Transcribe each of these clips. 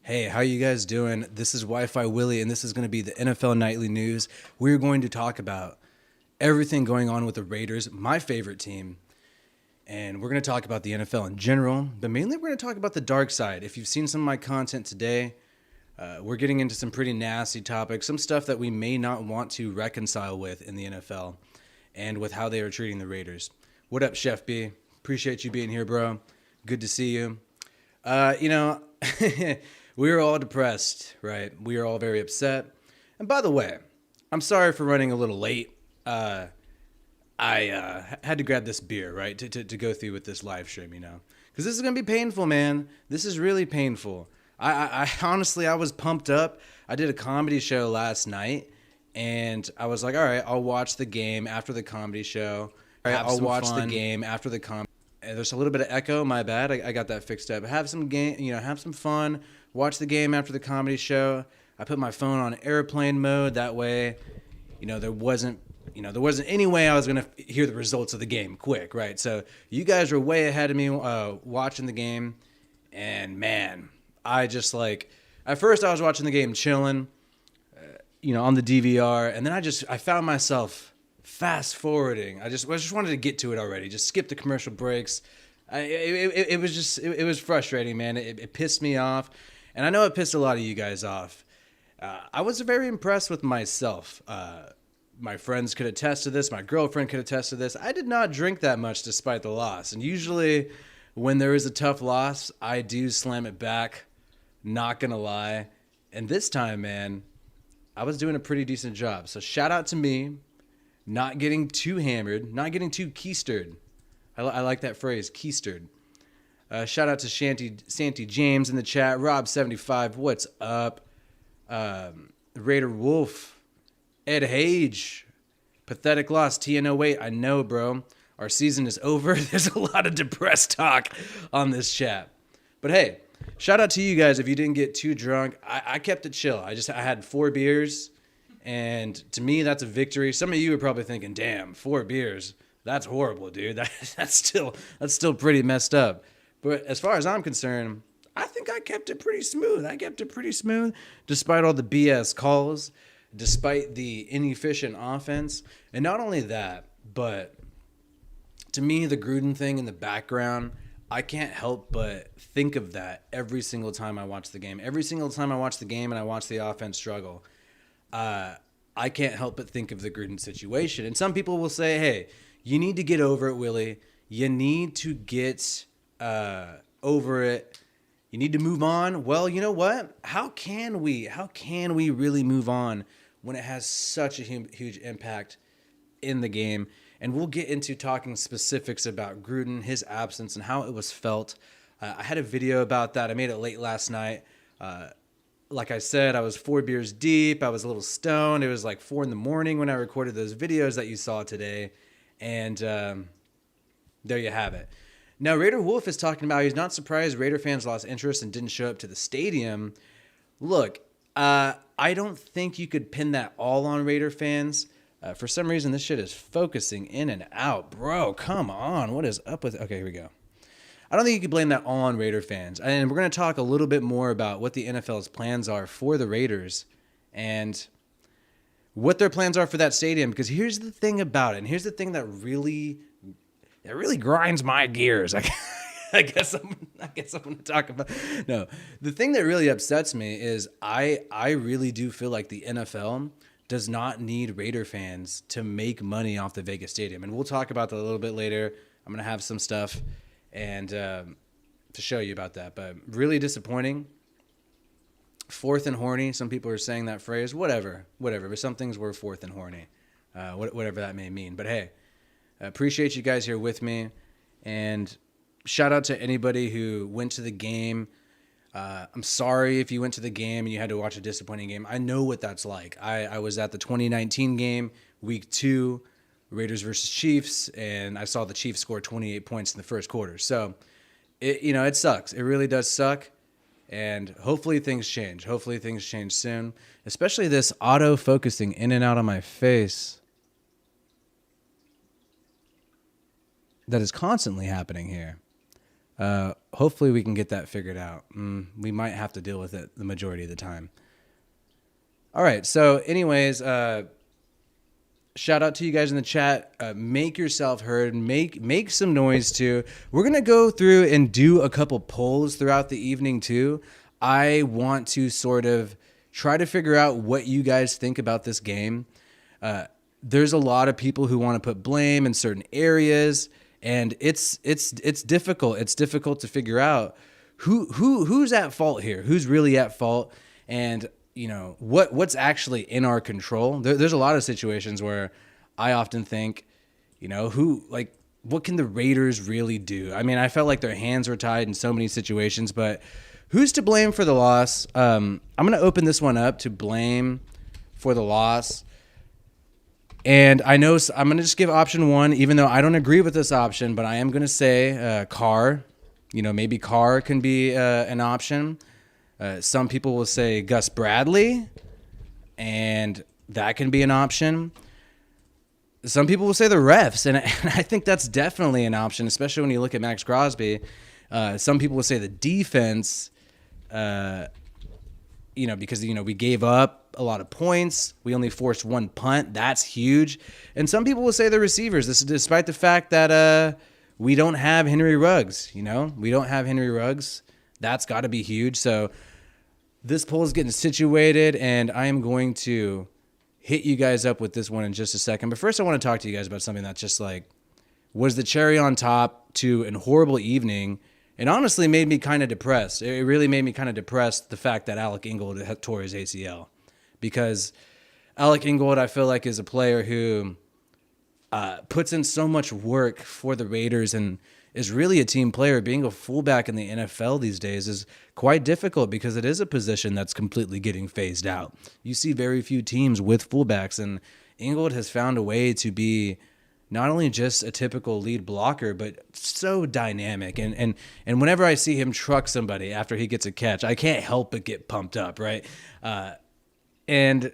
Hey, how you guys doing? This is Wi-Fi Willie, and this is going to be the NFL Nightly News. We're going to talk about everything going on with the Raiders, my favorite team, and we're going to talk about the NFL in general, but mainly we're going to talk about the dark side. If you've seen some of my content today, we're getting into some pretty nasty topics, some stuff that we may not want to reconcile with in the NFL and with how they are treating the Raiders. What up, Chef B? Appreciate you being here, bro. Good to see you. We are all depressed, right? We are all very upset. And by the way, I'm sorry for running a little late. I had to grab this beer, right, to go through with this live stream, because this is going to be painful, man. This is really painful. I honestly, I was pumped up. I did a comedy show last night, and I was like, all right, I'll watch the game after the comedy show. All right, I'll watch the game after the comedy. There's a little bit of echo, my bad. I got that fixed up. Have some game, have some fun. Watch the game after the comedy show. I put my phone on airplane mode. That way, there wasn't any way I was going to hear the results of the game quick, right? So you guys were way ahead of me watching the game. And man, I just at first I was watching the game chilling, on the DVR. And then I found myself fast forwarding. I just wanted to get to it already. Just skip the commercial breaks. It was frustrating, man. It pissed me off. And I know it pissed a lot of you guys off. I was very impressed with myself. My friends could attest to this. My girlfriend could attest to this. I did not drink that much despite the loss. And usually when there is a tough loss, I do slam it back. Not going to lie. And this time, man, I was doing a pretty decent job. So shout out to me. Not getting too hammered. Not getting too keistered. I like that phrase, keistered. Shout out to Santy James in the chat. Rob75, what's up? Raider Wolf. Ed Hage. Pathetic loss. TN08. I know, bro. Our season is over. There's a lot of depressed talk on this chat. But hey, shout out to you guys if you didn't get too drunk. I kept it chill. I had 4 beers. And to me, that's a victory. Some of you are probably thinking, damn, 4 beers. That's horrible, dude. That's still pretty messed up. But as far as I'm concerned, I think I kept it pretty smooth. Despite all the BS calls, despite the inefficient offense. And not only that, but to me, the Gruden thing in the background, I can't help but think of that every single time I watch the game. Every single time I watch the game and I watch the offense struggle, I can't help but think of the Gruden situation. And some people will say, hey, you need to get over it, Willie. You need to get over it. You need to move on. Well, you know what? How can we really move on when it has such a huge impact in the game? And we'll get into talking specifics about Gruden, his absence, and how it was felt. I had a video about that. I made it late last night. Like I said, I was 4 beers deep. I was a little stoned. It was like 4 a.m. when I recorded those videos that you saw today. And there you have it. Now, Raider Wolf is talking about he's not surprised Raider fans lost interest and didn't show up to the stadium. Look, I don't think you could pin that all on Raider fans. For some reason, this shit is focusing in and out. Bro, come on. What is up with... Okay, here we go. I don't think you could blame that all on Raider fans. And we're going to talk a little bit more about what the NFL's plans are for the Raiders and what their plans are for that stadium. Because here's the thing about it. And here's the thing that really grinds my gears. I guess I'm going to talk about. No, the thing that really upsets me is I really do feel like the NFL does not need Raider fans to make money off the Vegas stadium. And we'll talk about that a little bit later. I'm going to have some stuff and to show you about that. But really disappointing. Fourth and horny. Some people are saying that phrase. Whatever. But some things were fourth and horny. Whatever that may mean. But hey, I appreciate you guys here with me. And shout out to anybody who went to the game. I'm sorry if you went to the game and you had to watch a disappointing game. I know what that's like. I was at the 2019 game, week 2, Raiders versus Chiefs, and I saw the Chiefs score 28 points in the first quarter. So, it sucks. It really does suck. And hopefully things change. Hopefully things change soon. Especially this auto-focusing in and out on my face that is constantly happening here. Hopefully we can get that figured out. We might have to deal with it the majority of the time. All right. So anyways, shout out to you guys in the chat. Make yourself heard. Make some noise too. We're going to go through and do a couple polls throughout the evening too. I want to sort of try to figure out what you guys think about this game. There's a lot of people who want to put blame in certain areas, and it's difficult. It's difficult to figure out who's at fault here, who's really at fault, and what's actually in our control. There's a lot of situations where I often think, what can the Raiders really do? I mean, I felt like their hands were tied in so many situations, but who's to blame for the loss? I'm going to open this one up to blame for the loss. And I know I'm going to just give option one, even though I don't agree with this option, but I am going to say Carr. Maybe Carr can be an option. Some people will say Gus Bradley, and that can be an option. Some people will say the refs, and I think that's definitely an option, especially when you look at Max Crosby. Some people will say the defense, because, we gave up a lot of points. We only forced one punt. That's huge. And some people will say the receivers. This is despite the fact that we don't have Henry Ruggs. We don't have Henry Ruggs. That's got to be huge. So this poll is getting situated, and I am going to hit you guys up with this one in just a second. But first, I want to talk to you guys about something that just was the cherry on top to a horrible evening. It honestly made me kind of depressed. It really made me kind of depressed, the fact that Alec Ingold tore his ACL. Because Alec Ingold, I feel like, is a player who puts in so much work for the Raiders and is really a team player. Being a fullback in the NFL these days is quite difficult because it is a position that's completely getting phased out. You see very few teams with fullbacks, and Ingold has found a way to be not only just a typical lead blocker, but so dynamic. And whenever I see him truck somebody after he gets a catch, I can't help but get pumped up, right? And,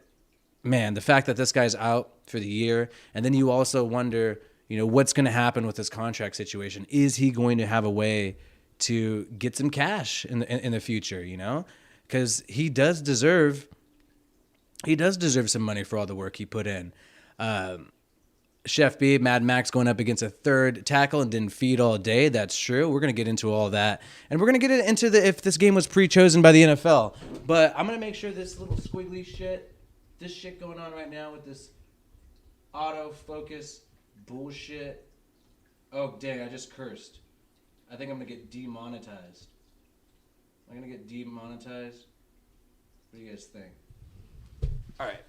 man, the fact that this guy's out for the year, and then you also wonder, what's going to happen with his contract situation. Is he going to have a way to get some cash in the future, Because he does deserve some money for all the work he put in. Chef B, Mad Max going up against a third tackle and didn't feed all day. That's true. We're going to get into all that. And we're going to get into if this game was pre-chosen by the NFL. But I'm going to make sure this little squiggly this shit going on right now with this autofocus bullshit. Oh, dang, I just cursed. I think I'm going to get demonetized. Am I going to get demonetized? What do you guys think? All right.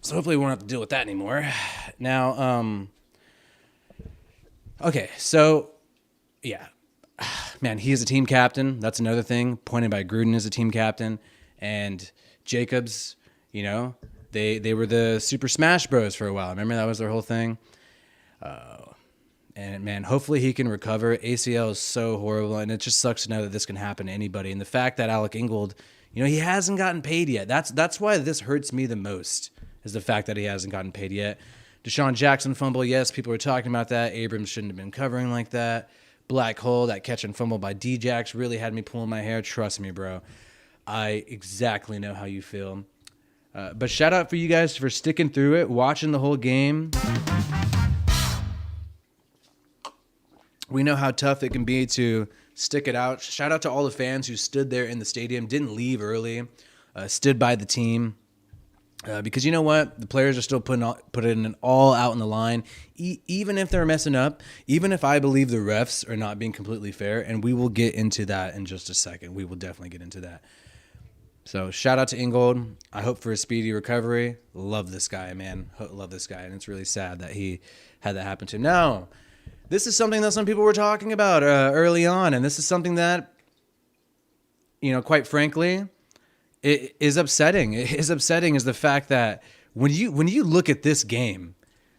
So hopefully we won't have to deal with that anymore. Now, okay, so, yeah. Man, he is a team captain. That's another thing. Pointed by Gruden as a team captain. And Jacobs, they were the Super Smash Bros for a while. Remember that was their whole thing? And, man, hopefully he can recover. ACL is so horrible, and it just sucks to know that this can happen to anybody. And the fact that Alec Ingold, he hasn't gotten paid yet. That's why this hurts me the most, is the fact that he hasn't gotten paid yet. Deshaun Jackson fumble, yes, people are talking about that. Abrams shouldn't have been covering like that. Black hole, that catch and fumble by D-Jax really had me pulling my hair. Trust me, bro. I exactly know how you feel. But shout out for you guys for sticking through it, watching the whole game. We know how tough it can be to stick it out. Shout out to all the fans who stood there in the stadium, didn't leave early, stood by the team. Because you know what? The players are still putting it all out on the line, even if they're messing up, even if I believe the refs are not being completely fair, and we will get into that in just a second. We will definitely get into that. So shout out to Ingold. I hope for a speedy recovery. Love this guy, man. Love this guy, and it's really sad that he had that happen to him. Now, this is something that some people were talking about early on, and this is something that, quite frankly, it is upsetting. It is upsetting is the fact that when you look at this game,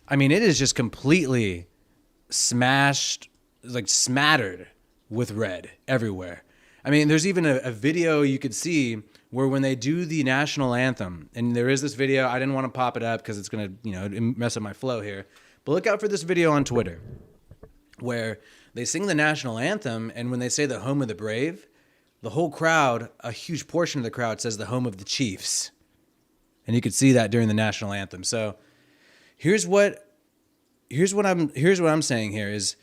I mean, it is just completely smashed, smattered with red everywhere. I mean, there's even a video you could see where when they do the national anthem, and there is this video, I didn't want to pop it up because it's going to, mess up my flow here. But look out for this video on Twitter. where they sing the national anthem, and when they say the home of the brave, the whole crowd, a huge portion of the crowd, says the home of the Chiefs. And you could see that during the national anthem. So here's what I'm saying here is,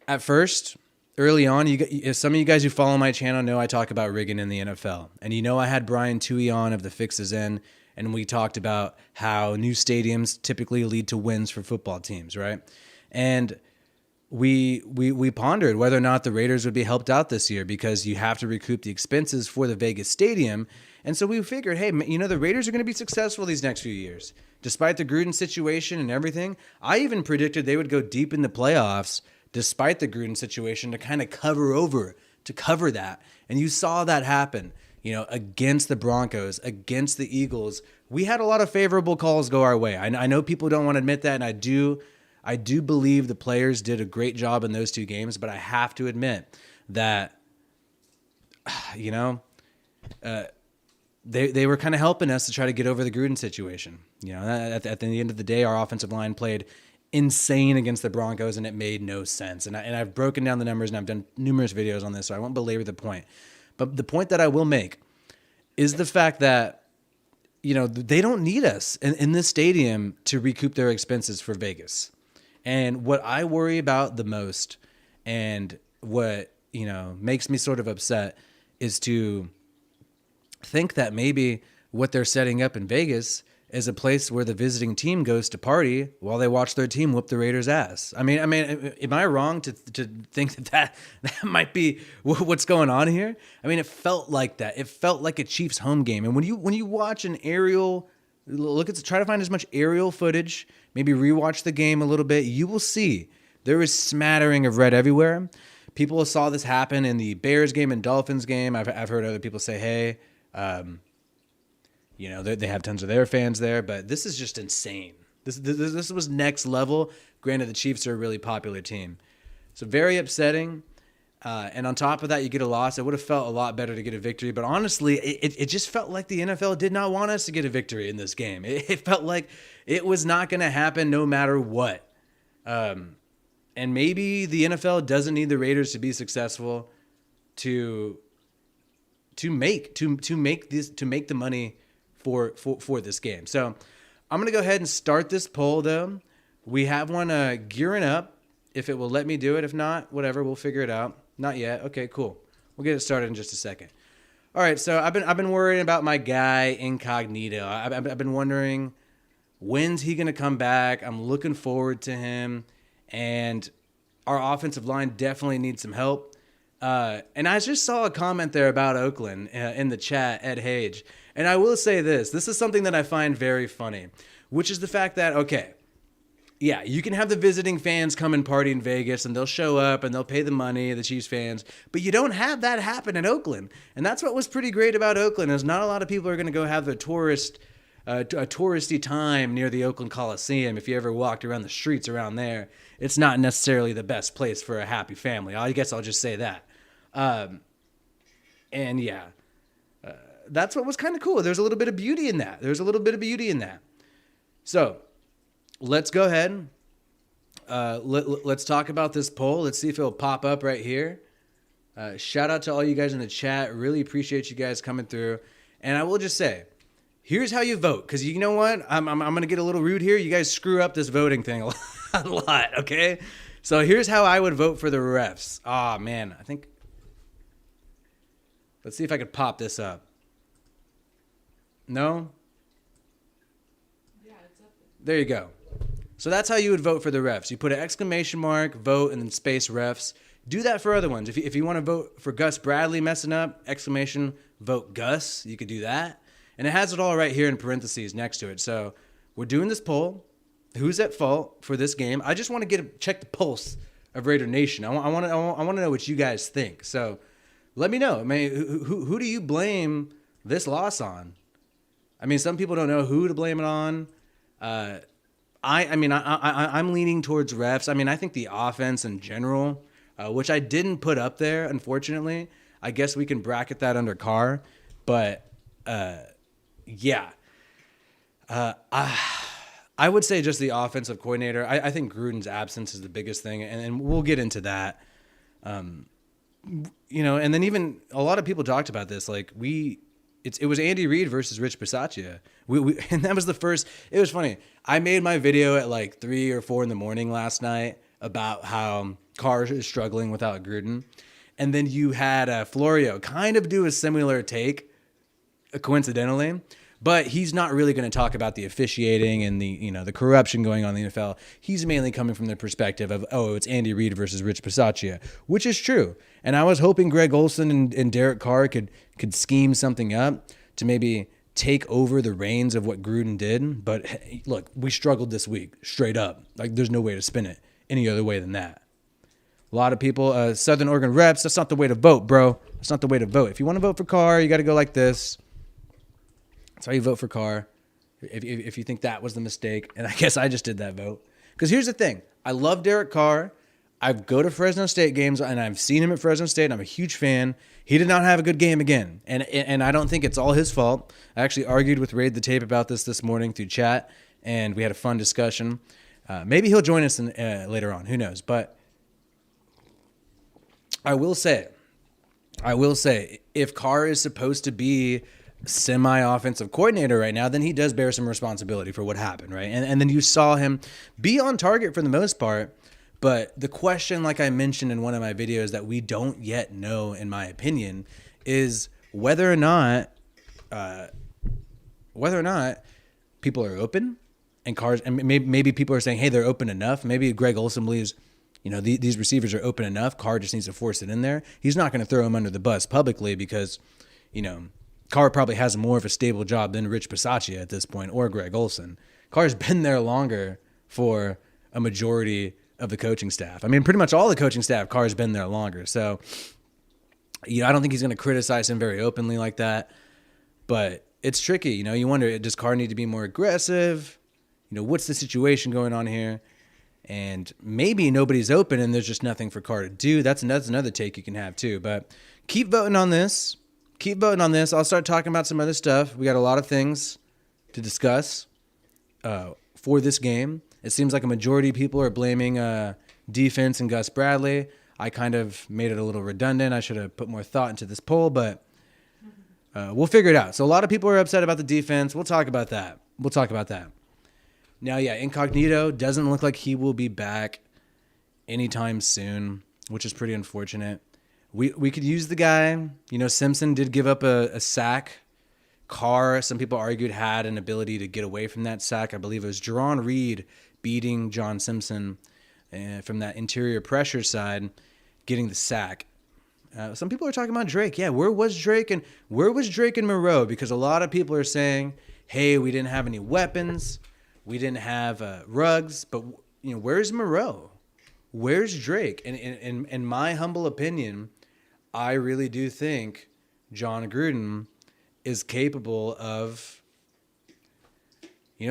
at first, early on, some of you guys who follow my channel know I talk about rigging in the NFL. And you know I had Brian Toohey on of the Fixes In, and we talked about how new stadiums typically lead to wins for football teams, right? And we pondered whether or not the Raiders would be helped out this year, because you have to recoup the expenses for the Vegas stadium. And so we figured, hey, the Raiders are going to be successful these next few years. Despite the Gruden situation and everything, I even predicted they would go deep in the playoffs despite the Gruden situation to kind of cover that. And you saw that happen, against the Broncos, against the Eagles. We had a lot of favorable calls go our way. I know people don't want to admit that, and I do believe the players did a great job in those two games, but I have to admit that, they were kind of helping us to try to get over the Gruden situation. At the end of the day, our offensive line played insane against the Broncos, and it made no sense. And I've broken down the numbers, and I've done numerous videos on this, so I won't belabor the point. But the point that I will make is the fact that, they don't need us in this stadium to recoup their expenses for Vegas. And what I worry about the most, and what, makes me sort of upset, is to think that maybe what they're setting up in Vegas is a place where the visiting team goes to party while they watch their team whoop the Raiders' ass. I mean, am I wrong to think that might be what's going on here? I mean, it felt like that. It felt like a Chiefs home game. And when you watch an aerial try to find as much aerial footage, maybe rewatch the game a little bit, you will see there is smattering of red everywhere. People saw this happen in the Bears game and Dolphins game. I've heard other people say, hey, they have tons of their fans there, but this is just insane. This was next level. Granted, the Chiefs are a really popular team. So very upsetting. And on top of that, you get a loss. It would have felt a lot better to get a victory. But honestly, it just felt like the NFL did not want us to get a victory in this game. It felt like it was not going to happen no matter what. And maybe the NFL doesn't need the Raiders to be successful to make the money for this game. So I'm going to go ahead and start this poll, though. We have one gearing up. If it will let me do it. If not, whatever, we'll figure it out. Not yet. Okay, cool. We'll get it started in just a second. All right, so I've been worrying about my guy Incognito. I've been wondering, when's he going to come back? I'm looking forward to him, and our offensive line definitely needs some help. And I just saw a comment there about Oakland in the chat, Ed Hage. And I will say this is something that I find very funny, which is the fact that, okay, yeah, you can have the visiting fans come and party in Vegas, and they'll show up and they'll pay the money, the Chiefs fans, but you don't have that happen in Oakland. And that's what was pretty great about Oakland, is not a lot of people are going to go have a touristy time near the Oakland Coliseum. If you ever walked around the streets around there, it's not necessarily the best place for a happy family. I guess I'll just say that. And yeah, that's what was kind of cool. There's a little bit of beauty in that. So let's go ahead. Let's talk about this poll. Let's see if it'll pop up right here. Shout out to all you guys in the chat. Really appreciate you guys coming through. And I will just say, here's how you vote. Because you know what? I'm going to get a little rude here. You guys screw up this voting thing a lot, okay? So here's how I would vote for the refs. Oh, man. Let's see if I could pop this up. No? Yeah, it's up there. There you go. So that's how you would vote for the refs. You put an exclamation mark, vote, and then space refs. Do that for other ones. If you want to vote for Gus Bradley messing up, exclamation, vote Gus. You could do that. And it has it all right here in parentheses next to it. So we're doing this poll. Who's at fault for this game? I just want to check the pulse of Raider Nation. I want to know what you guys think. So let me know. I mean, who do you blame this loss on? I mean, some people don't know who to blame it on. I'm leaning towards refs. I mean, I think the offense in general, which I didn't put up there, unfortunately. I guess we can bracket that under Carr. But, yeah. I would say just the offensive coordinator. I think Gruden's absence is the biggest thing, and we'll get into that. And then even a lot of people talked about this. Like it was Andy Reid versus Rich Bisaccia. And that was the first. It was funny. I made my video at like 3 or 4 in the morning last night about how Carr is struggling without Gruden, and then you had Florio kind of do a similar take, coincidentally. But he's not really going to talk about the officiating and the corruption going on in the NFL. He's mainly coming from the perspective of, it's Andy Reid versus Rich Bisaccia, which is true. And I was hoping Greg Olsen and Derek Carr could scheme something up to maybe take over the reins of what Gruden did. But look, we struggled this week, straight up. Like, there's no way to spin it any other way than that. A lot of people, Southern Oregon reps, that's not the way to vote, bro. That's not the way to vote. If you want to vote for Carr, you got to go like this. That's how you vote for Carr, if you think that was the mistake. And I guess I just did that vote. Because here's the thing. I love Derek Carr. I go to Fresno State games, and I've seen him at Fresno State, and I'm a huge fan. He did not have a good game again. And I don't think it's all his fault. I actually argued with Raid the Tape about this morning through chat, and we had a fun discussion. Maybe he'll join us later on. Who knows? But I will say, if Carr is supposed to be semi-offensive coordinator right now, then he does bear some responsibility for what happened, right? And then you saw him be on target for the most part, but the question, like I mentioned in one of my videos, that we don't yet know, in my opinion, is whether or not people are open, and maybe people are saying, hey, they're open enough. Maybe Greg Olsen believes, these receivers are open enough. Carr just needs to force it in there. He's not going to throw him under the bus publicly because, Carr probably has more of a stable job than Rich Bisaccia at this point, or Greg Olsen. Carr's been there longer for a majority of the coaching staff. I mean, pretty much all the coaching staff, Carr's been there longer. So, I don't think he's going to criticize him very openly like that. But it's tricky. You wonder, does Carr need to be more aggressive? What's the situation going on here? And maybe nobody's open and there's just nothing for Carr to do. That's another take you can have too. But keep voting on this. I'll start talking about some other stuff. We got a lot of things to discuss for this game. It seems like a majority of people are blaming defense and Gus Bradley. I kind of made it a little redundant. I should have put more thought into this poll, but we'll figure it out. So a lot of people are upset about the defense. We'll talk about that. Now, Incognito doesn't look like he will be back anytime soon, which is pretty unfortunate. We could use the guy. Simpson did give up a sack. Carr, some people argued, had an ability to get away from that sack. I believe it was Jerron Reed beating John Simpson from that interior pressure side, getting the sack. Some people are talking about Drake. Yeah, where was Drake and Moreau? Because a lot of people are saying, hey, we didn't have any weapons. We didn't have Ruggs. But, where's Moreau? Where's Drake? And in my humble opinion, I really do think Jon Gruden is capable of,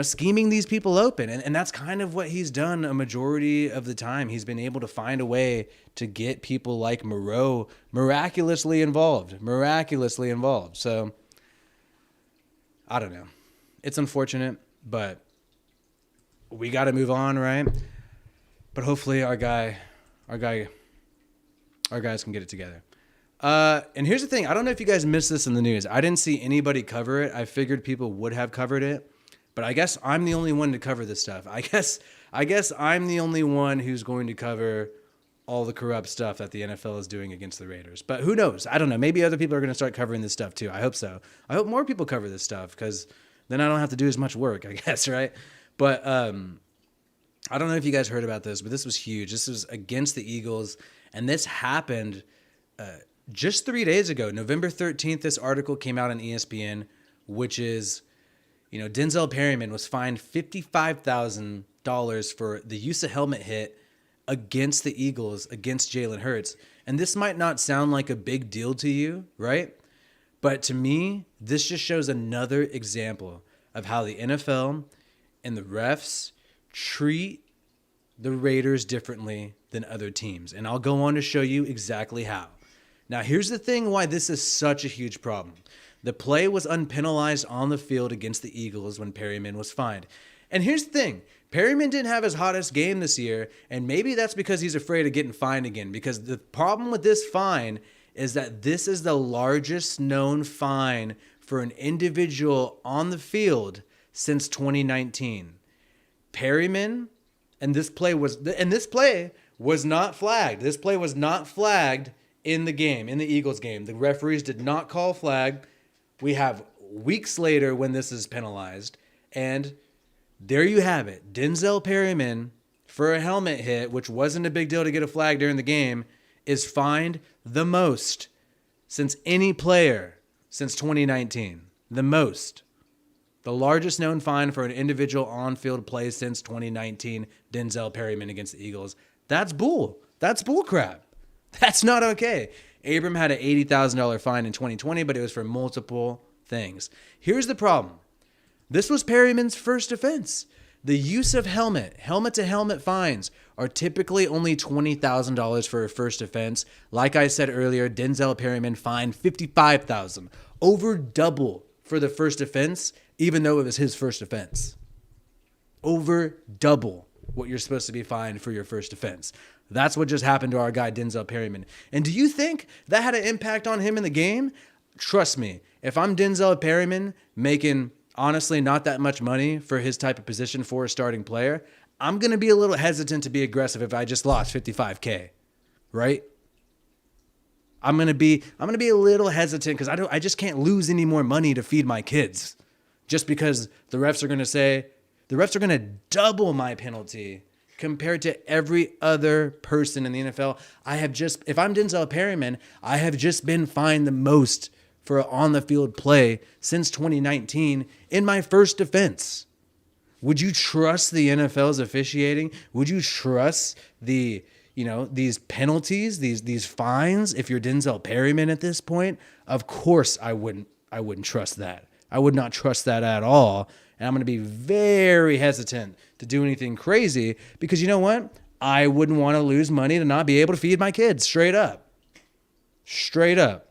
scheming these people open. And that's kind of what he's done a majority of the time. He's been able to find a way to get people like Moreau miraculously involved. So, I don't know. It's unfortunate, but we got to move on, right? But hopefully our guys can get it together. And here's the thing. I don't know if you guys missed this in the news. I didn't see anybody cover it. I figured people would have covered it, but I guess I'm the only one to cover this stuff. I guess I'm the only one who's going to cover all the corrupt stuff that the NFL is doing against the Raiders. But who knows? I don't know. Maybe other people are going to start covering this stuff too. I hope so. I hope more people cover this stuff because then I don't have to do as much work, I guess, right? But I don't know if you guys heard about this, but this was huge. This was against the Eagles, and this happened just 3 days ago. November 13th, this article came out on ESPN, which is, Denzel Perryman was fined $55,000 for the use of helmet hit against the Eagles, against Jalen Hurts. And this might not sound like a big deal to you, right? But to me, this just shows another example of how the NFL and the refs treat the Raiders differently than other teams. And I'll go on to show you exactly how. Now, here's the thing why this is such a huge problem. The play was unpenalized on the field against the Eagles when Perryman was fined. And here's the thing. Perryman didn't have his hottest game this year, and maybe that's because he's afraid of getting fined again. Because the problem with this fine is that this is the largest known fine for an individual on the field since 2019. Perryman, and this play was not flagged. This play was not flagged in the game, in the Eagles game. The referees did not call flag. We have weeks later when this is penalized, and there you have it. Denzel Perryman, for a helmet hit, which wasn't a big deal to get a flag during the game, is fined the most since any player since 2019. The most. The largest known fine for an individual on-field play since 2019, Denzel Perryman against the Eagles. That's bull. That's bull crap. That's not okay. Abram had an $80,000 fine in 2020, but it was for multiple things. Here's the problem. This was Perryman's first offense. The use of helmet-to-helmet fines are typically only $20,000 for a first offense. Like I said earlier, Denzel Perryman fined $55,000, over double for the first offense, even though it was his first offense. Over double what you're supposed to be fined for your first offense. That's what just happened to our guy Denzel Perryman. And do you think that had an impact on him in the game? Trust me, if I'm Denzel Perryman making honestly not that much money for his type of position for a starting player, I'm going to be a little hesitant to be aggressive if I just lost $55K, right? I'm going to be a little hesitant because I just can't lose any more money to feed my kids just because the refs are going to double my penalty compared to every other person in the NFL. If I'm Denzel Perryman, I have just been fined the most for an on-the-field play since 2019 in my first offense. Would you trust the NFL's officiating? Would you trust these penalties, these fines if you're Denzel Perryman at this point? Of course I wouldn't trust that. I would not trust that at all. And I'm going to be very hesitant to do anything crazy because you know what? I wouldn't want to lose money to not be able to feed my kids, straight up. Straight up.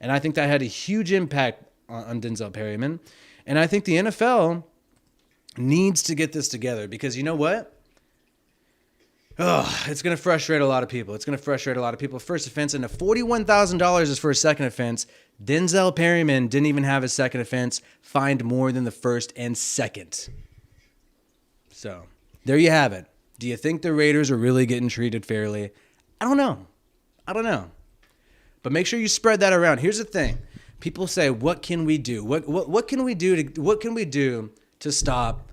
And I think that had a huge impact on Denzel Perryman. And I think the NFL needs to get this together because you know what? It's going to frustrate a lot of people. First offense, and the $41,000 is for a second offense. Denzel Perryman didn't even have a second offense, fined more than the first and second. So there you have it. Do you think the Raiders are really getting treated fairly? I don't know. But make sure you spread that around. Here's the thing. People say, what can we do? What can we do to stop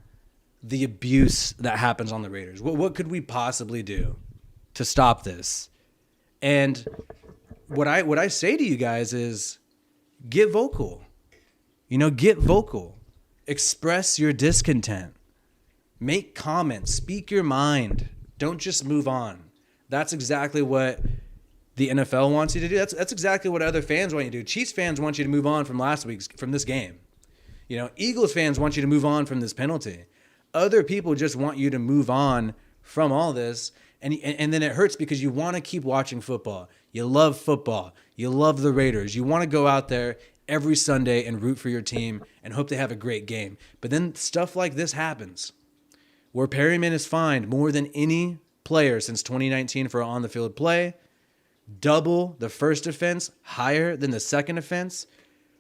the abuse that happens on the Raiders? What could we possibly do to stop this? And what I say to you guys is get vocal. Get vocal. Express your discontent. Make comments. Speak your mind. Don't just move on. That's exactly what the NFL wants you to do. That's exactly what other fans want you to do. Chiefs fans want you to move on from this game. Eagles fans want you to move on from this penalty. Other people just want you to move on from all this. And then it hurts because you want to keep watching football. You love football. You love the Raiders. You want to go out there every Sunday and root for your team and hope they have a great game. But then stuff like this happens where Perryman is fined more than any player since 2019 for on-the-field play. Double the first offense, higher than the second offense.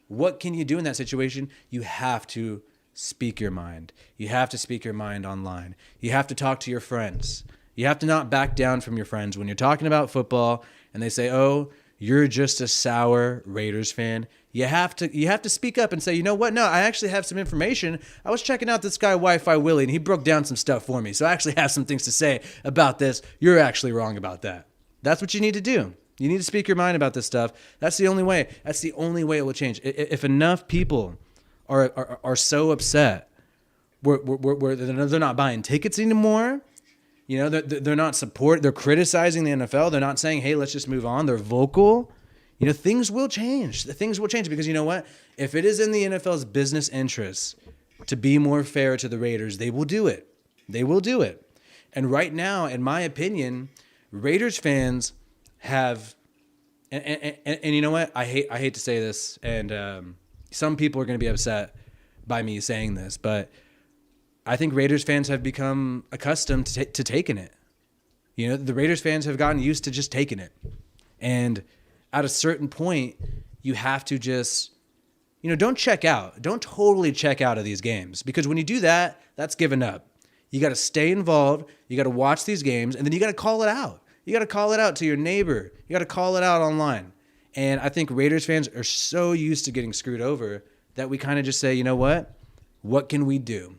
What can you do in that situation? You have to speak your mind. You have to speak your mind online. You have to talk to your friends. You have to not back down from your friends when you're talking about football and they say, "Oh, you're just a sour Raiders fan." You have to speak up and say, "You know what? No, I actually have some information. I was checking out this guy Wi-Fi Willie and he broke down some stuff for me. So I actually have some things to say about this. You're actually wrong about that." That's what you need to do. You need to speak your mind about this stuff. That's the only way. That's the only way it will change. If enough people are so upset where they're not buying tickets anymore, they're not they're criticizing the NFL. They're not saying, "Hey, let's just move on." They're vocal. Things will change. Things will change because you know what? If it is in the NFL's business interests to be more fair to the Raiders, they will do it. They will do it. And right now, in my opinion, Raiders fans have, and you know what? I hate to say this, and some people are going to be upset by me saying this, but I think Raiders fans have become accustomed to taking it. You know, the Raiders fans have gotten used to just taking it. And at a certain point, you have to just, you know, don't check out. Don't totally check out of these games. Because when you do that, that's giving up. You got to stay involved. You got to watch these games. And then you got to call it out. You got to call it out to your neighbor. You got to call it out online. And I think Raiders fans are so used to getting screwed over that we kind of just say, you know what? What can we do?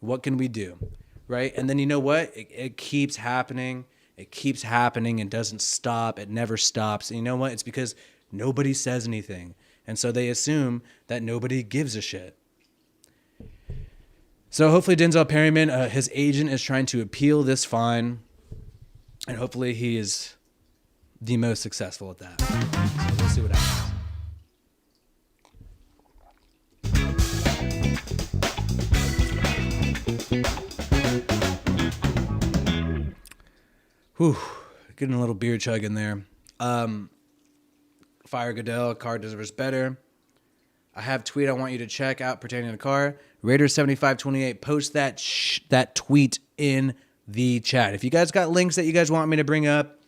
What can we do? Right? And then you know what? It keeps happening. It keeps happening and doesn't stop. It never stops. And you know what? It's because nobody says anything. And so they assume that nobody gives a shit. So hopefully Denzel Perryman, his agent is trying to appeal this fine. And hopefully he is the most successful at that. So we'll see what happens. Whew, getting a little beer chug in there. Fire Goodell, Carr deserves better. I have a tweet I want you to check out pertaining to Carr. Raiders7528, post that tweet in the chat. If you guys got links that you guys want me to bring up,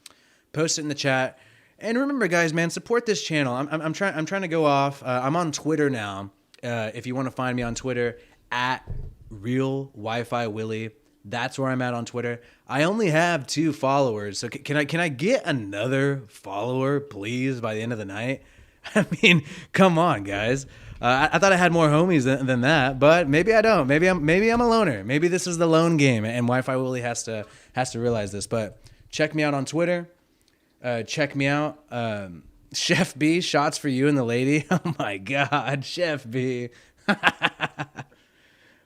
post it in the chat. And remember, guys, man, support this channel. I'm trying to go off. I'm on Twitter now. If you want to find me on Twitter, at Real Wi-Fi Willie. That's where I'm at on Twitter. I only have 2 followers. So can I get another follower, please, by the end of the night? I mean, come on, guys. I thought I had more homies than that, but maybe I don't. Maybe I'm a loner. Maybe this is the lone game, and Wi-Fi Willie has to realize this. But check me out on Twitter. Check me out. Chef B, shots for you and the lady. Oh my God, Chef B.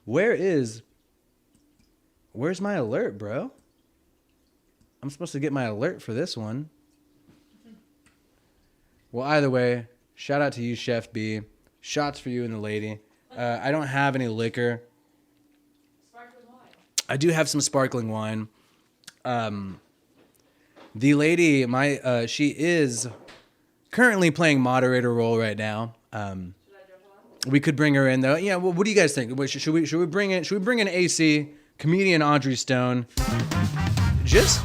Where's my alert, bro? I'm supposed to get my alert for this one. Well, either way, shout out to you, Chef B. Shots for you and the lady. I don't have any liquor. Sparkling wine. I do have some sparkling wine. The lady, she is currently playing moderator role right now. Should I jump on? We could bring her in though. Yeah. Well, what do you guys think? Should we bring in AC comedian Audrey Stone? Just.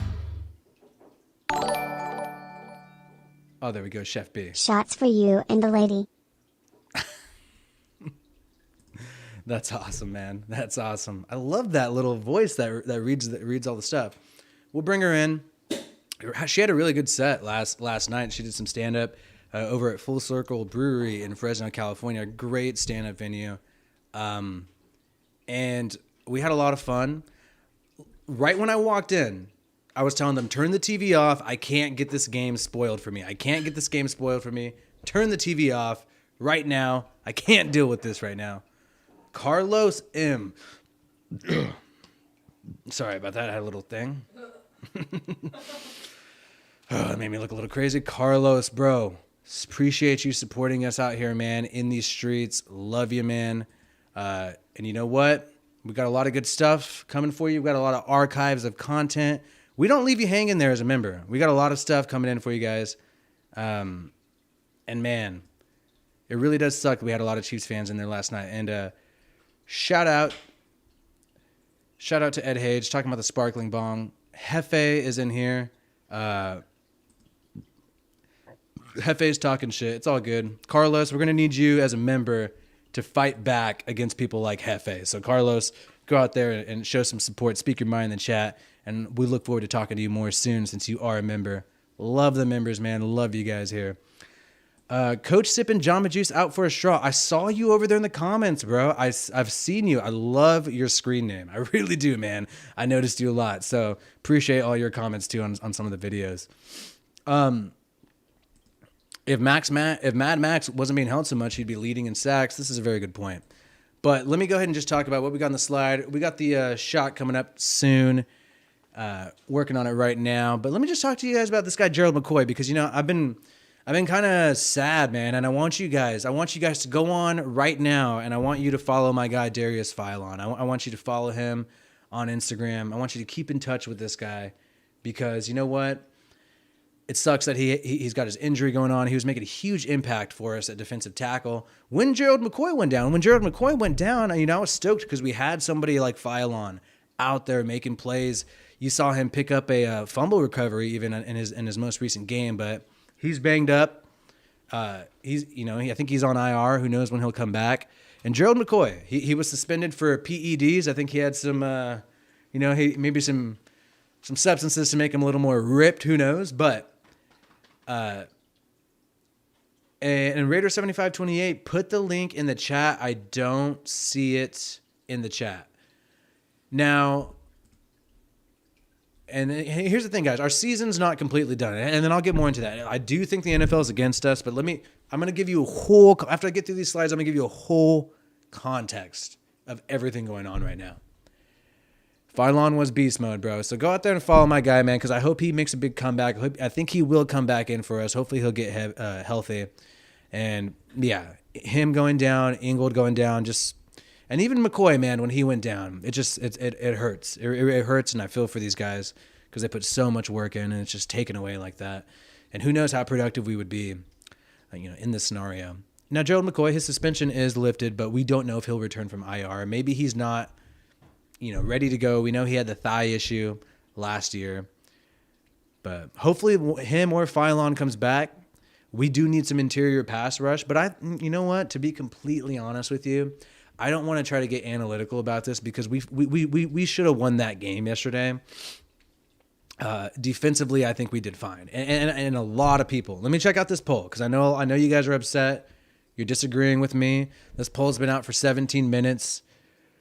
Oh, there we go, Chef B. Shots for you and the lady. That's awesome, man. That's awesome. I love that little voice that reads all the stuff. We'll bring her in. She had a really good set last night. She did some stand-up over at Full Circle Brewery in Fresno, California. Great stand-up venue. And we had a lot of fun. Right when I walked in, I was telling them, turn the TV off. I can't get this game spoiled for me. Turn the TV off right now. I can't deal with this right now. Carlos M. Sorry about that. I had a little thing. That made me look a little crazy. Carlos, bro, appreciate you supporting us out here, man, in these streets. Love you, man. And you know what? We got a lot of good stuff coming for you. We've got a lot of archives of content. We don't leave you hanging there as a member. We got a lot of stuff coming in for you guys. And man, it really does suck that we had a lot of Chiefs fans in there last night. And shout out to Ed Hage talking about the sparkling bong. Hefe is in here. Hefe's talking shit. It's all good. Carlos, we're going to need you as a member to fight back against people like Hefe. So Carlos, go out there and show some support. Speak your mind in the chat. And we look forward to talking to you more soon since you are a member. Love the members, man. Love you guys here. Coach sipping Jamba Juice out for a straw. I saw you over there in the comments, bro. I've seen you. I love your screen name. I really do, man. I noticed you a lot. So appreciate all your comments too on some of the videos. If Mad Max wasn't being held so much, he'd be leading in sacks. This is a very good point. But let me go ahead and just talk about what we got on the slide. We got the shot coming up soon. Working on it right now. But let me just talk to you guys about this guy, Gerald McCoy, because, you know, I've been kind of sad, man. And I want you guys to go on right now. And I want you to follow my guy, Darius Philon. I want you to follow him on Instagram. I want you to keep in touch with this guy because, you know what? It sucks that he's got his injury going on. He was making a huge impact for us at defensive tackle when Gerald McCoy went down. When Gerald McCoy went down, I was stoked because we had somebody like Phylon out there making plays. You saw him pick up a fumble recovery even in his most recent game, but he's banged up. I think he's on IR. Who knows when he'll come back? And Gerald McCoy, he was suspended for PEDs. I think he had some, maybe some substances to make him a little more ripped. Who knows? But and Raider 7528 put the link in the chat. I don't see it in the chat now. And here's the thing, guys. Our season's not completely done. And then I'll get more into that. I do think the NFL is against us, but I'm going to give you after I get through these slides, I'm going to give you a whole context of everything going on right now. Phylon was beast mode, bro. So go out there and follow my guy, man, because I hope he makes a big comeback. I think he will come back in for us. Hopefully he'll get healthy. And, yeah, him going down, Ingold going down, and even McCoy, man, when he went down, it hurts. It hurts, and I feel for these guys because they put so much work in, and it's just taken away like that. And who knows how productive we would be, in this scenario. Now, Gerald McCoy, his suspension is lifted, but we don't know if he'll return from IR. Maybe he's not, ready to go. We know he had the thigh issue last year, but hopefully him or Phylon comes back. We do need some interior pass rush, but you know what? To be completely honest with you, I don't want to try to get analytical about this because we should have won that game yesterday. Defensively, I think we did fine, and a lot of people. Let me check out this poll because I know you guys are upset. You're disagreeing with me. This poll's been out for 17 minutes.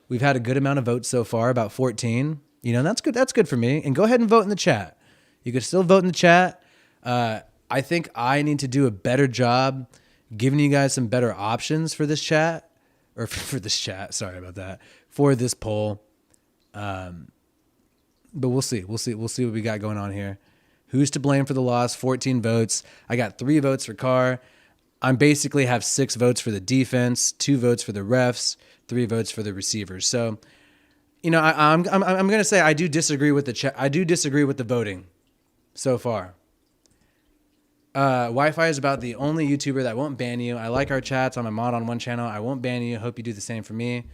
We've had a good amount of votes so far, about 14. That's good. That's good for me. And go ahead and vote in the chat. You can still vote in the chat. I think I need to do a better job giving you guys some better options for this chat. Or for this chat, sorry about that, for this poll. But we'll see. We'll see what we got going on here. Who's to blame for the loss? 14 votes. I got 3 votes for Carr. I basically have 6 votes for the defense, 2 votes for the refs, 3 votes for the receivers. So, I'm gonna say I do disagree with the chat. I do disagree with the voting so far. Wi-Fi is about the only YouTuber that won't ban you. I like our chats. I'm a mod on one channel. I won't ban you. Hope you do the same for me.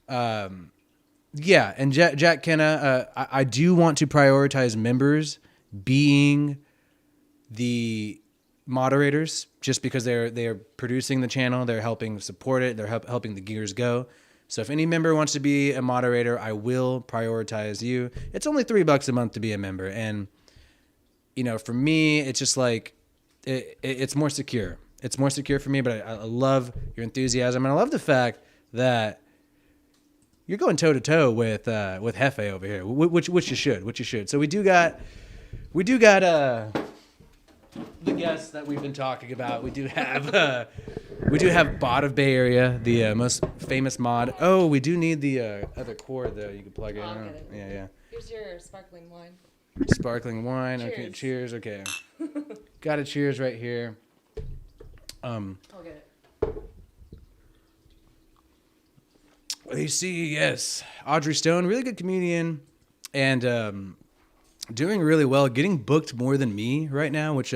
Yeah, and Jack Kenna, I do want to prioritize members being the moderators just because they're producing the channel. They're helping support it. They're helping the gears go. So if any member wants to be a moderator, I will prioritize you. It's only $3 a month to be a member. And for me, it's just like it's more secure. It's more secure for me, but I love your enthusiasm, and I love the fact that you're going toe to toe with Hefe over here, which you should. So we do got the guests that we've been talking about. We do have Bot of Bay Area, the most famous mod. Oh, we do need the other cord though. You can plug it in. I'll get it. Yeah. Here's your sparkling wine. Sparkling wine. Cheers. Okay, cheers. Okay. Got a cheers right here. I'll get it. AC, yes. Audrey Stone, really good comedian, and doing really well. Getting booked more than me right now, which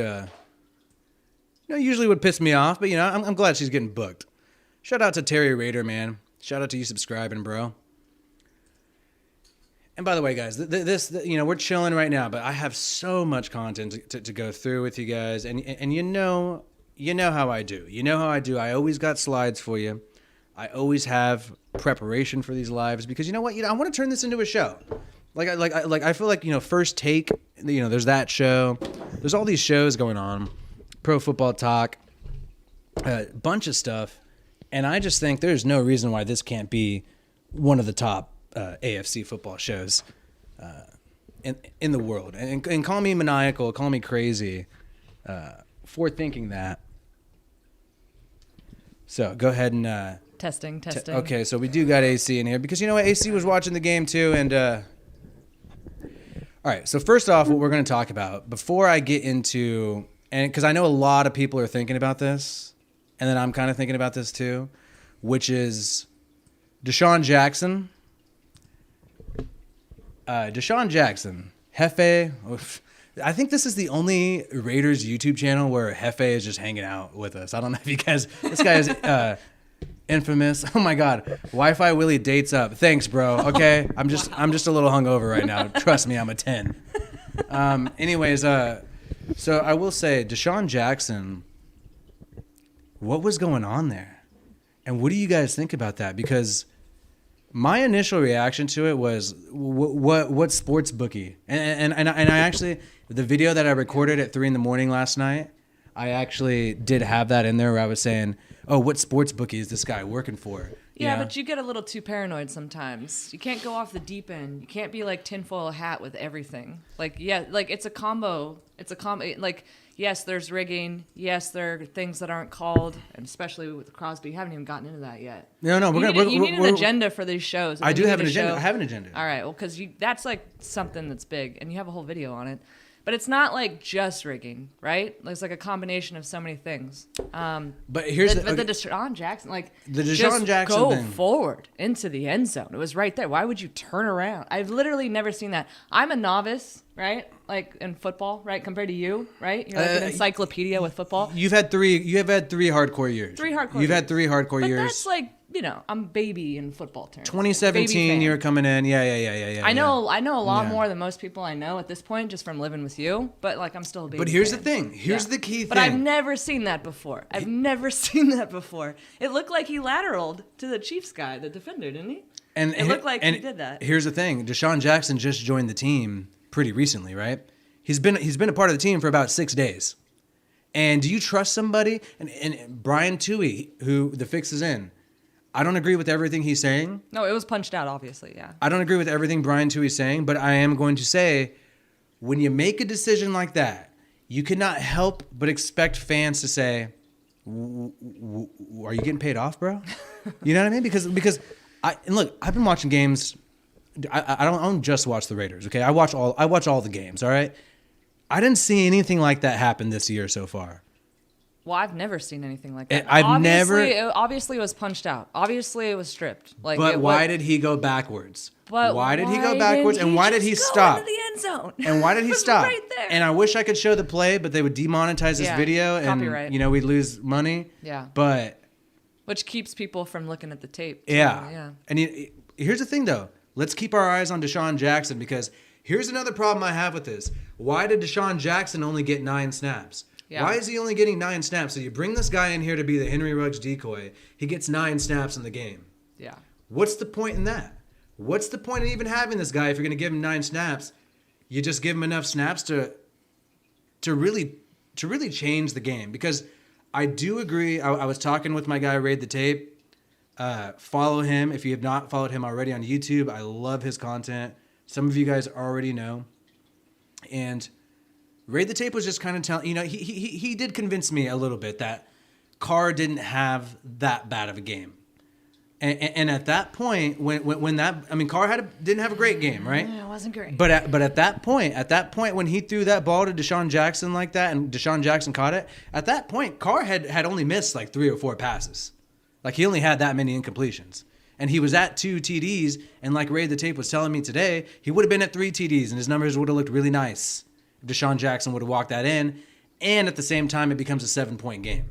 usually would piss me off, but I'm glad she's getting booked. Shout out to Terry Raider, man. Shout out to you subscribing, bro. And by the way, guys, this we're chilling right now, but I have so much content to go through with you guys, and you know how I do. You know how I do. I always got slides for you. I always have preparation for these lives because you know what? I want to turn this into a show. I feel like First Take. There's that show. There's all these shows going on. Pro Football Talk, a bunch of stuff, and I just think there's no reason why this can't be one of the top AFC football shows in the world. And call me maniacal, call me crazy for thinking that. So go ahead and Testing. okay, so we do got AC in here because you know what? AC was watching the game too, and all right. So first off, what we're going to talk about before I get into, and because I know a lot of people are thinking about this, and then I'm kind of thinking about this too, which is Deshaun Jackson. Hefe. Oof. I think this is the only Raiders YouTube channel where Hefe is just hanging out with us. I don't know if you guys. This guy is infamous. Oh my God, Wi-Fi Willie dates up. Thanks, bro. Okay, I'm just a little hungover right now. Trust me, I'm a 10. Anyways, so I will say, Deshaun Jackson. What was going on there, and what do you guys think about that? Because my initial reaction to it was, what sports bookie? And I actually, the video that I recorded at 3 a.m. last night, I actually did have that in there where I was saying, oh, what sports bookie is this guy working for? Yeah, but you get a little too paranoid sometimes. You can't go off the deep end. You can't be like tinfoil hat with everything. Like, yeah, like it's a combo. Like, yes, there's rigging. Yes, there are things that aren't called, and especially with Crosby. You haven't even gotten into that yet. No, you need an agenda for these shows. I do have an agenda. I have an agenda. All right, well, because that's like something that's big, and you have a whole video on it. But it's not like just rigging, right? It's like a combination of so many things. But here's the Deshaun Jackson, Jackson go thing. forward into the end zone. It was right there. Why would you turn around? I've literally never seen that. I'm a novice, right? Like in football, right? Compared to you, right? You're like an encyclopedia with football. You have had three hardcore years. You've had 3 hardcore years. But that's like, I'm baby in football terms. 2017, you were coming in. Yeah. I know a lot more than most people I know at this point, just from living with you. But like, I'm still a baby. But here's fan. the thing. Here's the key thing. But I've never seen that before. It looked like he lateraled to the Chiefs guy, the defender, didn't he? And it looked like he did that. Here's the thing. Deshaun Jackson just joined the team pretty recently, right? He's been a part of the team for about 6 days. And do you trust somebody? And Brian Toohey, who the fix is in, I don't agree with everything he's saying. No, it was punched out, obviously, yeah. I don't agree with everything Brian Toohey's saying, but I am going to say, when you make a decision like that, you cannot help but expect fans to say, are you getting paid off, bro? You know what I mean? Because I've been watching games. I don't just watch the Raiders, okay? I watch all the games, all right? I didn't see anything like that happen this year so far. Well, I've never seen anything like that. Obviously, it was punched out. Obviously, it was stripped. But why did he go backwards? Why did he go backwards? And why did he stop? Into the end zone? And why did he stop? Right there. And I wish I could show the play, but they would demonetize this video, and copyright. We'd lose money. Yeah. But which keeps people from looking at the tape. Yeah. And here's the thing, though. Let's keep our eyes on Deshaun Jackson, because here's another problem I have with this. Why did Deshaun Jackson only get 9 snaps? Yeah. Why is he only getting 9 snaps? So you bring this guy in here to be the Henry Ruggs decoy. He gets 9 snaps in the game. Yeah. What's the point in that? What's the point in even having this guy if you're going to give him 9 snaps? You just give him enough snaps to really change the game. Because I do agree. I was talking with my guy, Raid the Tape. Follow him if you have not followed him already on YouTube. I love his content. Some of you guys already know. And Raid the Tape was just kind of telling, he did convince me a little bit that Carr didn't have that bad of a game. And at that point, Carr didn't have a great game, right? Yeah, it wasn't great. But at that point, when he threw that ball to Deshaun Jackson like that, and Deshaun Jackson caught it, at that point, Carr had only missed like 3 or 4 passes. Like, he only had that many incompletions. And he was at 2 TDs, and like Raid the Tape was telling me today, he would have been at 3 TDs, and his numbers would have looked really nice. Deshaun Jackson would have walked that in, and at the same time, it becomes a 7-point game,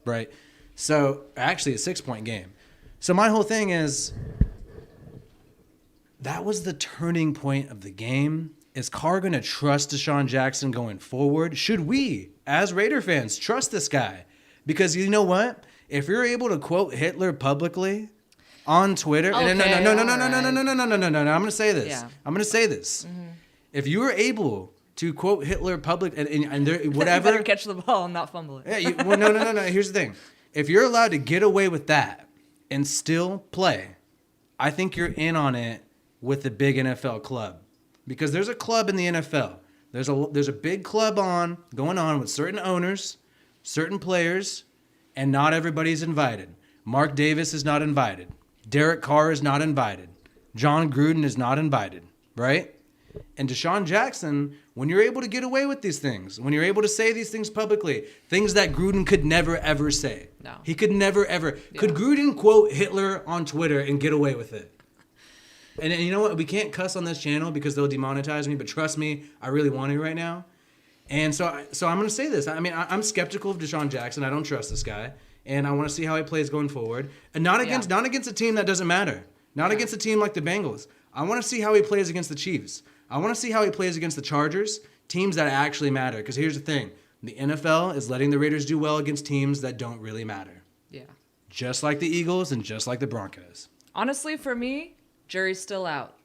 right? So, actually a 6-point game. So my whole thing is, that was the turning point of the game. Is Carr going to trust Deshaun Jackson going forward? Should we, as Raider fans, trust this guy? Because you know what? If you're able to quote Hitler publicly on Twitter, no, I'm going to say this. Yeah. I'm going to say this. Mm-hmm. If you were able to quote Hitler public and there, whatever, you better catch the ball and not fumble it. Yeah, no. Here's the thing: if you're allowed to get away with that and still play, I think you're in on it with the big NFL club, because there's a club in the NFL. There's a big club going on with certain owners, certain players, and not everybody's invited. Mark Davis is not invited. Derek Carr is not invited. Jon Gruden is not invited, right? And Deshaun Jackson, when you're able to get away with these things, when you're able to say these things publicly, things that Gruden could never, ever say. No. He could never, ever. Yeah. Could Gruden quote Hitler on Twitter and get away with it? And you know what? We can't cuss on this channel because they'll demonetize me, but trust me, I really want to right now. And so I'm going to say this. I mean, I'm skeptical of Deshaun Jackson. I don't trust this guy, and I want to see how he plays going forward. And not against a team that doesn't matter. Not against a team like the Bengals. I want to see how he plays against the Chiefs. I want to see how he plays against the Chargers, teams that actually matter. Because here's the thing. The NFL is letting the Raiders do well against teams that don't really matter. Yeah. Just like the Eagles and just like the Broncos. Honestly, for me, jury's still out.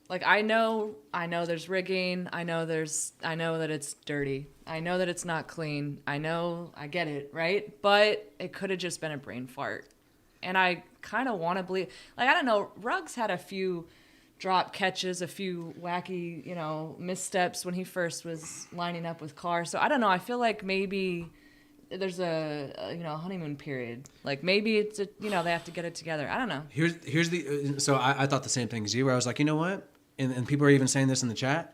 Like, I know there's rigging. I know that it's dirty. I know that it's not clean. I get it, right? But it could have just been a brain fart. And I kind of want to believe, like, I don't know, Ruggs had a few drop catches, a few wacky, missteps when he first was lining up with Carr. So I don't know. I feel like maybe there's a honeymoon period. Like maybe it's they have to get it together. I don't know. So I thought the same thing as you, where I was like, you know what? And people are even saying this in the chat.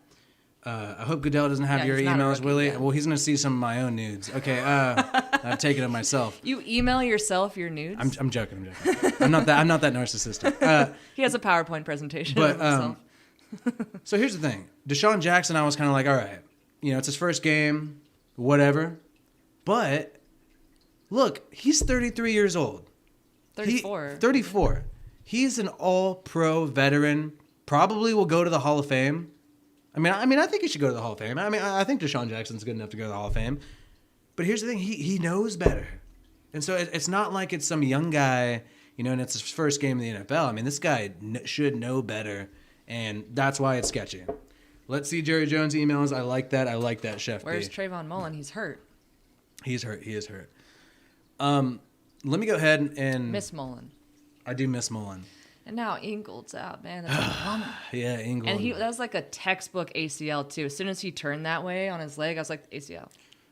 I hope Goodell doesn't have your emails, Willie. Yeah. Well, he's going to see some of my own nudes. Okay, I've taken it myself. You email yourself your nudes? I'm joking. I'm not that narcissistic. He has a PowerPoint presentation of himself. So here's the thing. Deshaun Jackson, I was kind of like, all right, it's his first game, whatever. But look, he's 33 years old. 34. 34. He's an all-pro veteran. Probably will go to the Hall of Fame. I mean, I think he should go to the Hall of Fame. I mean, I think Deshaun Jackson's good enough to go to the Hall of Fame. But here's the thing. He knows better. And so it's not like it's some young guy, and it's his first game in the NFL. I mean, this guy should know better, and that's why it's sketchy. Let's see Jerry Jones' emails. I like that, Chef Where's B. Trayvon Mullen? He's hurt. He's hurt. He is hurt. Let me go ahead and... Miss Mullen. I do miss Mullen. And now Ingold's out, man. That's a bummer. Yeah, Ingold. And that was like a textbook ACL, too. As soon as he turned that way on his leg, I was like, ACL.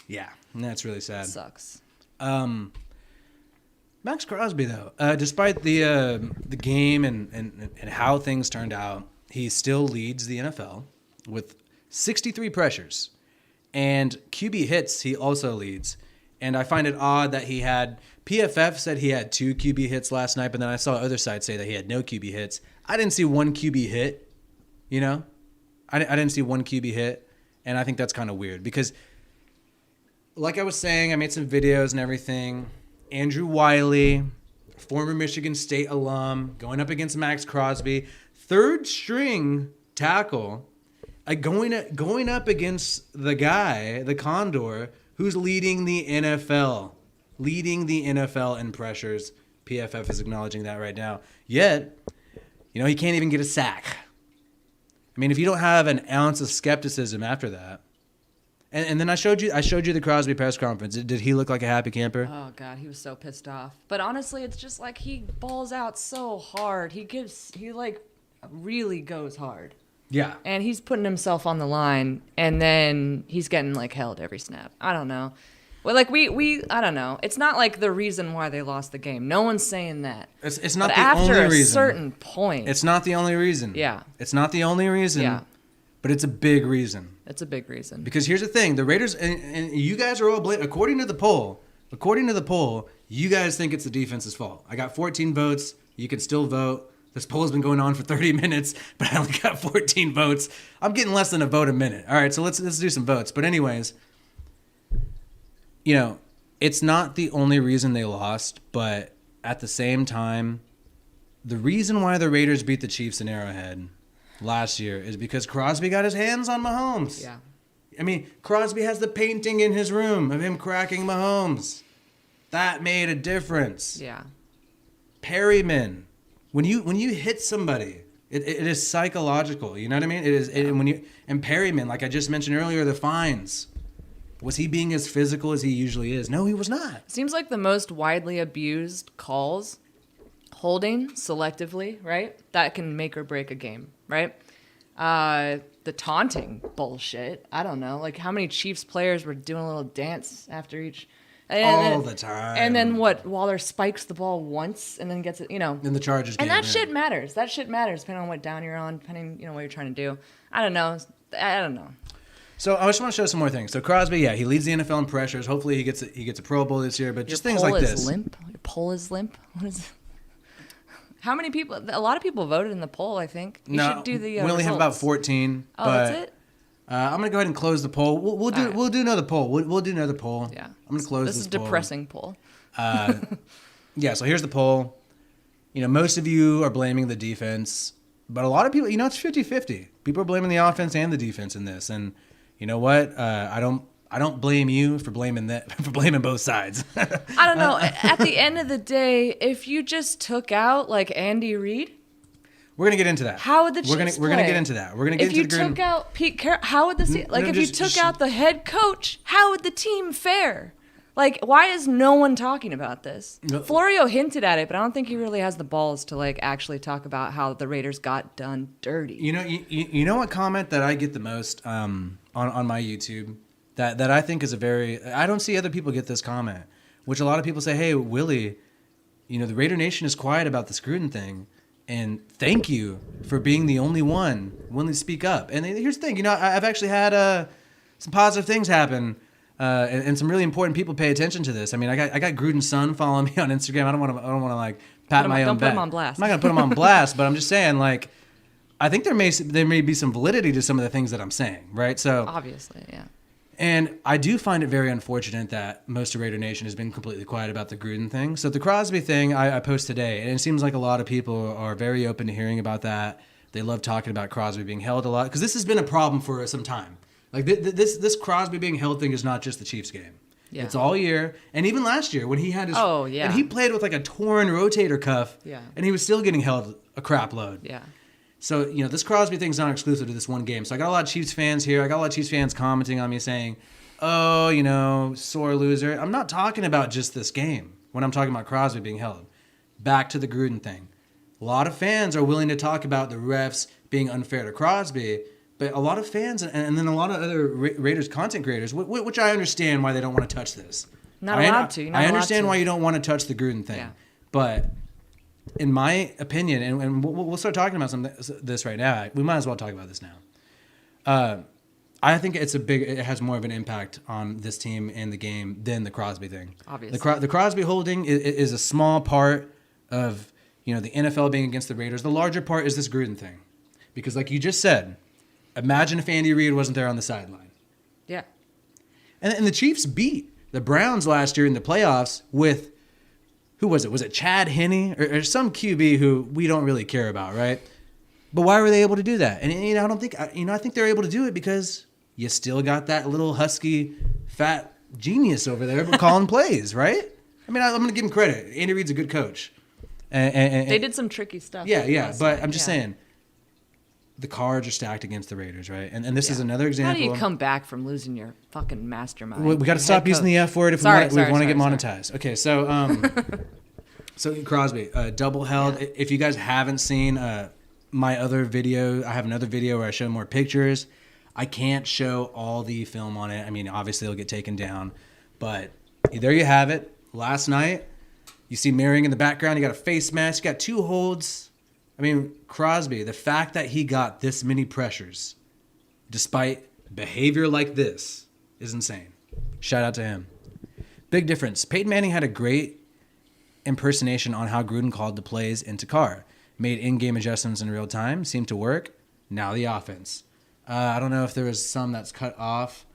Yeah, that's really sad. Sucks. Max Crosby, though, despite the game and how things turned out, he still leads the NFL with 63 pressures. And QB hits, he also leads. And I find it odd that he had... PFF said he had 2 QB hits last night, but then I saw other sites say that he had no QB hits. I didn't see one QB hit, I didn't see one QB hit, and I think that's kind of weird because, like I was saying, I made some videos and everything. Andrew Wiley, former Michigan State alum, going up against Max Crosby, third-string tackle, going up against the guy, the Condor, who's leading the NFL. Leading the NFL in pressures. PFF is acknowledging that right now. Yet, he can't even get a sack. I mean, if you don't have an ounce of skepticism after that. And then I showed you the Crosby press conference. Did he look like a happy camper? Oh, God, he was so pissed off. But honestly, it's just like he balls out so hard. He really goes hard. Yeah. And he's putting himself on the line, and then he's getting, held every snap. I don't know. Well, I don't know. It's not like the reason why they lost the game. No one's saying that. It's not but the only reason. After a certain point. It's not the only reason. Yeah. It's not the only reason. Yeah. But it's a big reason. It's a big reason. Because here's the thing. The Raiders, and you guys are all according to the poll, you guys think it's the defense's fault. I got 14 votes. You can still vote. This poll has been going on for 30 minutes, but I only got 14 votes. I'm getting less than a vote a minute. All right, so let's do some votes. But anyways... it's not the only reason they lost, but at the same time, the reason why the Raiders beat the Chiefs in Arrowhead last year is because Crosby got his hands on Mahomes. Yeah. I mean, Crosby has the painting in his room of him cracking Mahomes. That made a difference. Yeah. Perryman, when you hit somebody, it is psychological. You know what I mean? It is. And Perryman, like I just mentioned earlier, the fines. Was he being as physical as he usually is? No, he was not. Seems like the most widely abused calls, holding selectively, right? That can make or break a game, right? The taunting bullshit. I don't know. Like how many Chiefs players were doing a little dance after each. All the time. And then what? Waller spikes the ball once and then gets it, In the Chargers game. And that shit matters. That shit matters depending on what down you're on, depending, what you're trying to do. I don't know. So I just want to show some more things. So Crosby, he leads the NFL in pressures. Hopefully he gets a Pro Bowl this year. But just things like this. Your poll is limp. What is it? How many people? A lot of people voted in the poll. I think. You should do the. We only have about 14. Oh, that's it. I'm gonna go ahead and close the poll. We'll do another poll. We'll do another poll. Yeah. I'm gonna close this. This is poll. depressing poll. Yeah. So here's the poll. Most of you are blaming the defense, but a lot of people, it's 50-50. People are blaming the offense and the defense in this, and you know what? I don't blame you for blaming for blaming both sides. I don't know. At the end of the day, if you just took out like Andy Reid, we're gonna get into that. how would the Chiefs We're gonna get into that. We're gonna get if into you took out Pete Carroll, how would the if you took out the head coach, how would the team fare? Like, why is no one talking about this? No. Florio hinted at it, but I don't think he really has the balls to like actually talk about how the Raiders got done dirty. You know what comment that I get the most on my YouTube that I think is I don't see other people get this comment, which a lot of people say, hey, Willie, the Raider Nation is quiet about this Gruden thing, and thank you for being the only one willing to speak up. And here's the thing, I've actually had some positive things happen, and some really important people pay attention to this. I mean, I got Gruden's son following me on Instagram. I don't want to like pat my own back. Don't put him on blast. I'm not gonna put him on blast, but I'm just saying, like, I think there may be some validity to some of the things that I'm saying, right? So Obviously, yeah. And I do find it very unfortunate that most of Raider Nation has been completely quiet about the Gruden thing. So the Crosby thing I post today, and it seems like a lot of people are very open to hearing about that. They love talking about Crosby being held a lot because this has been a problem for some time. Like this Crosby being held thing is not just the Chiefs game. Yeah. It's all year, and even last year when he had his and he played with like a torn rotator cuff, and he was still getting held a crap load. Yeah. So, this Crosby thing's not exclusive to this one game. So I got a lot of Chiefs fans here. I got a lot of Chiefs fans commenting on me saying, oh, sore loser. I'm not talking about just this game when I'm talking about Crosby being held. Back to the Gruden thing. A lot of fans are willing to talk about the refs being unfair to Crosby, but a lot of fans and then a lot of other Raiders content creators, which I understand why they don't want to touch this. Not allowed to. I understand why you don't want to touch the Gruden thing. Yeah. But in my opinion, and we'll start talking about this right now. We might as well talk about this now. I think it has more of an impact on this team and the game than the Crosby thing. Obviously. The Crosby holding is a small part of, the NFL being against the Raiders. The larger part is this Gruden thing. Because like you just said, imagine if Andy Reid wasn't there on the sideline. Yeah. And the Chiefs beat the Browns last year in the playoffs with, who was it? Was it Chad Henne or some QB who we don't really care about, right? But why were they able to do that? And I think they're able to do it because you still got that little husky, fat genius over there calling plays, right? I mean, I'm going to give him credit. Andy Reid's a good coach. And they did some tricky stuff. Yeah. But I'm just saying, the cards are stacked against the Raiders, right? And this is another example. How do you come back from losing your fucking mastermind? We got to stop using the F word if we want to get monetized. Okay, so so Crosby, double held. Yeah. If you guys haven't seen my other video, I have another video where I show more pictures. I can't show all the film on it. I mean, obviously it'll get taken down, but there you have it. Last night, you see Marion in the background. You got a face mask. You got two holds. I mean, Crosby, the fact that he got this many pressures, despite behavior like this, is insane. Shout out to him. Big difference. Peyton Manning had a great impersonation on how Gruden called the plays into Carr. Made in-game adjustments in real time. Seemed to work. Now the offense. I don't know if there was some that's cut off.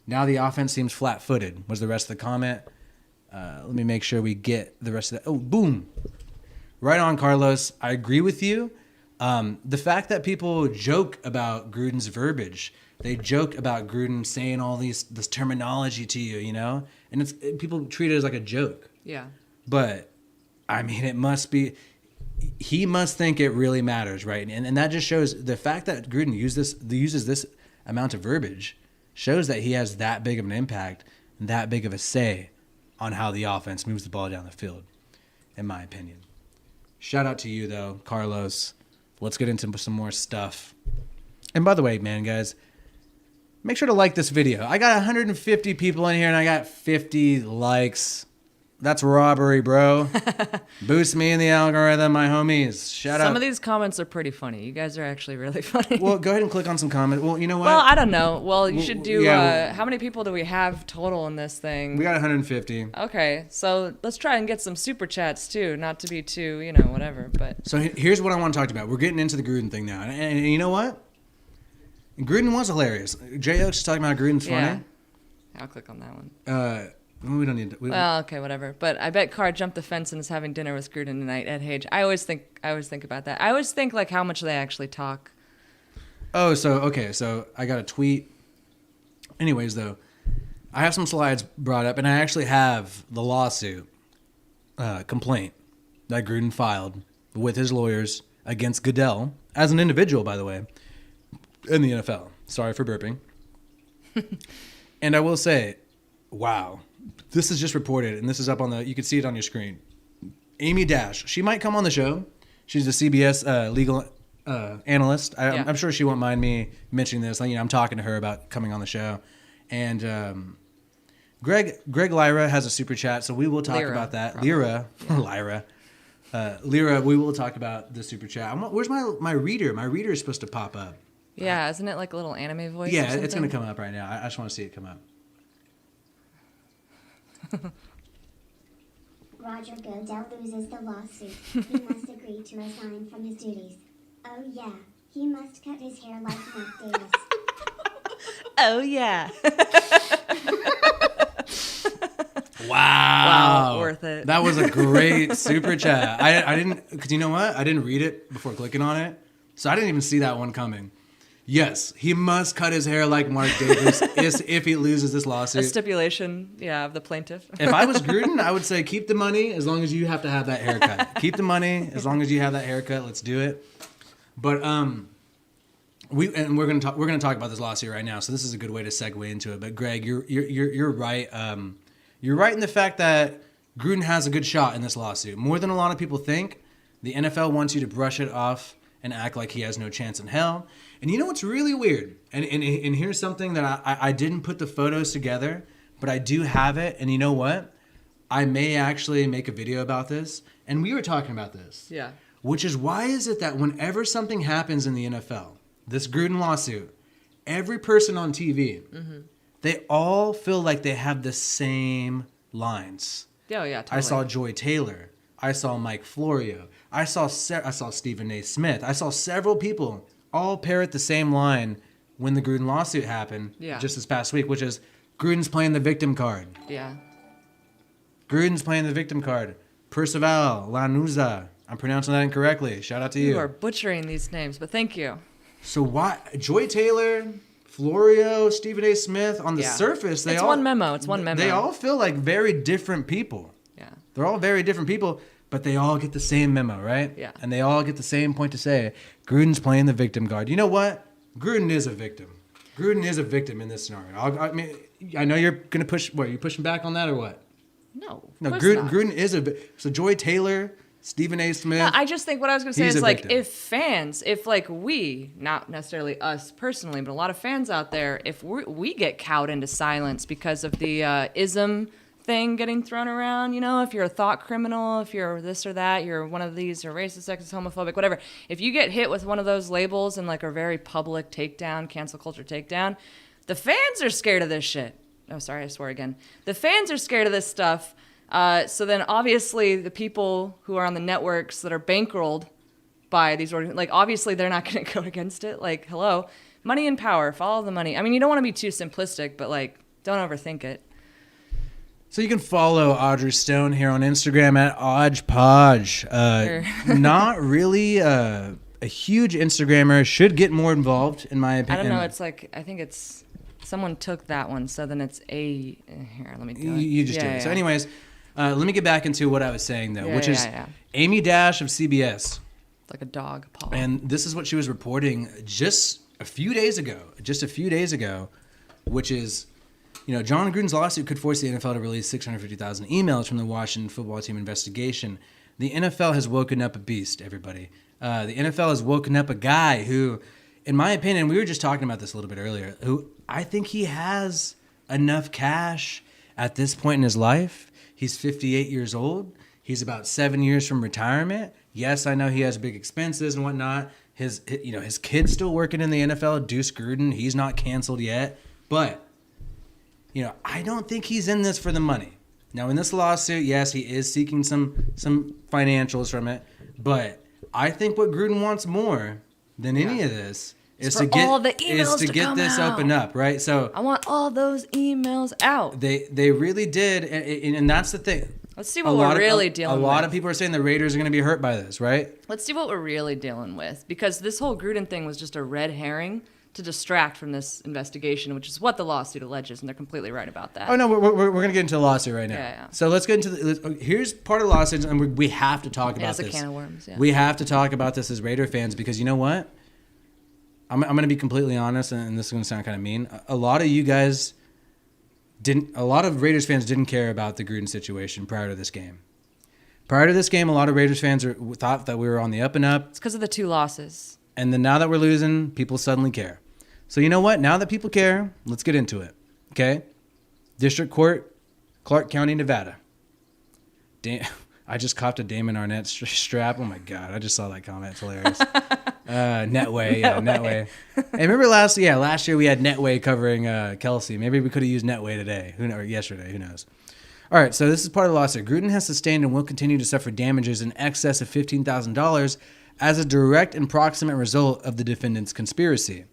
Now the offense seems flat-footed, was the rest of the comment. Let me make sure we get the rest of that. Oh, boom. Right on, Carlos. I agree with you. The fact that people joke about Gruden's verbiage, they joke about Gruden saying all this terminology to you, and people treat it as like a joke. Yeah. But, I mean, it must be... He must think it really matters, right? And that just shows the fact that Gruden uses this amount of verbiage shows that he has that big of an impact and that big of a say on how the offense moves the ball down the field, in my opinion. Shout out to you, though, Carlos. Let's get into some more stuff. And by the way, man, guys, make sure to like this video. I got 150 people in here, and I got 50 likes. That's robbery, bro. Boost me in the algorithm, my homies. Shout out. Some of these comments are pretty funny. You guys are actually really funny. Well, go ahead and click on some comments. Well, you know what? Well, I don't know. Well, you should do, how many people do we have total in this thing? We got 150. Okay, so let's try and get some super chats, too. Not to be too, whatever. But So here's what I want to talk about. We're getting into the Gruden thing now. And you know what? Gruden was hilarious. J. Oaks is talking about Gruden's funny. Yeah. I'll click on that one. We don't need to. Well, okay, whatever. But I bet Carr jumped the fence and is having dinner with Gruden tonight at Hage. I always think about that. I always think like how much they actually talk. Oh, so I got a tweet. Anyways, though, I have some slides brought up, and I actually have the lawsuit complaint that Gruden filed with his lawyers against Goodell as an individual, by the way, in the NFL. Sorry for burping. And I will say, wow, this is just reported, and this is up on you can see it on your screen. Amy Dash, she might come on the show. She's a CBS legal analyst. I'm sure she won't mind me mentioning this. I'm talking to her about coming on the show. And Greg Lyra has a super chat, so we will talk about that. Probably. Lyra, we will talk about the super chat. Where's my reader? My reader is supposed to pop up. Yeah, isn't it like a little anime voice? Yeah, it's going to come up right now. I just want to see it come up. Roger Goodell loses the lawsuit. He must agree to resign from his duties. Oh yeah, he must cut his hair like Mark Davis. Oh yeah. Wow, worth it. That was a great super chat. I didn't, because you know what? I didn't read it before clicking on it, so I didn't even see that one coming. Yes, he must cut his hair like Mark Davis if he loses this lawsuit. A stipulation, of the plaintiff. If I was Gruden, I would say keep the money as long as you have to have that haircut. Keep the money as long as you have that haircut. Let's do it. But we're gonna talk about this lawsuit right now. So this is a good way to segue into it. But Greg, you're right. You're right in the fact that Gruden has a good shot in this lawsuit. More than a lot of people think. The NFL wants you to brush it off and act like he has no chance in hell. And you know what's really weird? And here's something that I didn't put the photos together, but I do have it. And you know what? I may actually make a video about this. And we were talking about this. Yeah. Which is, why is it that whenever something happens in the NFL, this Gruden lawsuit, every person on TV, they all feel like they have the same lines. Oh, yeah, totally. I saw Joy Taylor. I saw Mike Florio. I saw Stephen A. Smith. I saw several people all parrot the same line when the Gruden lawsuit happened just this past week, which is Gruden's playing the victim card. Yeah. Gruden's playing the victim card. Percival Lanuza. I'm pronouncing that incorrectly. Shout out to you. You are butchering these names, but thank you. So why Joy Taylor, Florio, Stephen A. Smith, on the surface, It's one memo. They all feel like very different people. Yeah. They're all very different people, but they all get the same memo, right? Yeah. And they all get the same point to say, Gruden's playing the victim card. You know what? Gruden is a victim. Gruden is a victim in this scenario. I know you're going to push, what, are you pushing back on that or what? No, Gruden is so Joy Taylor, Stephen A. Smith. No, I just think what I was going to say is like, victim. if like we, not necessarily us personally, but a lot of fans out there, if we get cowed into silence because of the ism thing getting thrown around, if you're a thought criminal, if you're this or that, you're one of these, you're racist, sexist, homophobic, whatever. If you get hit with one of those labels and like a very public takedown, cancel culture takedown, the fans are scared of this shit. Oh, sorry, I swore again. The fans are scared of this stuff. So then obviously the people who are on the networks that are bankrolled by these organizations, like obviously they're not going to go against it. Like, hello, money and power, follow the money. I mean, you don't want to be too simplistic, but like, don't overthink it. So you can follow Audrey Stone here on Instagram at AudgePodge. Not really a huge Instagrammer. Should get more involved, in my opinion. I don't know. It's like, I think it's, someone took that one, so then it's here, let me do it. You just do it. So anyways, let me get back into what I was saying, though, which is Amy Dash of CBS. It's like a dog paw. And this is what she was reporting just a few days ago, which is, Jon Gruden's lawsuit could force the NFL to release 650,000 emails from the Washington football team investigation. The NFL has woken up a beast, everybody. The NFL has woken up a guy who, in my opinion, we were just talking about this a little bit earlier, who I think he has enough cash at this point in his life. He's 58 years old. He's about 7 years from retirement. Yes, I know he has big expenses and whatnot. His kid's still working in the NFL. Deuce Gruden, he's not canceled yet. But, I don't think he's in this for the money. Now, in this lawsuit, yes, he is seeking some financials from it. But I think what Gruden wants more than any of this is for to get all the emails to get come this out. opened up, right? So I want all those emails out. they really did, and that's the thing. Let's see what we're really dealing with. A lot of people are saying the Raiders are going to be hurt by this, right? Let's see what we're really dealing with, because this whole Gruden thing was just a red herring to distract from this investigation, which is what the lawsuit alleges, and they're completely right about that. Oh no, we're going to get into the lawsuit right now. Yeah. So let's get into here's part of the lawsuit, and we have to talk about this. It's a can of worms. Yeah. We have to talk about this as Raider fans, because you know what? I'm going to be completely honest, and this is going to sound kind of mean. A lot of you guys a lot of Raiders fans didn't care about the Gruden situation prior to this game. Prior to this game, a lot of Raiders fans thought that we were on the up and up. It's because of the 2 losses. And then now that we're losing, people suddenly care. So you know what? Now that people care, let's get into it. Okay? District Court, Clark County, Nevada. I just copped a Damon Arnett strap. Oh my God. I just saw that comment. It's hilarious. Netway. Yeah, Netway. Hey, remember last year we had Netway covering Kelsey. Maybe we could have used Netway today. Or yesterday. Who knows? All right, so this is part of the lawsuit. Gruden has sustained and will continue to suffer damages in excess of $15,000 as a direct and proximate result of the defendant's conspiracy.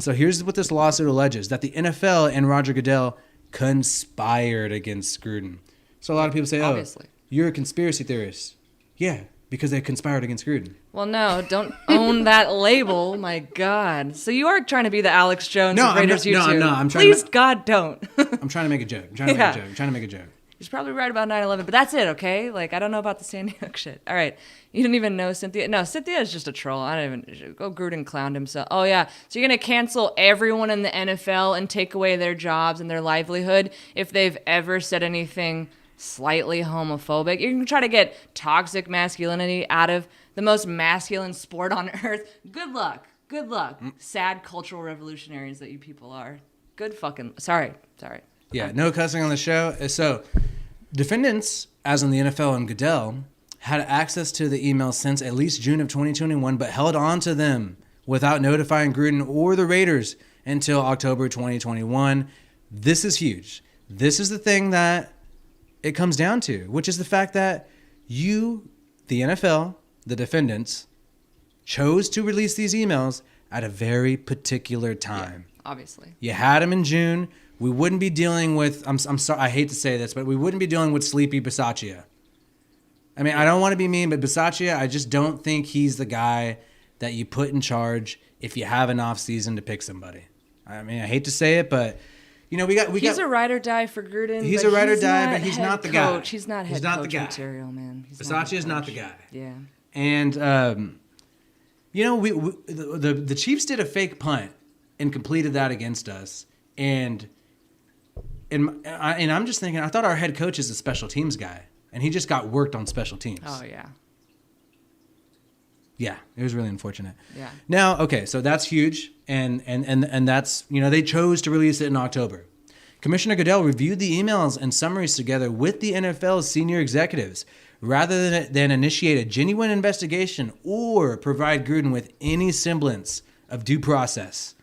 So here's what this lawsuit alleges: that the NFL and Roger Goodell conspired against Gruden. So a lot of people say, Obviously. You're a conspiracy theorist. Yeah, because they conspired against Gruden. Well, no, don't own that label. My God. So you are trying to be the Alex Jones of Raiders YouTube. No, I'm not. I'm trying Please, God, don't. I'm trying to make a joke. I'm trying to make a joke. He's probably right about 9/11, but that's it, okay? Like, I don't know about the San Diego shit. All right. You didn't even know Cynthia. No, Cynthia is just a troll. I don't even. Go Gruden clowned himself. Oh, yeah. So you're going to cancel everyone in the NFL and take away their jobs and their livelihood if they've ever said anything slightly homophobic? You're going to try to get toxic masculinity out of the most masculine sport on earth? Good luck. Good luck. Sad cultural revolutionaries that you people are. Good fucking. Sorry. Yeah, no cussing on the show. So, defendants, as in the NFL and Goodell, had access to the emails since at least June of 2021, but held on to them without notifying Gruden or the Raiders until October 2021. This is huge. This is the thing that it comes down to, which is the fact that you, the NFL, the defendants, chose to release these emails at a very particular time. Yeah, obviously. You had them in June. We wouldn't be dealing with, I'm sorry, I hate to say this, but we wouldn't be dealing with Sleepy Bisaccia. I mean, I don't want to be mean, but Bisaccia, I just don't think he's the guy that you put in charge if you have an off season to pick somebody. I mean, I hate to say it, but you know, he's a ride or die for Gruden. He's a ride or die, but he's not the guy. He's not head coach material, man. Bisaccia is not the guy. Yeah. And you know, the Chiefs did a fake punt and completed that against us, and I'm just thinking, I thought our head coach is a special teams guy, and he just got worked on special teams. Oh yeah. Yeah, it was really unfortunate. Yeah. Now, okay, so that's huge, and that's, you know, they chose to release it in October. Commissioner Goodell reviewed the emails and summaries together with the NFL's senior executives rather than initiate a genuine investigation or provide Gruden with any semblance of due process.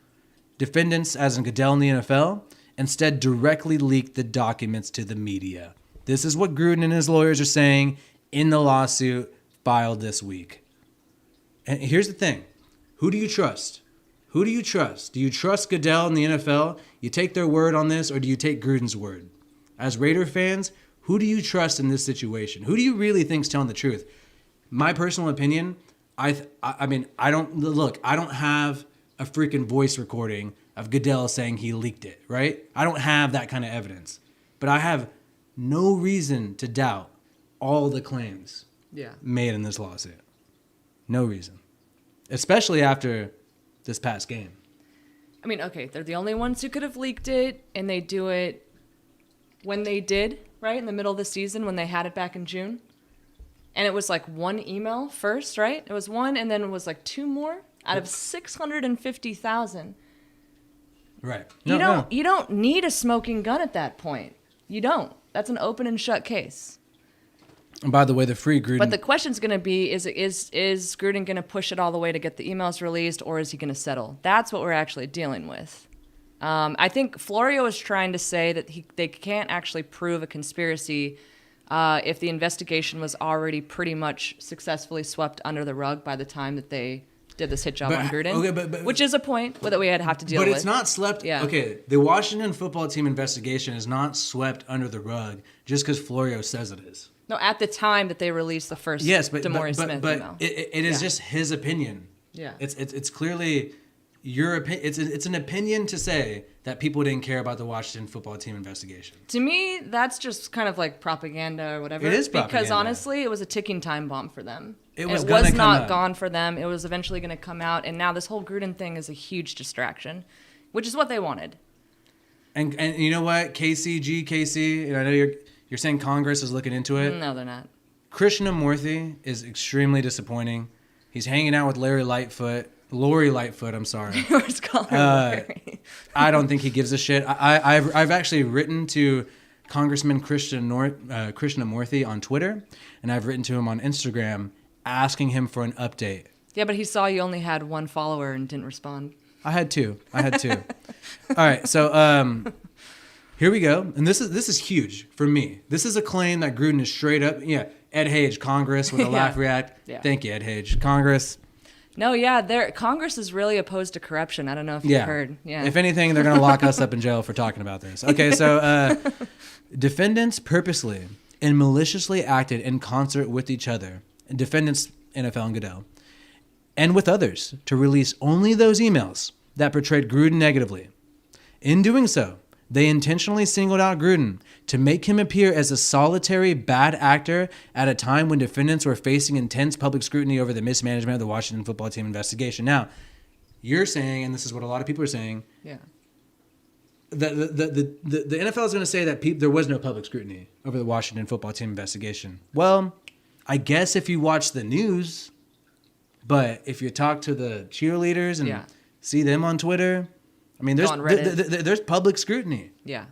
Defendants, as in Goodell and the NFL, instead directly leaked the documents to the media. This is what Gruden and his lawyers are saying in the lawsuit filed this week. And here's the thing. Who do you trust? Who do you trust? Do you trust Goodell and the NFL? You take their word on this, or do you take Gruden's word? As Raider fans, who do you trust in this situation? Who do you really think is telling the truth? My personal opinion, I don't have a freaking voice recording of Goodell saying he leaked it, right? I don't have that kind of evidence. But I have no reason to doubt all the claims made in this lawsuit. No reason. Especially after this past game. I mean, okay, they're the only ones who could have leaked it, and they do it when they did, right? In the middle of the season when they had it back in June. And it was like one email first, right? It was one, and then it was like 2 more out of 650,000. Right. You don't need a smoking gun at that point. You don't. That's an open and shut case. And by the way, the free Gruden... But the question's going to be, is Gruden going to push it all the way to get the emails released, or is he going to settle? That's what we're actually dealing with. I think Florio is trying to say that they can't actually prove a conspiracy if the investigation was already pretty much successfully swept under the rug by the time that they did this hit job But- on Gruden. okay, but- which is a point that we have to deal But with. it's not swept. Yeah. Okay, the Washington football team investigation is not swept under the rug just because Florio says it is. No, at the time that they released the first Yes, but DeMaurice but, Smith but email. it is Yeah. just his opinion. Yeah. It's clearly your opinion. It's an opinion to say that people didn't care about the Washington football team investigation. To me, that's just kind of like propaganda or whatever. It is Because propaganda. honestly, it was a ticking time bomb for them. It And was it gonna was come not out. gone for them. It was eventually going to come out. And now this whole Gruden thing is a huge distraction, which is what they wanted. And you know what, KC, and I know you're saying Congress is looking into it. No, they're not. Krishnamurthy is extremely disappointing. He's hanging out with Lori Lightfoot, I'm sorry. Yours calling Larry. I don't think he gives a shit. I've actually written to Congressman Krishnamurthy on Twitter, and I've written to him on Instagram asking him for an update. Yeah, but he saw you only had one follower and didn't respond. I had two. All right, so here we go, and this is huge for me. This is a claim that Gruden is straight up. Yeah, Ed Hage, Congress with a laugh react. Yeah. Thank you, Ed Hage, Congress. No, yeah, Congress is really opposed to corruption. I don't know if you've heard. Yeah. If anything, they're going to lock us up in jail for talking about this. Okay, so defendants purposely and maliciously acted in concert with each other, defendants NFL and Goodell, and with others to release only those emails that portrayed Gruden negatively. In doing so, they intentionally singled out Gruden to make him appear as a solitary bad actor at a time when defendants were facing intense public scrutiny over the mismanagement of the Washington football team investigation. Now, you're saying, and this is what a lot of people are saying, Yeah. the NFL is going to say that there was no public scrutiny over the Washington football team investigation. Well, I guess if you watch the news, but if you talk to the cheerleaders and see them on Twitter, I mean, there's public scrutiny. Yeah.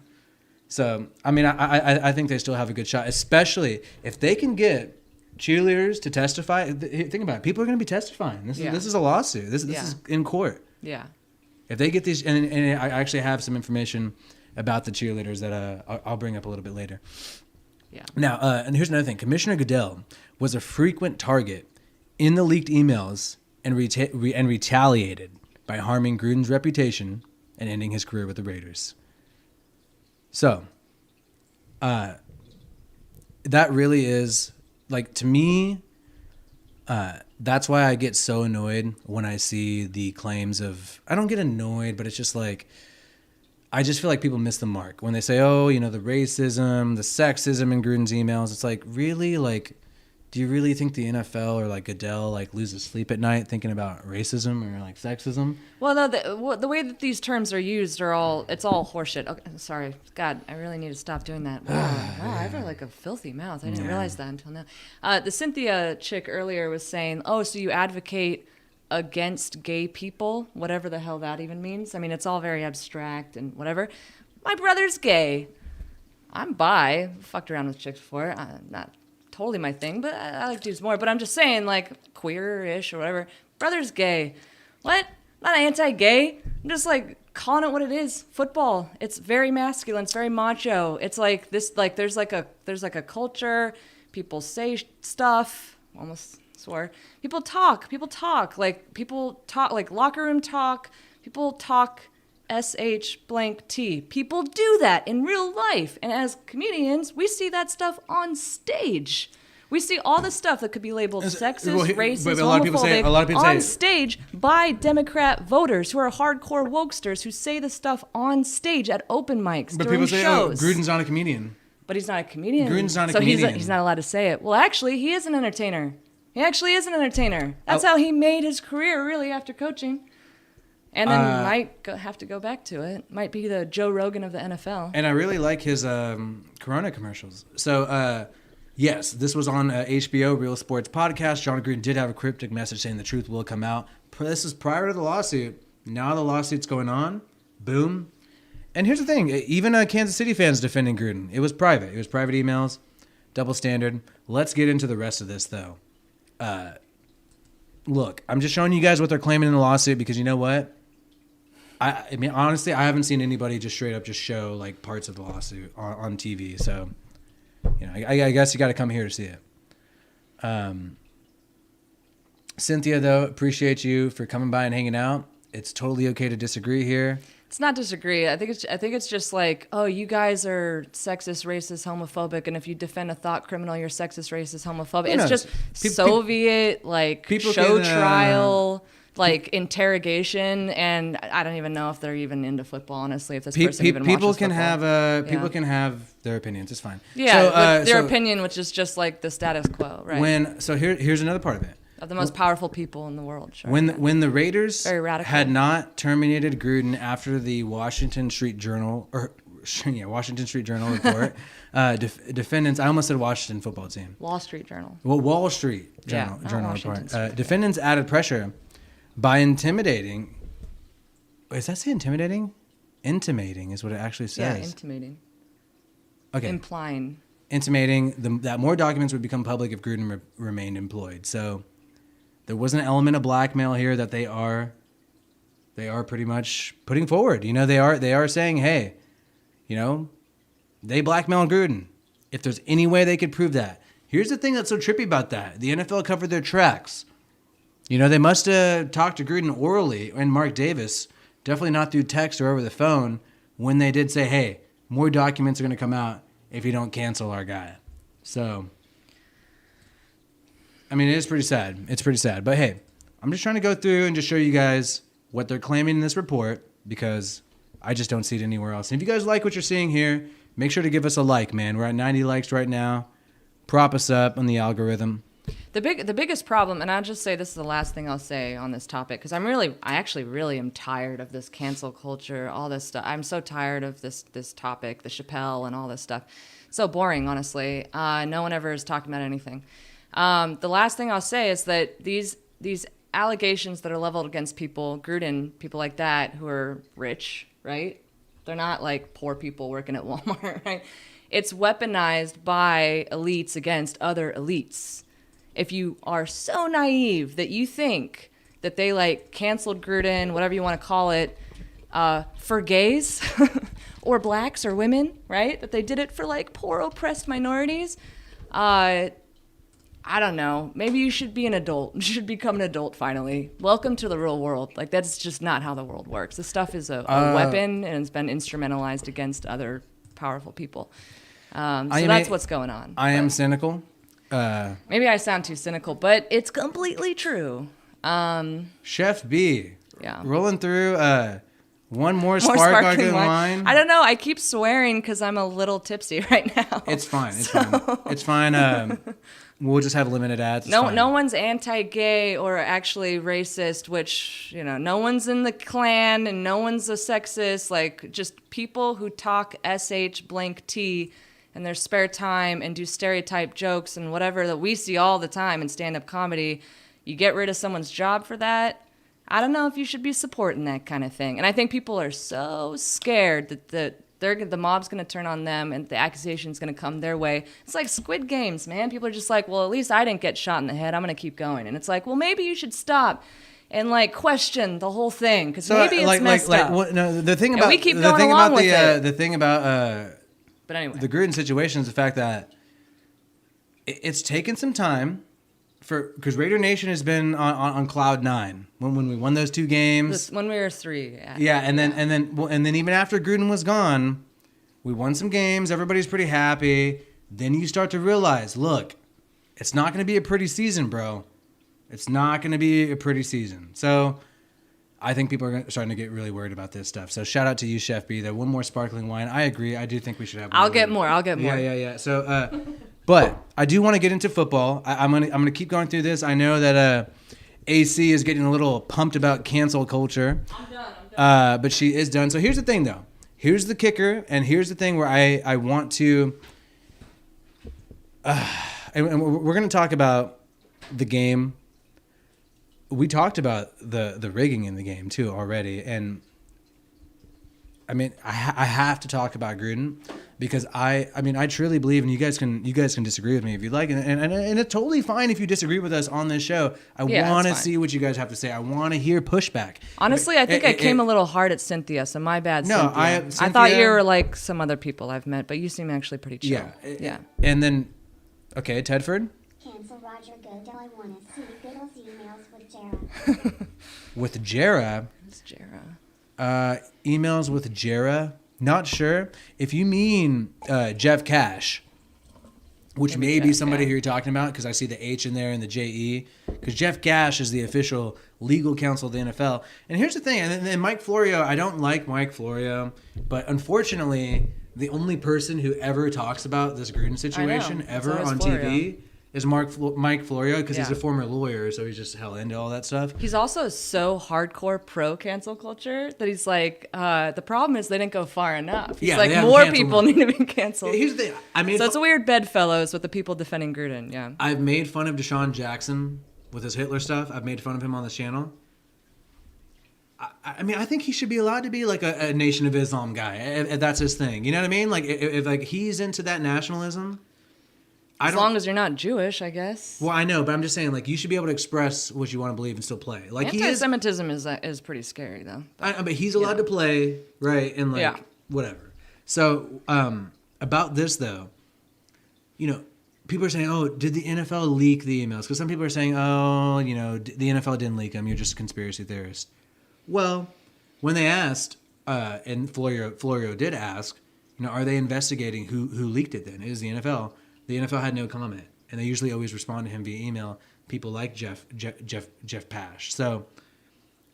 So, I mean, I think they still have a good shot, especially if they can get cheerleaders to testify. Think about it. People are going to be testifying. This is a lawsuit. This is in court. Yeah. If they get these, and I actually have some information about the cheerleaders that I'll bring up a little bit later. Yeah. Now, and here's another thing. Commissioner Goodell was a frequent target in the leaked emails and retaliated by harming Gruden's reputation and ending his career with the Raiders. So, that really is, like, to me, that's why I get so annoyed when I see the claims of, I don't get annoyed, but it's just like, I just feel like people miss the mark when they say, oh, you know, the racism, the sexism in Gruden's emails. It's like, really? Like, do you really think the NFL or like Goodell like loses sleep at night thinking about racism or like sexism? Well, no, the way that these terms are used it's all horseshit. Okay, sorry. God, I really need to stop doing that. Wow, I have like a filthy mouth. I didn't realize that until now. The Cynthia chick earlier was saying, oh, so you advocate against gay people, whatever the hell that even means. I mean, it's all very abstract and whatever. My brother's gay. I'm bi. Fucked around with chicks before. Not totally my thing, but I like dudes more. But I'm just saying, like, queer-ish or whatever. Brother's gay. What? Not anti-gay. I'm just, like, calling it what it is. Football. It's very masculine. It's very macho. It's like this, like, there's like a culture. People say stuff. Almost swore. People talk. Like, locker room talk. People talk SH blank T. People do that in real life. And as comedians, we see that stuff on stage. We see all the stuff that could be labeled sexist, racist, but a lot of people say, homophobic on stage by Democrat voters who are hardcore wokesters who say the stuff on stage at open mics But during people say, shows. oh, Gruden's not a comedian. But he's not a comedian. Gruden's not a comedian. So he's not allowed to say it. Well, actually, he is an entertainer. He actually is an entertainer. That's how he made his career, really, after coaching. And then might have to go back to it. Might be the Joe Rogan of the NFL. And I really like his Corona commercials. So, yes, this was on HBO, Real Sports Podcast. Jon Gruden did have a cryptic message saying the truth will come out. This is prior to the lawsuit. Now the lawsuit's going on. Boom. And here's the thing. Even Kansas City fans defending Gruden. It was private. It was private emails. Double standard. Let's get into the rest of this, though. Look, I'm just showing you guys what they're claiming in the lawsuit because you know what? I mean, honestly, I haven't seen anybody just straight up just show like parts of the lawsuit on TV. So, you know, I guess you got to come here to see it. Cynthia, though, appreciate you for coming by and hanging out. It's totally okay to disagree here. It's not disagree. I think it's just like, oh, you guys are sexist, racist, homophobic, and if you defend a thought criminal, you're sexist, racist, homophobic. Who It's knows? just Soviet people show can, trial, like interrogation, and I don't even know if they're even into football. Honestly, if this person even people watches can football. people can have their opinions. It's fine. Yeah, their opinion, which is just like the status quo, right? Here's another part of it. Of the most powerful people in the world. Sure. When the Raiders Very radical. had not terminated Gruden after the Washington Street Journal report, defendants. I almost said Washington football team. Wall Street Journal. Well, Wall Street Journal, not Journal Washington report. Street. Defendants added pressure by intimidating. Wait, does that say intimidating? Intimating is what it actually says. Yeah, intimating. Okay. Implying. Intimating that more documents would become public if Gruden remained employed. So there was an element of blackmail here that they are pretty much putting forward. You know, they are saying, hey, you know, they blackmailed Gruden. If there's any way they could prove that. Here's the thing that's so trippy about that. The NFL covered their tracks. You know, they must have talked to Gruden orally and Mark Davis, definitely not through text or over the phone, when they did say, hey, more documents are going to come out if you don't cancel our guy. So, I mean, it is pretty sad. It's pretty sad. But hey, I'm just trying to go through and just show you guys what they're claiming in this report because I just don't see it anywhere else. And if you guys like what you're seeing here, make sure to give us a like, man. We're at 90 likes right now. Prop us up on the algorithm. The biggest problem, and I'll just say this is the last thing I'll say on this topic, because I actually really am tired of this cancel culture, all this stuff. I'm so tired of this topic, the Chappelle and all this stuff. So boring, honestly. No one ever is talking about anything. The last thing I'll say is that these allegations that are leveled against people, Gruden, people like that who are rich, right? They're not like poor people working at Walmart, right? It's weaponized by elites against other elites. If you are so naive that you think that they like canceled Gruden, whatever you want to call it, for gays or blacks or women, right? That they did it for like poor oppressed minorities. I don't know. Maybe you should be an adult. You should become an adult finally. Welcome to the real world. Like that's just not how the world works. This stuff is a weapon and it's been instrumentalized against other powerful people. That's what's going on. I am cynical. Maybe I sound too cynical, but it's completely true. Chef B. Yeah. Rolling through one more sparkling wine. I don't know. I keep swearing because I'm a little tipsy right now. It's fine. It's fine. We'll just have limited ads. No one's anti-gay or actually racist, which, you know, no one's in the Klan and no one's a sexist. Like, just people who talk sh-blank-t in their spare time and do stereotype jokes and whatever that we see all the time in stand-up comedy. You get rid of someone's job for that. I don't know if you should be supporting that kind of thing. And I think people are so scared that the mob's going to turn on them and the accusation's going to come their way. It's like Squid Games, man. People are just like, well, at least I didn't get shot in the head. I'm going to keep going. And it's like, well, maybe you should stop and like question the whole thing because maybe it's messed up. Well, no, the thing about we keep going along with it. The thing about but anyway, the Gruden situation is the fact that it's taken some time because Raider Nation has been on cloud nine when we won those two games. When we were 3. Yeah, and then even after Gruden was gone, we won some games. Everybody's pretty happy. Then you start to realize, look, it's not going to be a pretty season, bro. It's not going to be a pretty season. So I think people are starting to get really worried about this stuff. So shout out to you, Chef B. That one more sparkling wine. I agree. I do think we should have one. I'll get more. Yeah. So, but I do want to get into football. I'm gonna keep going through this. I know that AC is getting a little pumped about cancel culture. I'm done. But she is done. So here's the thing, though. Here's the kicker, and here's the thing where I want to. And we're gonna talk about the game. We talked about the rigging in the game too already, and I mean I have to talk about Gruden because I truly believe, and you guys can disagree with me if you like, and it's totally fine if you disagree with us on this show. I want to see what you guys have to say. I want to hear pushback. Honestly, I think I came a little hard at Cynthia, so my bad. No, Cynthia. I thought you were like some other people I've met, but you seem actually pretty chill. Yeah. And then, okay, Tedford. Cancel cancel Roger Goodell. I want to see Goodell's emails with Jera. With Jera, Who's Jera? emails with Jera, not sure. If you mean Jeff Cash, which may be somebody who you're talking about, because I see the H in there and the J-E, because Jeff Cash is the official legal counsel of the NFL. And here's the thing, and then Mike Florio, I don't like Mike Florio, but unfortunately, the only person who ever talks about this Gruden situation ever on TV is Mike Florio, because he's a former lawyer, so he's just hell into all that stuff. He's also so hardcore pro cancel culture that he's like, the problem is they didn't go far enough. He's like, more people need to be canceled. Here's the thing. So it's a weird bedfellows with the people defending Gruden, yeah. I've made fun of Deshaun Jackson with his Hitler stuff. I've made fun of him on this channel. I mean, I think he should be allowed to be like a Nation of Islam guy, if that's his thing. You know what I mean? Like, if like he's into that nationalism... As long as you're not Jewish, I guess. Well, I know, but I'm just saying, like, you should be able to express what you want to believe and still play. Like, anti-Semitism is pretty scary, though. But he's allowed to play, right? And like, whatever. So, about this though, you know, people are saying, "Oh, did the NFL leak the emails?" Because some people are saying, "Oh, you know, the NFL didn't leak them. You're just a conspiracy theorist." Well, when they asked, and Florio did ask, you know, are they investigating who leaked it? Then it is the NFL. The NFL had no comment, and they usually always respond to him via email. People like Jeff Pash. So,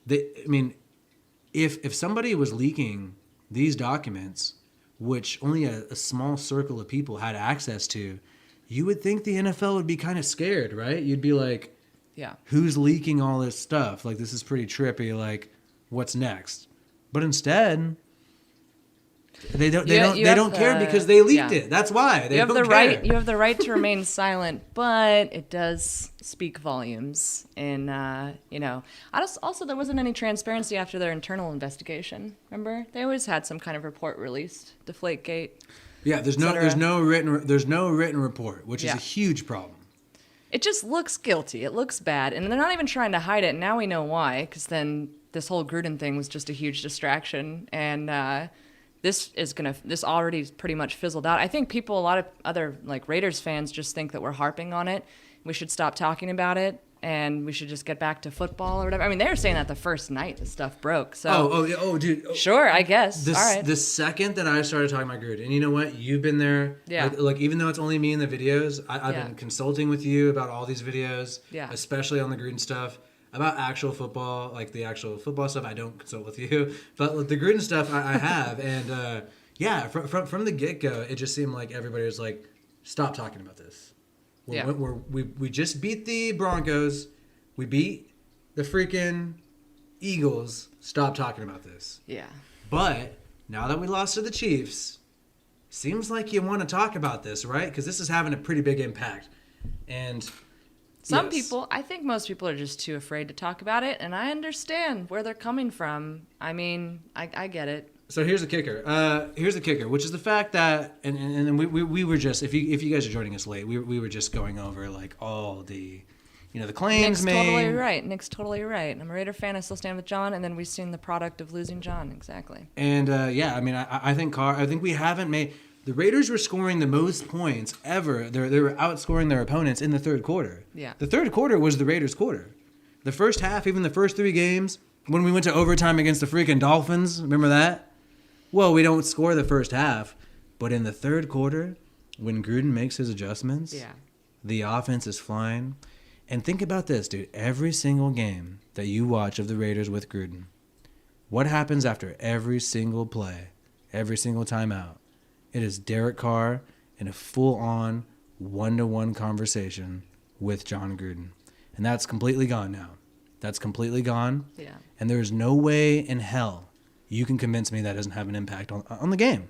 if somebody was leaking these documents, which only a small circle of people had access to, you would think the NFL would be kind of scared, right? You'd be like, who's leaking all this stuff? Like, this is pretty trippy. Like, what's next? But instead... They don't care because they leaked it. That's why they don't care. You have the right to remain silent, but it does speak volumes. And you know, also there wasn't any transparency after their internal investigation. Remember, they always had some kind of report released. Deflategate. Yeah, there's no written report, which is a huge problem. It just looks guilty. It looks bad, and they're not even trying to hide it. Now we know why, because then this whole Gruden thing was just a huge distraction, and. This already pretty much fizzled out. I think a lot of other like Raiders fans just think that we're harping on it. We should stop talking about it and we should just get back to football or whatever. I mean, they were saying that the first night the stuff broke. So dude. Sure, I guess. All right. The second that I started talking about Gruden, and you know what? You've been there. Yeah. Like even though it's only me in the videos, I've been consulting with you about all these videos, especially on the Gruden stuff. About actual football, like the actual football stuff, I don't consult with you. But with the Gruden stuff, I have. And from the get-go, it just seemed like everybody was like, stop talking about this. We just beat the Broncos. We beat the freaking Eagles. Stop talking about this. Yeah. But now that we lost to the Chiefs, seems like you want to talk about this, right? Because this is having a pretty big impact. And... Some people, I think most people are just too afraid to talk about it, and I understand where they're coming from. I mean, I get it. So here's the kicker. Which is the fact that, and we were just, if you guys are joining us late, we were just going over like all the, you know, the claims made. Nick's totally right. I'm a Raider fan. I still stand with John, and then we've seen the product of losing John. Exactly. And I mean, I think Carr. I think we haven't made. The Raiders were scoring the most points ever. They were outscoring their opponents in the third quarter. Yeah. The third quarter was the Raiders' quarter. The first half, even the first 3 games, when we went to overtime against the freaking Dolphins, remember that? Well, we don't score the first half, but in the third quarter, when Gruden makes his adjustments, the offense is flying. And think about this, dude. Every single game that you watch of the Raiders with Gruden, what happens after every single play, every single timeout? It is Derek Carr in a full-on, one-to-one conversation with Jon Gruden. And that's completely gone now. That's completely gone. Yeah. And there is no way in hell you can convince me that doesn't have an impact on the game.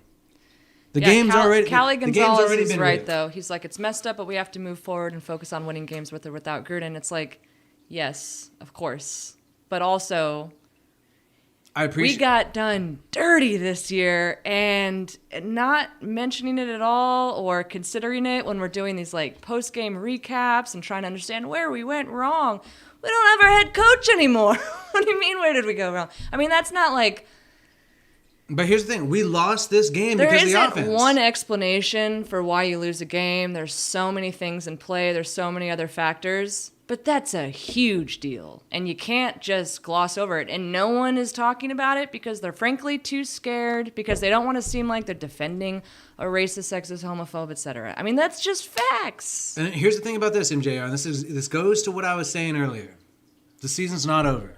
The game's already Gonzalez been is right, rigged. though. He's like, it's messed up, but we have to move forward and focus on winning games with or without Gruden. It's like, yes, of course. But also... we got done dirty this year, and not mentioning it at all or considering it when we're doing these like post-game recaps and trying to understand where we went wrong. We don't have our head coach anymore. What do you mean, where did we go wrong? I mean, that's not like But here's the thing. We lost this game There because of the isn't offense. one explanation for why you lose a game. There's so many things in play. There's so many other factors. But that's a huge deal. And you can't just gloss over it. And no one is talking about it because they're frankly too scared, because they don't want to seem like they're defending a racist, sexist, homophobe, etc. I mean, that's just facts. And here's the thing about this, MJR, and this goes to what I was saying earlier. The season's not over.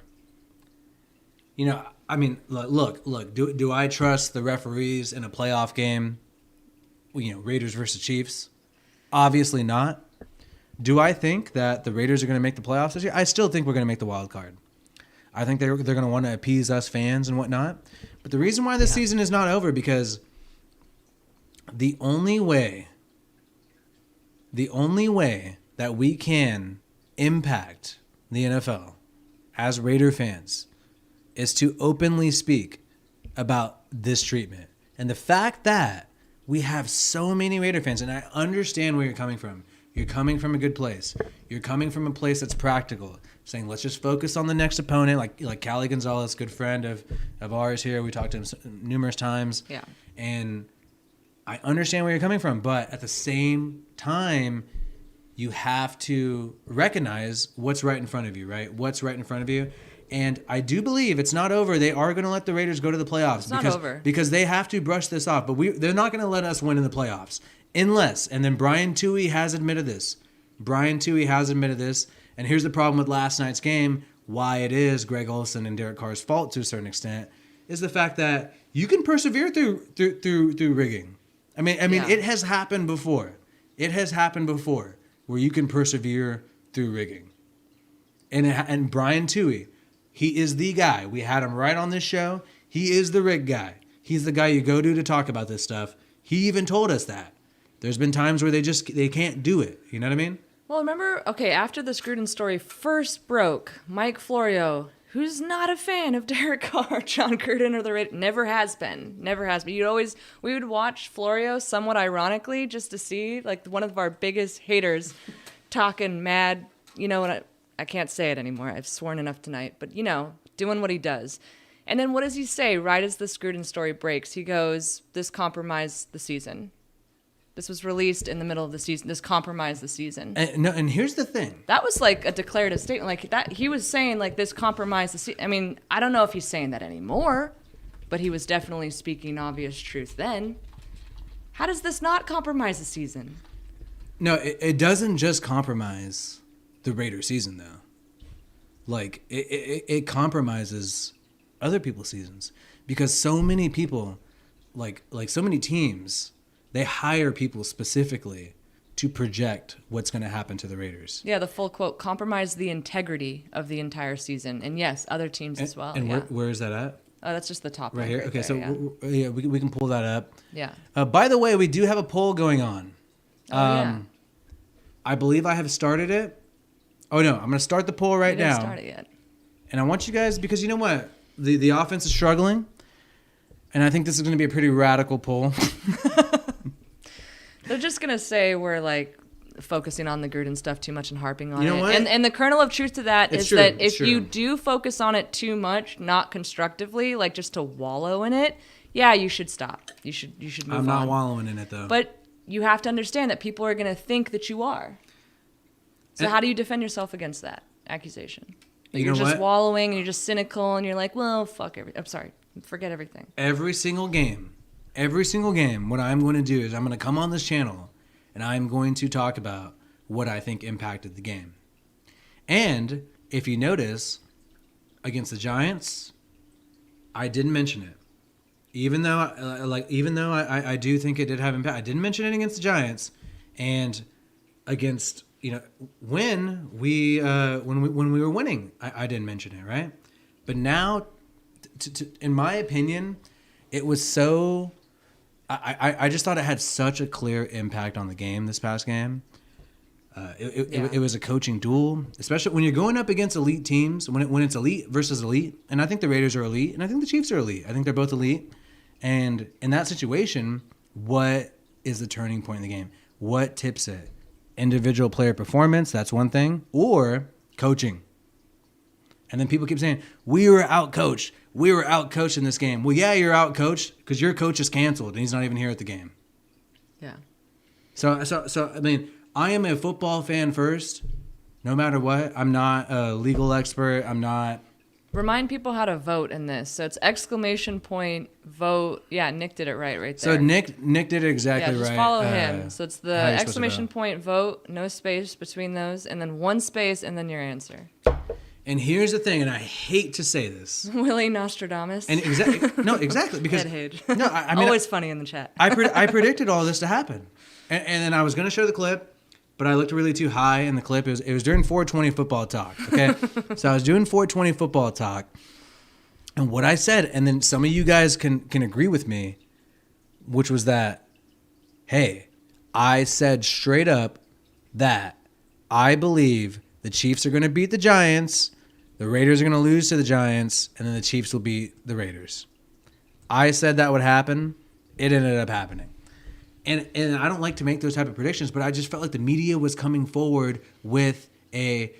You know, I mean, look. Do I trust the referees in a playoff game? You know, Raiders versus Chiefs? Obviously not. Do I think that the Raiders are going to make the playoffs this year? I still think we're going to make the wild card. I think they're going to want to appease us fans and whatnot. But the reason why this season is not over, because the only way that we can impact the NFL as Raider fans is to openly speak about this treatment. And the fact that we have so many Raider fans, and I understand where you're coming from. You're coming from a good place. You're coming from a place that's practical, saying let's just focus on the next opponent. Like Callie Gonzalez, good friend of ours here. We talked to him numerous times. Yeah. And I understand where you're coming from, but at the same time, you have to recognize what's right in front of you, right? What's right in front of you. And I do believe it's not over. They are going to let the Raiders go to the playoffs. It's not over. Because they have to brush this off. But they're not going to let us win in the playoffs. Unless, and then Brian Toohey has admitted this. And here's the problem with last night's game, why it is Greg Olsen and Derek Carr's fault to a certain extent, is the fact that you can persevere through rigging. I mean, It has happened before. Where you can persevere through rigging. And Brian Toohey, he is the guy. We had him right on this show. He is the rig guy. He's the guy you go to talk about this stuff. He even told us that. There's been times where they can't do it. You know what I mean? Well, remember, after this Gruden story first broke, Mike Florio, who's not a fan of Derek Carr, Jon Gruden, or the Raiders, never has been. We would watch Florio somewhat ironically just to see, like, one of our biggest haters talking mad, and I can't say it anymore. I've sworn enough tonight, but, doing what he does. And then what does he say right as this Gruden story breaks? He goes, this compromised the season. This was released in the middle of the season. This compromised the season. And here's the thing. That was like a declarative statement. Like that, he was saying like this compromised the season. I mean, I don't know if he's saying that anymore, but he was definitely speaking obvious truth then. How does this not compromise the season? No, it doesn't just compromise the Raider season though. Like it compromises other people's seasons because so many people, like so many teams. They hire people specifically to project what's going to happen to the Raiders. Yeah, the full quote, compromise the integrity of the entire season. And yes, other teams as well. And where is that at? Oh, that's just the top right here. Okay, there, so we can pull that up. Yeah. By the way, we do have a poll going on. Yeah. I believe I have started it. Oh, no, I'm going to start the poll right now. You didn't start it yet. And I want you guys, because you know what? The offense is struggling. And I think this is going to be a pretty radical poll. They're just going to say we're like focusing on the Gruden stuff too much and harping on you know it. What? And the kernel of truth to that it's is true. that if you do focus on it too much, not constructively, like just to wallow in it, yeah, you should stop. You should move on. I'm not wallowing in it though. But you have to understand that people are going to think that you are. So how do you defend yourself against that accusation? You're just wallowing and you're just cynical and you're like, well, fuck everything. I'm sorry. Forget everything. Every single game, what I'm going to do is I'm going to come on this channel and I'm going to talk about what I think impacted the game. And if you notice, against the Giants, I didn't mention it. Even though I do think it did have impact, I didn't mention it against the Giants. And against, when we were winning, I didn't mention it, right? But now, in my opinion, it was so. I just thought it had such a clear impact on the game this past game. It was a coaching duel, especially when you're going up against elite teams. When it's elite versus elite, and I think the Raiders are elite, and I think the Chiefs are elite. I think they're both elite. And in that situation, what is the turning point in the game? What tips it? Individual player performance, that's one thing, or coaching. And then people keep saying, we were outcoached. We were outcoached in this game. Well, yeah, you're outcoached because your coach is canceled and he's not even here at the game. Yeah. So I mean, I am a football fan first, no matter what. I'm not a legal expert. I'm not. Remind people how to vote in this. So it's !vote. Yeah, Nick did it right there. So Nick did it exactly right. Yeah, just follow him. So it's the !vote, no space between those, and then one space, and then your answer. And here's the thing, and I hate to say this. Willie Nostradamus. And exactly because Ed Hage. no, I mean, always funny in the chat. I predicted all this to happen, and then I was going to show the clip, but I looked really too high in the clip. It was during 420 football talk. Okay, so I was doing 420 football talk, and what I said, and then some of you guys can agree with me, which was that, hey, I said straight up that I believe the Chiefs are going to beat the Giants. The Raiders are going to lose to the Giants, and then the Chiefs will beat the Raiders. I said that would happen. It ended up happening. And I don't like to make those type of predictions, but I just felt like the media was coming forward with the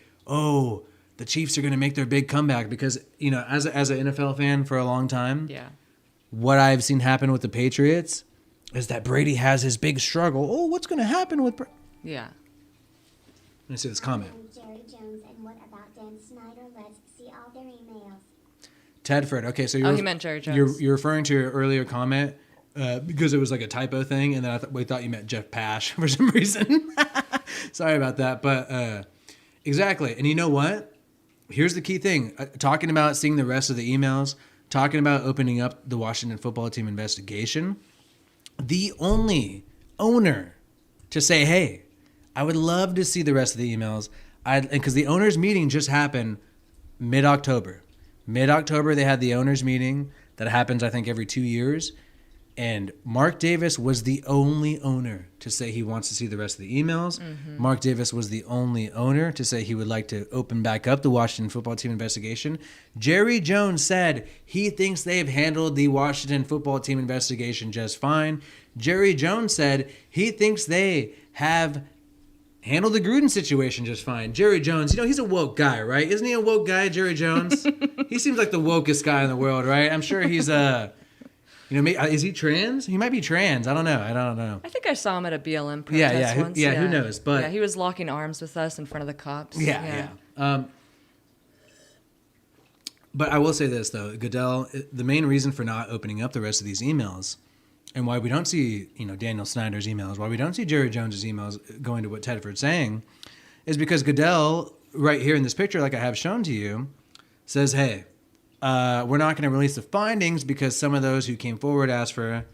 Chiefs are going to make their big comeback because, you know, as an NFL fan for a long time, Yeah. what I've seen happen with the Patriots is that Brady has his big struggle. Oh, what's going to happen with Yeah. Let me see this comment. Jerry Jones, and what about Dan Snyder? Let's see all their emails. Tedford. Okay, so he meant Jerry Jones. You're referring to your earlier comment because it was like a typo thing, and then we thought you meant Jeff Pash for some reason. Sorry about that, but exactly. And you know what? Here's the key thing: talking about seeing the rest of the emails, talking about opening up the Washington football team investigation. The only owner to say, "Hey, I would love to see the rest of the emails," because the owners' meeting just happened mid-October. Mid-October, they had the owners' meeting that happens, I think, every 2 years. And Mark Davis was the only owner to say he wants to see the rest of the emails. Mm-hmm. Mark Davis was the only owner to say he would like to open back up the Washington football team investigation. Jerry Jones said he thinks they've handled the Washington football team investigation just fine. Jerry Jones said he thinks they have handled the Gruden situation just fine. Jerry Jones, you know, he's a woke guy, right? Isn't he a woke guy, Jerry Jones? He seems like the wokest guy in the world, right? I'm sure he's is he trans? He might be trans. I don't know. I think I saw him at a BLM protest once. Who knows? But yeah, he was locking arms with us in front of the cops. Yeah. But I will say this, though. Goodell, the main reason for not opening up the rest of these emails and why we don't see, Daniel Snyder's emails, why we don't see Jerry Jones's emails going to what Tedford's saying is because Goodell, right here in this picture, like I have shown to you, says, hey, we're not going to release the findings because some of those who came forward asked for,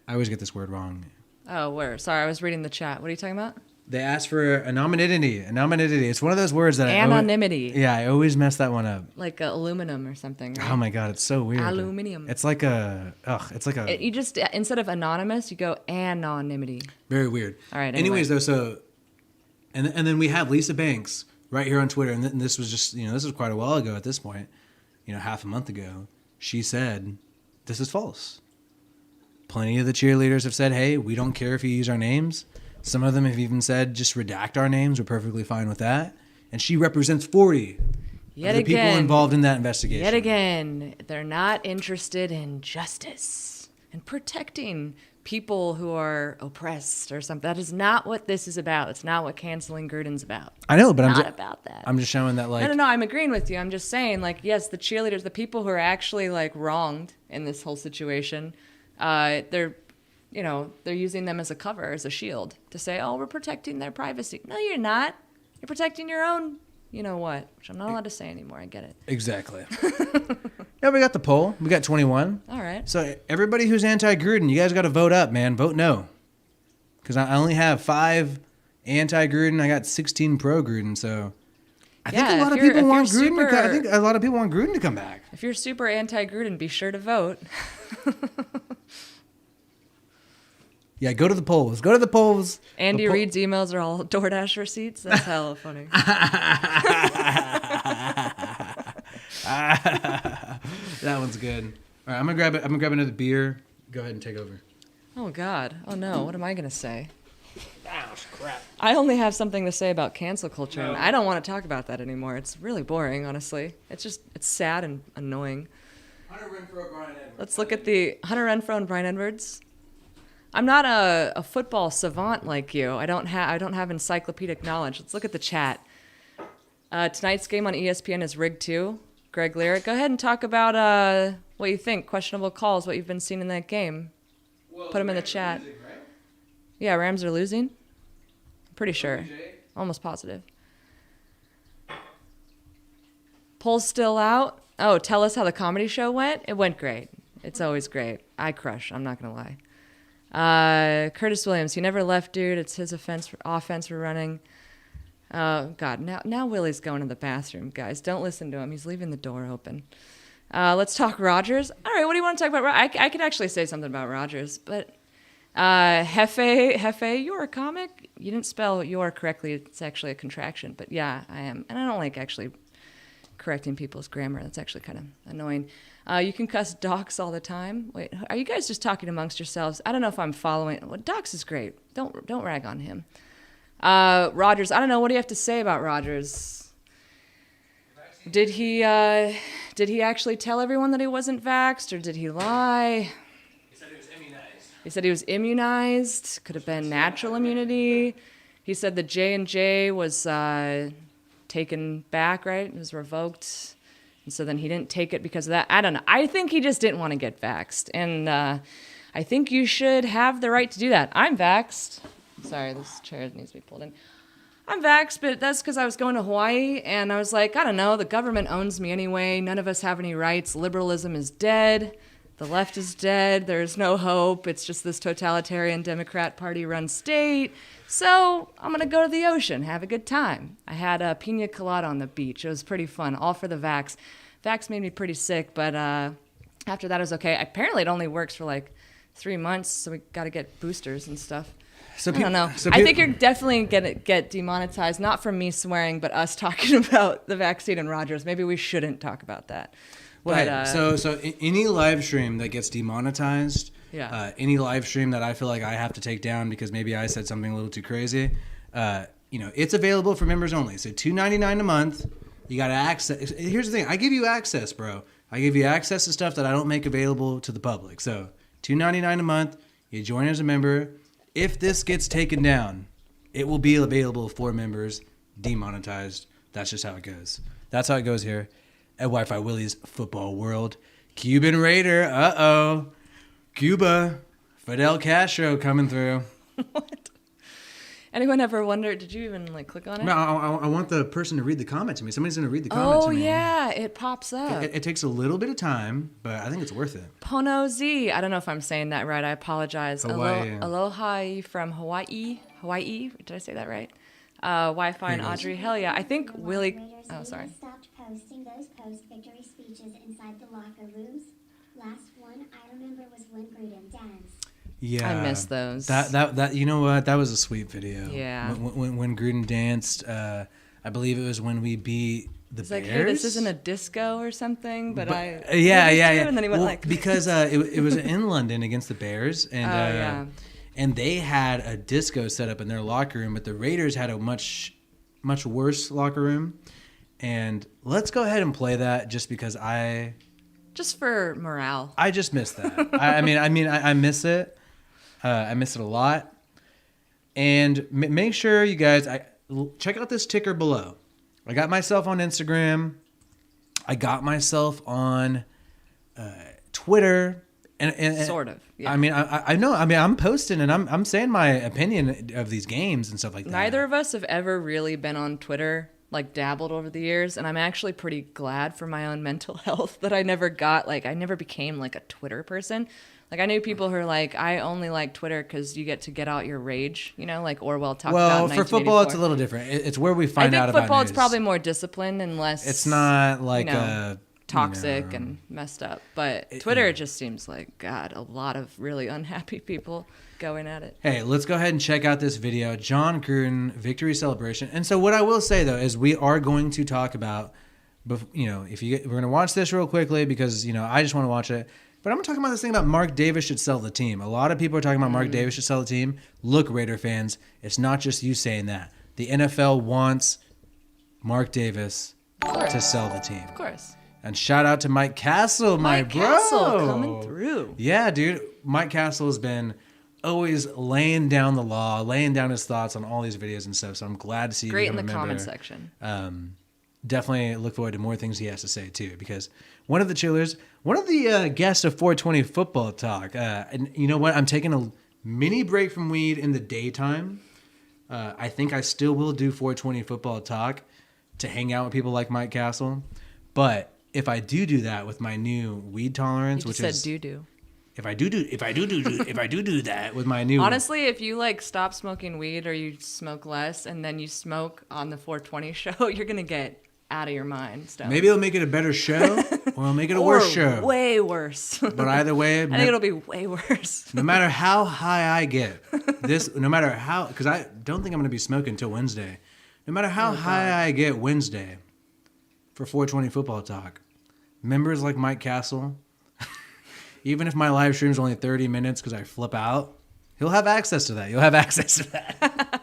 I always get this word wrong. Oh, where? Sorry, I was reading the chat. What are you talking about? They asked for anonymity. It's one of those words that anonymity. I always mess that one up. Like aluminum or something. Right? Oh my God, it's so weird. Aluminium. It's like you just, instead of anonymous, you go anonymity. Very weird. All right. Anyways, though, so, and then we have Lisa Banks right here on Twitter, and this was just, this was quite a while ago at this point, half a month ago. She said, this is false. Plenty of the cheerleaders have said, hey, we don't care if you use our names. Some of them have even said, just redact our names. We're perfectly fine with that. And she represents 40 of the people involved in that investigation. Yet again, they're not interested in justice and protecting people who are oppressed or something. That is not what this is about. It's not what canceling Gruden's about. I know, but not about that. I'm just showing that, like... No, I'm agreeing with you. I'm just saying, like, yes, the cheerleaders, the people who are actually, like, wronged in this whole situation, they're using them as a cover, as a shield, to say, oh, we're protecting their privacy. No, you're not. You're protecting your own, what, which I'm not allowed to say anymore. I get it. Exactly. Yeah, we got the poll. We got 21. All right. So everybody who's anti-Gruden, you guys got to vote up, man. Vote no. Because I only have 5 anti-Gruden. I got 16 pro-Gruden, so... I think a lot of people want Gruden to come back. If you're super anti-Gruden, be sure to vote. Yeah, go to the polls. Go to the polls. Andy Reid's emails are all DoorDash receipts. That's hella funny. That one's good. All right, I'm gonna grab another beer. Go ahead and take over. Oh God. Oh no. What am I gonna say? Crap. I only have something to say about cancel culture, and I don't want to talk about that anymore. It's really boring, honestly. It's sad and annoying. Hunter Renfrow, Brian Edwards. Let's look at the Hunter Renfrow and Brian Edwards. I'm not a football savant like you. I don't have encyclopedic knowledge. Let's look at the chat. Tonight's game on ESPN is rigged too. Greg Lyric, go ahead and talk about what you think, questionable calls, what you've been seeing in that game. Well, Put them in the chat. Losing, right? Yeah, Rams are losing. I'm pretty sure. OBJ? Almost positive. Poll's still out. Oh, tell us how the comedy show went. It went great. It's always great. I crush. I'm not going to lie. Curtis Williams, he never left, dude. It's his offense we're running. God, now Willie's going to the bathroom, guys. Don't listen to him. He's leaving the door open. Let's talk Rodgers. All right, what do you want to talk about? I could actually say something about Rodgers, but Hefe, you're a comic. You didn't spell your correctly. It's actually a contraction, but yeah, I am. And I don't like actually correcting people's grammar. That's actually kind of annoying. You can cuss Docs all the time. Wait, are you guys just talking amongst yourselves? I don't know if I'm following. Well, Docs is great. Don't rag on him. Rodgers, I don't know. What do you have to say about Rodgers? Did he actually tell everyone that he wasn't vaxxed, or did he lie? He said he was immunized. He said he was immunized. Could have been natural immunity. He said the J&J was taken back, right? It was revoked. And so then he didn't take it because of that. I don't know. I think he just didn't want to get vaxxed. And I think you should have the right to do that. I'm vaxxed. Sorry, this chair needs to be pulled in. I'm vaxxed, but that's because I was going to Hawaii, and I was like, I don't know, the government owns me anyway. None of us have any rights. Liberalism is dead. The left is dead. There's no hope. It's just this totalitarian Democrat Party-run state. So I'm going to go to the ocean, have a good time. I had a pina colada on the beach. It was pretty fun, all for the vax. Vax made me pretty sick, but after that it was okay. Apparently it only works for like 3 months, so we got to get boosters and stuff. I don't know. I think you're definitely going to get demonetized, not from me swearing, but us talking about the vaccine and Rodgers. Maybe we shouldn't talk about that. Well, But, so any live stream that gets demonetized, Yeah. Any live stream that I feel like I have to take down because maybe I said something a little too crazy, it's available for members only. So $2.99 a month. You got access. Here's the thing. I give you access, bro. I give you access to stuff that I don't make available to the public. So $2.99 a month. You join as a member. If this gets taken down, it will be available for members, demonetized. That's just how it goes. That's how it goes here at Wi-Fi Willie's Football World. Cuban Raider, uh-oh. Cuba, Fidel Castro coming through. What? Anyone ever wonder, did you even click on it? No, I want the person to read the comment to me. Somebody's going to read the comment to me. Oh, yeah, it pops up. It takes a little bit of time, but I think it's worth it. Pono Z. I don't know if I'm saying that right. I apologize. Hawaii. Aloha from Hawaii. Hawaii. Did I say that right? Wi-Fi and Here it is. Audrey. Hell yeah. I think Willie... Moderators Oh, even sorry. stopped posting those post-victory speeches inside the locker rooms. Last one I remember was when Gruden danced. Yeah, I miss those. That you know what? That was a sweet video. Yeah. When Gruden danced, I believe it was when we beat the It's Bears. like, hey, this isn't a disco or something, but yeah. And then he went Well, because it was in London against the Bears, and yeah. and they had a disco set up in their locker room, but the Raiders had a much worse locker room. And let's go ahead and play that just because just for morale. I just miss that. I miss it. I miss it a lot. And make sure you guys check out this ticker below. I got myself on Instagram. I got myself on Twitter. And Sort of. Yeah. I mean, I know. I mean, I'm posting and I'm saying my opinion of these games and stuff like that. Neither of us have ever really been on Twitter, dabbled over the years, and I'm actually pretty glad for my own mental health that I never became a Twitter person. I knew people who are I only like Twitter because you get out your rage, Orwell talked about in 1984. Well, for football, it's a little different. It's where we find out about I think football, news. it's probably more disciplined and less... It's not toxic and messed up. But Twitter just seems God, a lot of really unhappy people going at it. Hey, let's go ahead and check out this video. Jon Gruden victory celebration. And so what I will say though is we are going to talk about, we're going to watch this real quickly because I just want to watch it. But I'm talking about this thing about Mark Davis should sell the team. A lot of people are talking about Mark Davis should sell the team. Look, Raider fans, it's not just you saying that. The NFL wants Mark Davis to sell the team. Of course. And shout out to Mike Castle, my bro. Mike Castle coming through. Yeah, dude. Mike Castle has been always laying down the law, laying down his thoughts on all these videos and stuff. So I'm glad to see you Great in become the a member. comment section. Definitely look forward to more things he has to say too, because one of the guests of 420 Football Talk, and you know what? I'm taking a mini break from weed in the daytime. I think I still will do 420 Football Talk to hang out with people like Mike Castle. But if I do that with my new weed tolerance, You just said doo-doo. If I do that with my new... Honestly, if you like stop smoking weed or you smoke less and then you smoke on the 420 show, you're going to get out of your mind. Stoned. Maybe it'll make it a better show or it'll make it a worse show. Way worse. But either way... I think it'll be way worse. No matter how high I get, because I don't think I'm going to be smoking until Wednesday. No matter how high I get Wednesday for 420 Football Talk, members like Mike Castle... Even if my live stream is only 30 minutes because I flip out, he'll have access to that. You'll have access to that.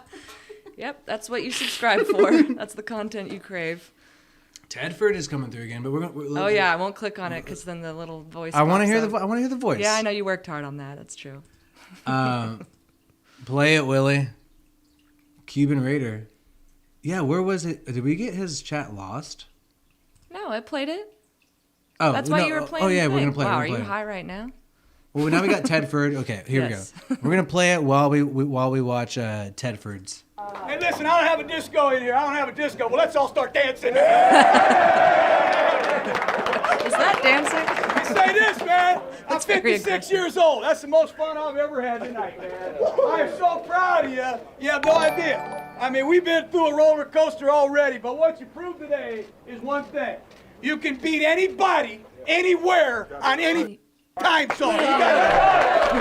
Yep, that's what you subscribe for. That's the content you crave. Tedford is coming through again, but we're Oh yeah, I won't click on it because then the little voice. I want to hear up. I want to hear the voice. Yeah, I know you worked hard on that. That's true. Play it, Willie. Cuban Raider. Yeah, where was it? Did we get his chat lost? No, I played it. Oh, that's why you were playing. Oh yeah, the we're thing. gonna play. Wow, we're are gonna you play. high right now? Well, now we got Tedford. Okay, here Yes. we go. We're gonna play it while we watch Tedford's. Hey, listen, I don't have a disco in here. I don't have a disco. Well, let's all start dancing. Is that dancing? Say this, man. I'm That's very 56 aggressive. years old. That's the most fun I've ever had tonight, man. I am so proud of you. You have no idea. I mean, we've been through a roller coaster already, but what you proved today is one thing. You can beat anybody, anywhere, on any time zone. You got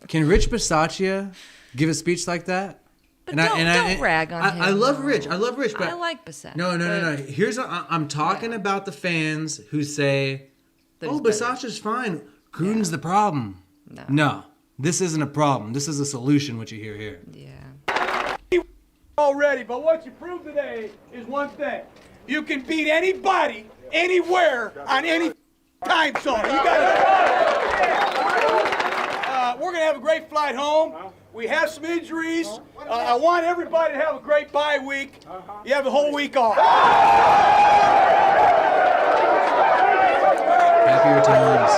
Can Rich Bisaccia give a speech like that? But don't rag on him. I love Rich. I love Rich, but I like Bissett. No. Here's I'm talking about the fans who say, "Oh, Bisaccia's fine. Gruden's the problem." No, this isn't a problem. This is a solution. What you hear here. Yeah. already, but what you proved today is one thing. You can beat anybody, anywhere, on any time zone. You got we're going to have a great flight home. We have some injuries. I want everybody to have a great bye week. You have the whole week off. Happier times.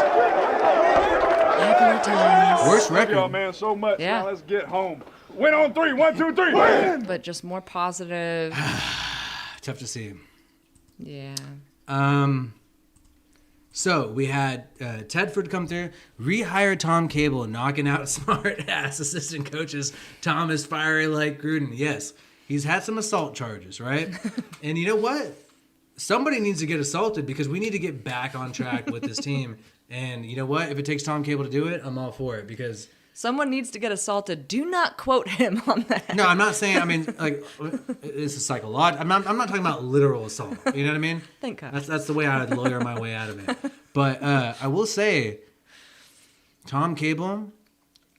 Happier times. Worst Thank y'all, record. man, so much. Yeah. Now let's get home. Win on three. 1, 2, 3. Win! But just more positive. Tough to see. Yeah. So we had Tedford come through, rehire Tom Cable, knocking out smart ass assistant coaches. Tom is fiery like Gruden. Yes, he's had some assault charges, right? And you know what? Somebody needs to get assaulted because we need to get back on track with this team. And you know what? If it takes Tom Cable to do it, I'm all for it because. Someone needs to get assaulted. Do not quote him on that. No, I'm not saying. I mean, like, it's a psychological. I'm not talking about literal assault. You know what I mean? Thank God. That's the way I would lawyer my way out of it. But I will say, Tom Cable,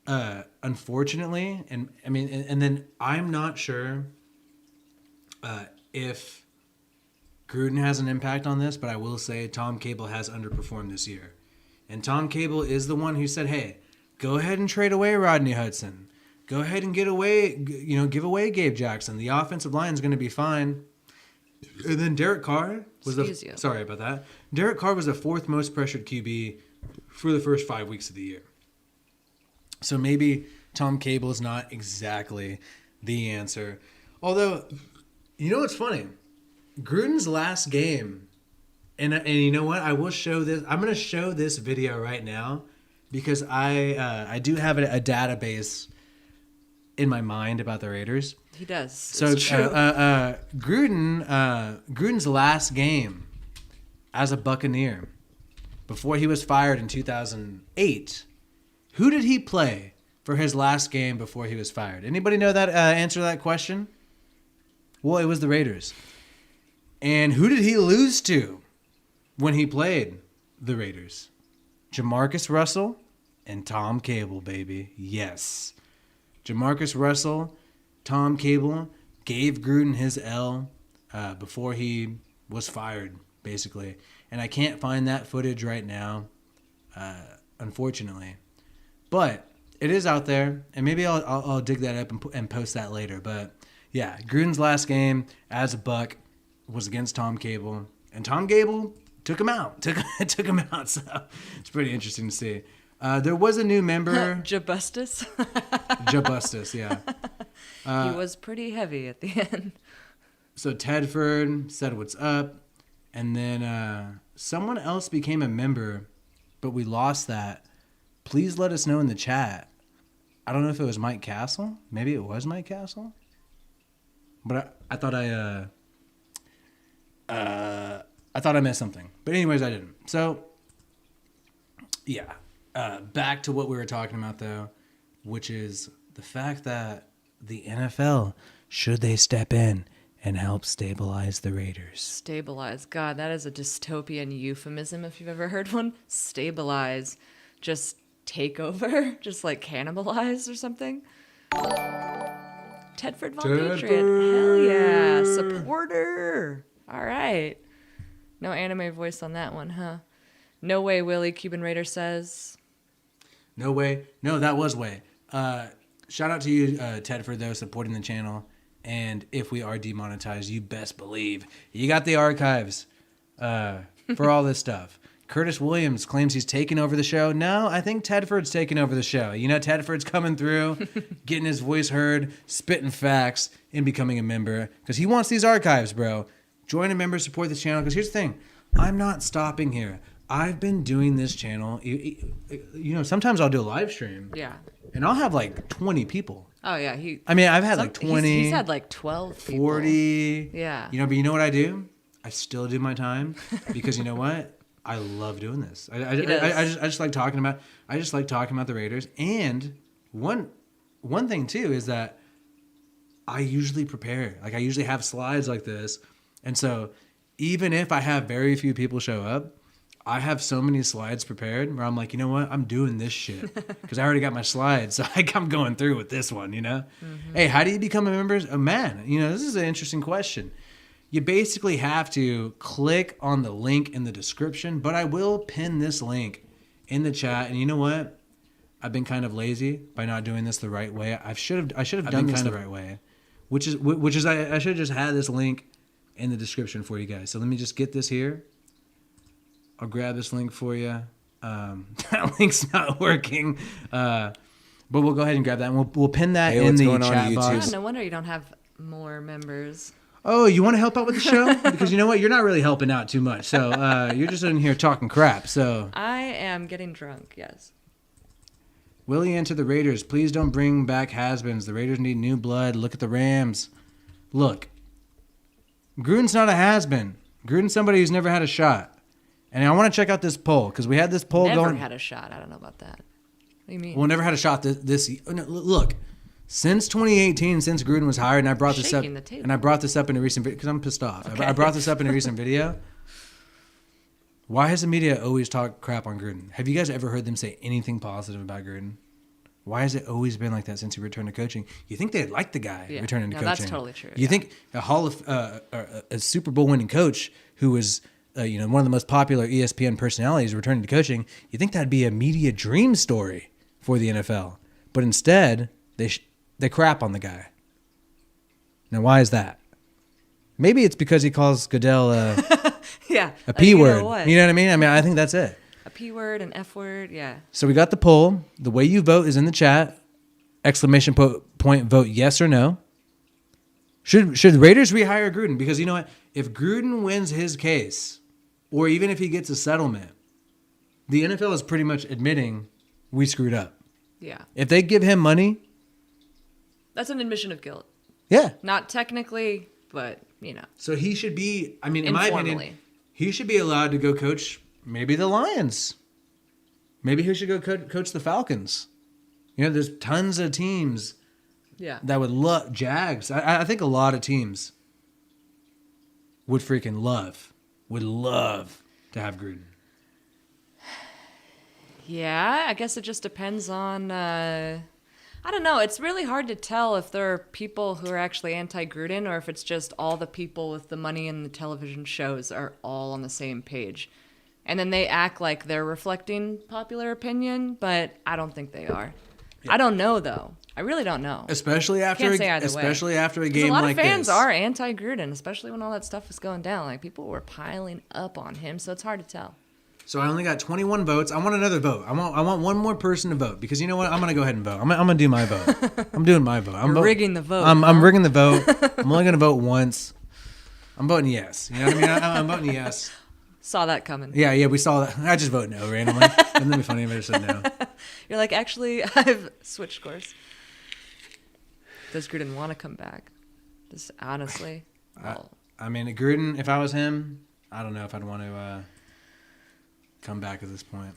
unfortunately, and I mean, and then I'm not sure if Gruden has an impact on this, but I will say Tom Cable has underperformed this year, and Tom Cable is the one who said, "Hey, go ahead and trade away Rodney Hudson. Go ahead and give away Gabe Jackson. The offensive line is going to be fine." And then Derek Carr was sorry about that. Derek Carr was the fourth most pressured QB for the first 5 weeks of the year. So maybe Tom Cable is not exactly the answer. Although, you know what's funny? Gruden's last game, and you know what? I will show this. I'm going to show this video right now because I do have a database in my mind about the Raiders. He does. So Gruden's last game as a Buccaneer before he was fired in 2008, who did he play for his last game before he was fired? Anybody know that answer to that question? Well, it was the Raiders. And who did he lose to when he played the Raiders? Jamarcus Russell and Tom Cable, baby. Yes. Jamarcus Russell, Tom Cable gave Gruden his L before he was fired, basically. And I can't find that footage right now, unfortunately. But it is out there, and maybe I'll dig that up and post that later. But yeah, Gruden's last game as a Buck was against Tom Cable, and Tom Cable took him out. Took him out. So it's pretty interesting to see. There was a new member, Jabustus. Jabustus, yeah. He was pretty heavy at the end. So Tedford said what's up, and then someone else became a member, but we lost that. Please let us know in the chat. I don't know if it was Mike Castle. Maybe it was Mike Castle. But I thought I thought I missed something. But anyways, I didn't. So, yeah. Back to what we were talking about, though, which is the fact that the NFL, should they step in and help stabilize the Raiders? Stabilize. God, that is a dystopian euphemism if you've ever heard one. Stabilize. Just take over. Just like cannibalize or something. Tedford Von Patriot. Hell yeah. Supporter. All right. No anime voice on that one, huh? No way, Willie, Cuban Raider says. No way. No, that was way. Shout out to you, Tedford, though, supporting the channel. And if we are demonetized, you best believe you got the archives for all this stuff. Curtis Williams claims he's taking over the show. No, I think Tedford's taking over the show. You know, Tedford's coming through, getting his voice heard, spitting facts, and becoming a member. Because he wants these archives, bro. Join a member, support this channel. Because here's the thing. I'm not stopping here. I've been doing this channel. You know, sometimes I'll do a live stream. Yeah. And I'll have like 20 people. Oh, yeah. I've had like 20. He's had like 12 people. 40. Yeah. You know, but you know what I do? I still do my time. Because you know what? I love doing this. I just like talking about. I just like talking about the Raiders. And one thing too is that I usually prepare. Like I usually have slides like this, and so even if I have very few people show up, I have so many slides prepared where I'm like, you know what, I'm doing this shit because I already got my slides, so I'm going through with this one. You know, Hey, how do you become a member? Oh man, you know this is an interesting question. You basically have to click on the link in the description, but I will pin this link in the chat. And you know what? I've been kind of lazy by not doing this the right way. I should have done this the right way, which is I should have just had this link in the description for you guys. So let me just get this here. I'll grab this link for you. That link's not working, but we'll go ahead and grab that. And we'll pin that in the chat box. No wonder you don't have more members. Oh, you want to help out with the show? Because you know what? You're not really helping out too much. So you're just in here talking crap. So I am getting drunk, yes. Willie into the Raiders. Please don't bring back has-beens. The Raiders need new blood. Look at the Rams. Look, Gruden's not a has-been. Gruden's somebody who's never had a shot. And I want to check out this poll because we had this poll Never going. had a shot. I don't know about that. What do you mean? Well, never had a shot this no, look. Since 2018, since Gruden was hired, and I brought this up, in a recent video because I'm pissed off. Okay. I brought this up in a recent video. Why has the media always talked crap on Gruden? Have you guys ever heard them say anything positive about Gruden? Why has it always been like that since he returned to coaching? You think they'd like the guy returning to coaching? That's totally true. You think a Super Bowl winning coach who was one of the most popular ESPN personalities returning to coaching? You think that'd be a media dream story for the NFL? But instead, they crap on the guy. Now, why is that? Maybe it's because he calls Goodell a P word. You know what I mean? I think that's it. A P word, an F word, yeah. So we got the poll. The way you vote is in the chat. Exclamation point, vote yes or no. Should the Raiders rehire Gruden? Because you know what? If Gruden wins his case, or even if he gets a settlement, the NFL is pretty much admitting we screwed up. Yeah. If they give him money, that's an admission of guilt. Yeah. Not technically, but, So he should be, in my opinion, he should be allowed to go coach maybe the Lions. Maybe he should go coach the Falcons. There's tons of teams that would love Jags. I think a lot of teams would freaking love to have Gruden. Yeah, I guess it just depends on. I don't know. It's really hard to tell if there are people who are actually anti-Gruden or if it's just all the people with the money in the television shows are all on the same page. And then they act like they're reflecting popular opinion, but I don't think they are. Yeah. I don't know, though. I really don't know. Especially after a game like this. A lot of fans are anti-Gruden, especially when all that stuff was going down. Like, people were piling up on him, so it's hard to tell. So I only got 21 votes. I want another vote. I want one more person to vote because you know what? I'm gonna go ahead and vote. I'm gonna do my vote. I'm doing my vote. You're rigging the vote. I'm rigging the vote. I'm only gonna vote once. I'm voting yes. You know what I mean? I'm voting yes. Saw that coming. Yeah, we saw that. I just vote no randomly. Wouldn't that be funny if I just said no? You're like, actually, I've switched course. Does Gruden want to come back? Just honestly. I mean, Gruden, if I was him, I don't know if I'd want to come back at this point.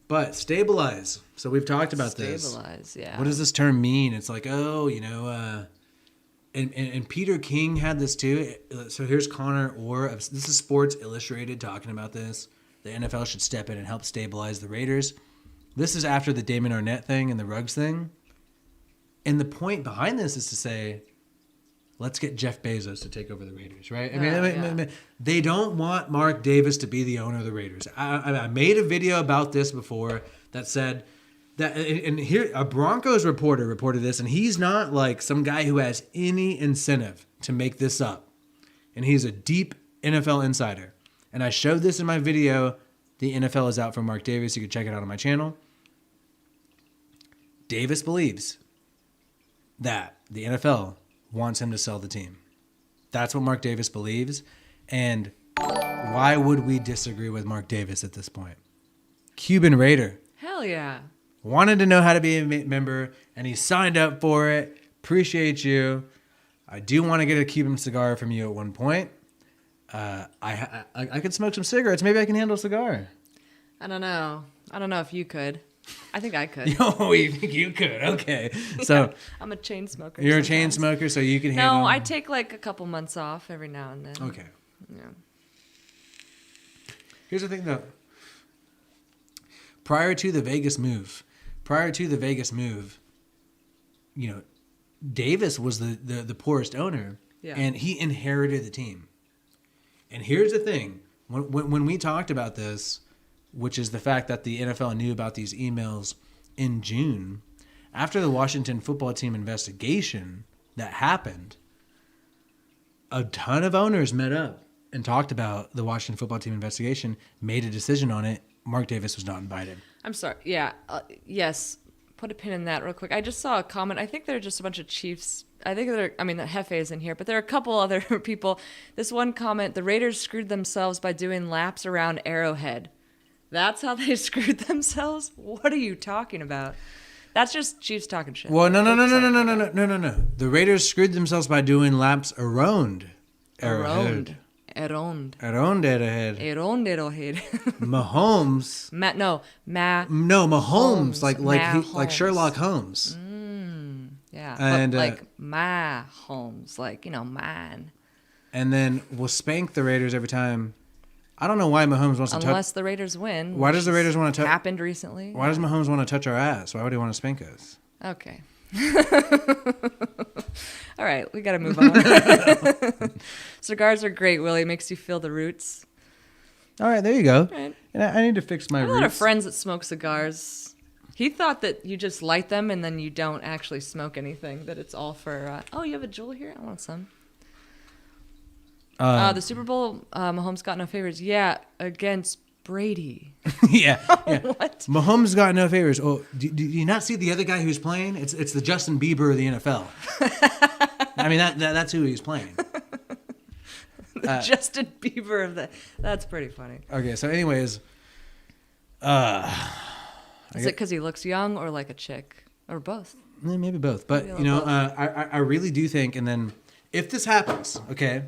But stabilize. So we've talked about this. Stabilize, yeah. What does this term mean? It's like, and Peter King had this too. So here's Connor Orr. This is Sports Illustrated talking about this. The NFL should step in and help stabilize the Raiders. This is after the Damon Arnett thing and the Ruggs thing. And the point behind this is to say, let's get Jeff Bezos to take over the Raiders, right? I mean, they don't want Mark Davis to be the owner of the Raiders. I made a video about this before that said that, and here a Broncos reporter reported this, and he's not like some guy who has any incentive to make this up. And he's a deep NFL insider. And I showed this in my video. The NFL is out for Mark Davis. You can check it out on my channel. Davis believes that the NFL wants him to sell the team. That's what Mark Davis believes. And why would we disagree with Mark Davis at this point? Cuban Raider. Hell yeah. Wanted to know how to be a member, and he signed up for it. Appreciate you. I do want to get a Cuban cigar from you at one point. I could smoke some cigarettes. Maybe I can handle a cigar. I don't know if you could. I think I could. Oh, you think you could? Okay. So I'm a chain smoker. You're a chain smoker, so you can handle. No, I take like a couple months off every now and then. Okay. Yeah. Here's the thing, though. Prior to the Vegas move, Davis was the poorest owner, and he inherited the team. And here's the thing: when we talked about this, which is the fact that the NFL knew about these emails in June, after the Washington football team investigation that happened, a ton of owners met up and talked about the Washington football team investigation, made a decision on it. Mark Davis was not invited. I'm sorry. Yeah. Yes. Put a pin in that real quick. I just saw a comment. I think they're just a bunch of Chiefs. The Hefe is in here, but there are a couple other people. This one comment, the Raiders screwed themselves by doing laps around Arrowhead. That's how they screwed themselves? What are you talking about? That's just Chiefs talking shit. Well, no. The Raiders screwed themselves by doing laps around Arrowhead. Around Arrowhead. Mahomes. Mahomes, like Sherlock Holmes. Yeah, and like my Holmes, like mine. And then we'll spank the Raiders every time. I don't know why Mahomes wants to touch. Unless the Raiders win. Why does the Raiders want to touch? Happened recently. Why does Mahomes want to touch our ass? Why would he want to spank us? Okay. All right, we got to move on. Cigars are great, Willie. Makes you feel the roots. All right, there you go. Right. And I need to fix my roots. I have a lot of friends that smoke cigars. He thought that you just light them and then you don't actually smoke anything, that it's all for... you have a Juul here? I want some. The Super Bowl, Mahomes got no favors. Yeah, against Brady. yeah. What? Mahomes got no favors. Oh, do you not see the other guy who's playing? It's the Justin Bieber of the NFL. I mean, that's who he's playing. Justin Bieber of the... That's pretty funny. Okay, so anyways... Is it because he looks young or like a chick? Or both? Maybe both. But, I really do think, and then if this happens, okay...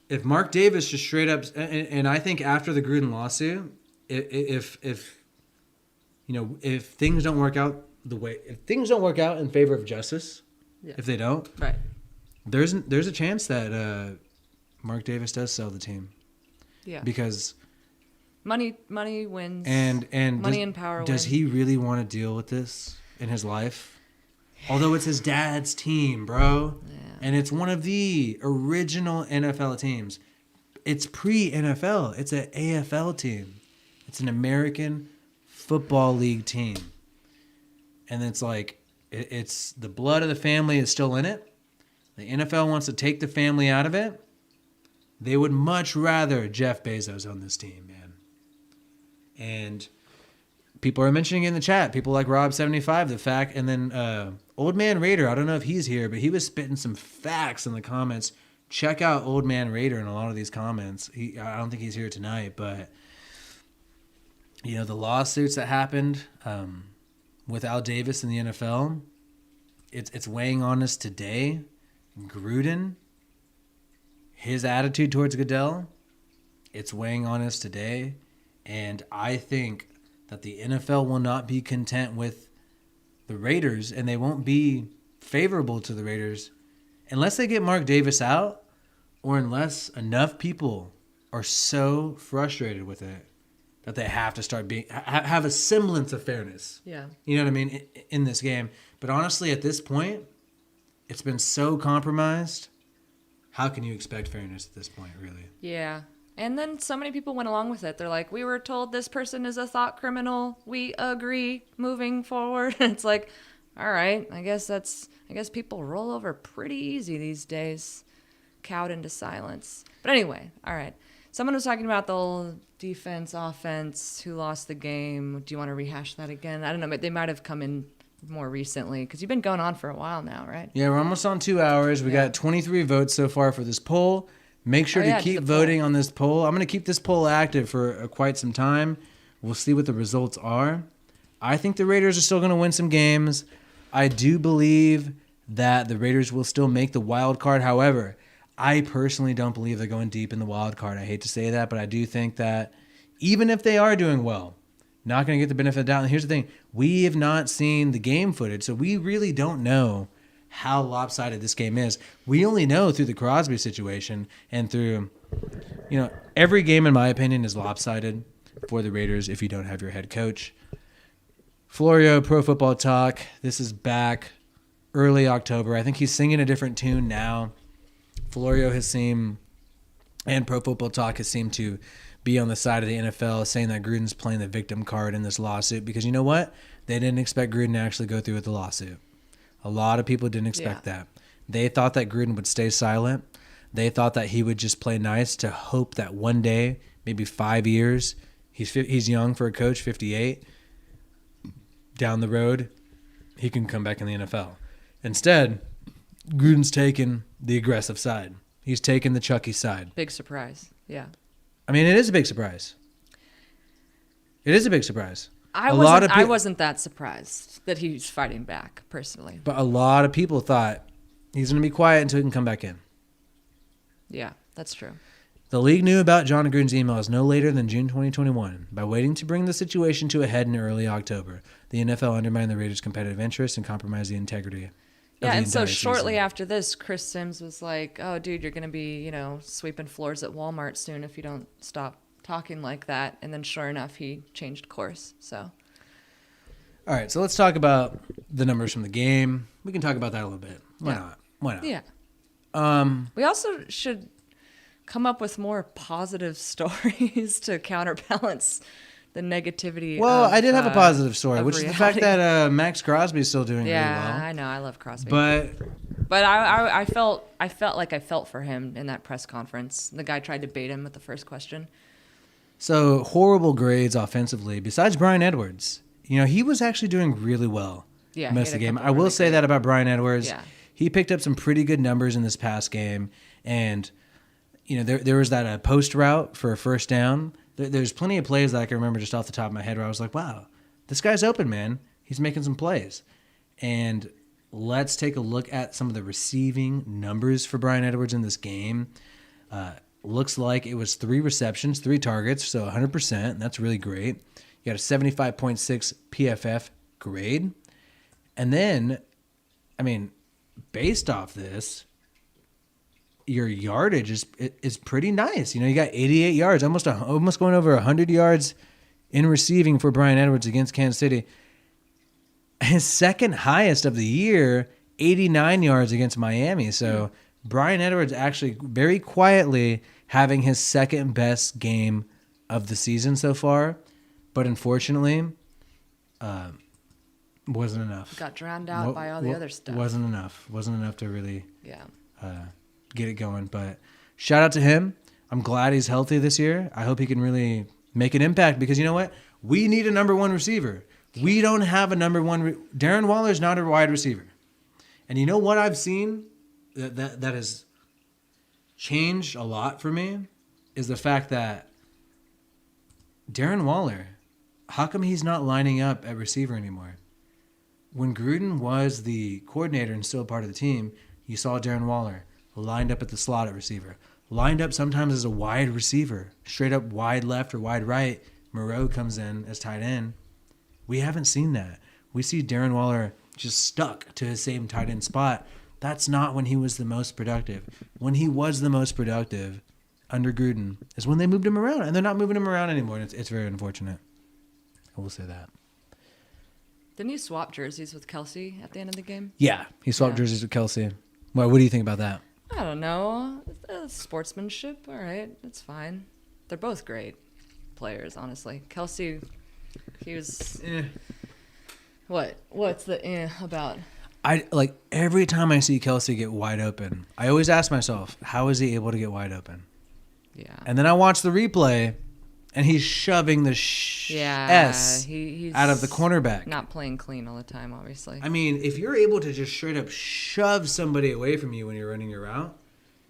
If Mark Davis just straight up, and I think after the Gruden lawsuit, if things don't work out if things don't work out in favor of justice, if they don't, right, there's a chance that Mark Davis does sell the team. Yeah. Because Money wins. And money and power does win. he really want to deal with this in his life? Although it's his dad's team, bro. Yeah. And it's one of the original NFL teams. It's pre-NFL. It's an AFL team. It's an American Football League team. And it's like, it's the blood of the family is still in it. The NFL wants to take the family out of it. They would much rather Jeff Bezos on this team, man. And people are mentioning in the chat, people like Rob75, the fact, and then Old Man Raider, I don't know if he's here, but he was spitting some facts in the comments. Check out Old Man Raider in a lot of these comments. I don't think he's here tonight, but you know, the lawsuits that happened with Al Davis in the NFL, it's weighing on us today. Gruden, his attitude towards Goodell, it's weighing on us today. And I think that the NFL will not be content with the Raiders, and they won't be favorable to the Raiders unless they get Mark Davis out, or unless enough people are so frustrated with it that they have to start being have a semblance of fairness. Yeah. You know what I mean, in this game. But honestly, at this point, it's been so compromised. How can you expect fairness at this point, really? Yeah. And then so many people went along with it. They're like, we were told this person is a thought criminal. We agree moving forward. It's like, all right, I guess people roll over pretty easy these days, cowed into silence. But anyway, all right. Someone was talking about the whole defense, offense, who lost the game. Do you want to rehash that again? I don't know, but they might have come in more recently because you've been going on for a while now, right? Yeah, we're almost on 2 hours. We got 23 votes so far for this poll. Make sure to keep voting on this poll. I'm going to keep this poll active for quite some time. We'll see what the results are. I think the Raiders are still going to win some games. I do believe that the Raiders will still make the wild card. However, I personally don't believe they're going deep in the wild card. I hate to say that, but I do think that even if they are doing well, not going to get the benefit of the doubt. And here's the thing. We have not seen the game footage, so we really don't know how lopsided this game is. We only know through the Crosby situation and through, every game, in my opinion, is lopsided for the Raiders if you don't have your head coach. Florio, Pro Football Talk. This is back early October. I think he's singing a different tune now. Florio has seemed, and Pro Football Talk has seemed to be on the side of the NFL, saying that Gruden's playing the victim card in this lawsuit because you know what? They didn't expect Gruden to actually go through with the lawsuit. A lot of people didn't expect that. They thought that Gruden would stay silent. They thought that he would just play nice to hope that one day, maybe 5 years, he's young for a coach, 58, down the road, he can come back in the NFL. Instead, Gruden's taken the aggressive side. He's taken the Chucky side. Big surprise. Yeah. I mean, it is a big surprise. It is a big surprise. I wasn't that surprised that he's fighting back, personally. But a lot of people thought he's going to be quiet until he can come back in. Yeah, that's true. The league knew about Jon Gruden's emails no later than June 2021. By waiting to bring the situation to a head in early October, the NFL undermined the Raiders' competitive interests and compromised the integrity of the and so entire shortly season. after this, Chris Sims was like, oh, dude, you're going to be, sweeping floors at Walmart soon if you don't stop talking like that. And then sure enough, he changed course. So, all right, so let's talk about the numbers from the game. We can talk about that a little bit. Why not? Yeah. We also should come up with more positive stories to counterbalance the negativity. Well, I did have a positive story, of which is the reality. fact that Max Crosby is still doing really well. Yeah, I know. I love Crosby. But I felt like I felt for him in that press conference. The guy tried to bait him with the first question. so horrible grades offensively. Besides Brian Edwards, he was actually doing really well Yeah, most he of the had a game. couple I will really say good- that about Brian Edwards. Yeah. He picked up some pretty good numbers in this past game, and there was that post route for a first down. There's plenty of plays that I can remember just off the top of my head where I was like, wow, this guy's open, man. He's making some plays. And let's take a look at some of the receiving numbers for Brian Edwards in this game. Looks like it was 3 receptions, 3 targets, so 100%. That's really great. You got a 75.6 PFF grade. And then, based off this, your yardage is pretty nice. You know, you got 88 yards, almost going over 100 yards in receiving for Bryan Edwards against Kansas City. His second highest of the year, 89 yards against Miami. So Bryan Edwards actually very quietly having his second best game of the season so far. But unfortunately, wasn't enough. Got drowned out by all the other stuff. Wasn't enough. Wasn't enough to really Yeah. get it going. But shout out to him. I'm glad he's healthy this year. I hope he can really make an impact because you know what? We need a number one receiver. We don't have a number one. Darren Waller's not a wide receiver. And you know what I've seen that has changed a lot for me is the fact that Darren Waller, how come he's not lining up at receiver anymore? When Gruden was the coordinator and still part of the team, you saw Darren Waller lined up at the slot at receiver, lined up sometimes as a wide receiver, straight up wide left or wide right. Moreau comes in as tight end. We haven't seen that. We see Darren Waller just stuck to his same tight end spot. That's not when he was the most productive. When he was the most productive under Gruden is when they moved him around, and they're not moving him around anymore. And it's very unfortunate. I will say that. Didn't he swap jerseys with Kelsey at the end of the game? Yeah, he swapped jerseys with Kelsey. Well, what do you think about that? I don't know. Sportsmanship, all right, it's fine. They're both great players, honestly. Kelsey, he was. What's the about? I like every time I see Kelsey get wide open, I always ask myself, how is he able to get wide open? Yeah. And then I watch the replay, and he's shoving the S he's out of the cornerback. Not playing clean all the time, obviously. I mean, if you're able to just straight up shove somebody away from you when you're running your route,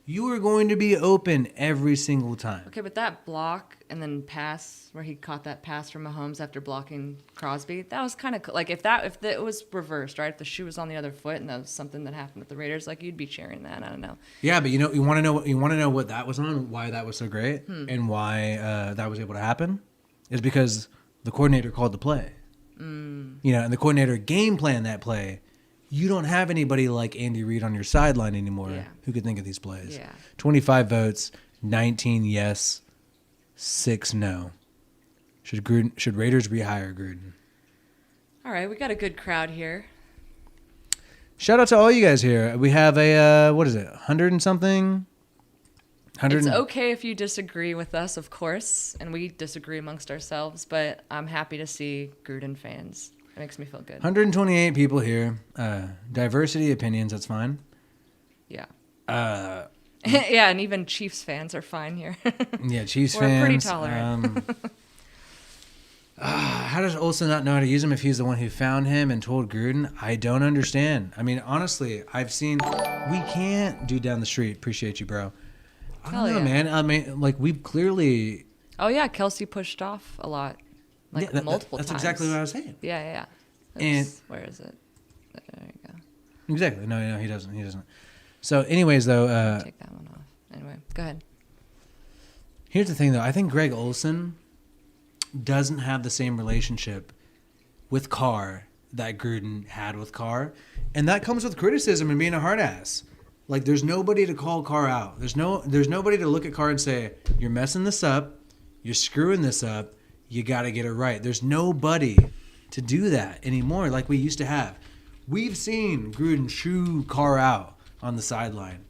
you are going to be open every single time. Okay, but that block and then pass where he caught that pass from Mahomes after blocking Crosby, that was kind of like if it was reversed, right? If the shoe was on the other foot and that was something that happened with the Raiders, like you'd be cheering that. I don't know. Yeah, but you want to know what that was on, why that was so great, and why that was able to happen, is because the coordinator called the play. You know, and the coordinator game planned that play. You don't have anybody like Andy Reid on your sideline anymore who could think of these plays. Yeah. 25 votes, 19 yes, 6 no. Should Raiders rehire Gruden? All right, we got a good crowd here. Shout out to all you guys here. We have a, 100 and something? It's okay if you disagree with us, of course, and we disagree amongst ourselves, but I'm happy to see Gruden fans. It makes me feel good. 128 people here. Diversity opinions, that's fine. Yeah. Yeah, and even Chiefs fans are fine here. Yeah, Chiefs We're fans. pretty tolerant. How does Olsen not know how to use him if he's the one who found him and told Gruden? I don't understand. I mean, honestly, we can't do down the street. Appreciate you, bro. I don't know, man. I mean, like, we've clearly... Oh, yeah, Kelsey pushed off a lot. Multiple times. That's exactly what I was saying. Yeah. And where is it? There you go. Exactly. No, he doesn't. So, anyways, though... Take that one off. Anyway, go ahead. Here's the thing, though. I think Greg Olsen doesn't have the same relationship with Carr that Gruden had with Carr. And that comes with criticism and being a hard ass. Like, there's nobody to call Carr out. There's nobody to look at Carr and say, you're messing this up. You're screwing this up. You got to get it right. There's nobody to do that anymore like we used to have. We've seen Gruden shoo Carr out on the sideline.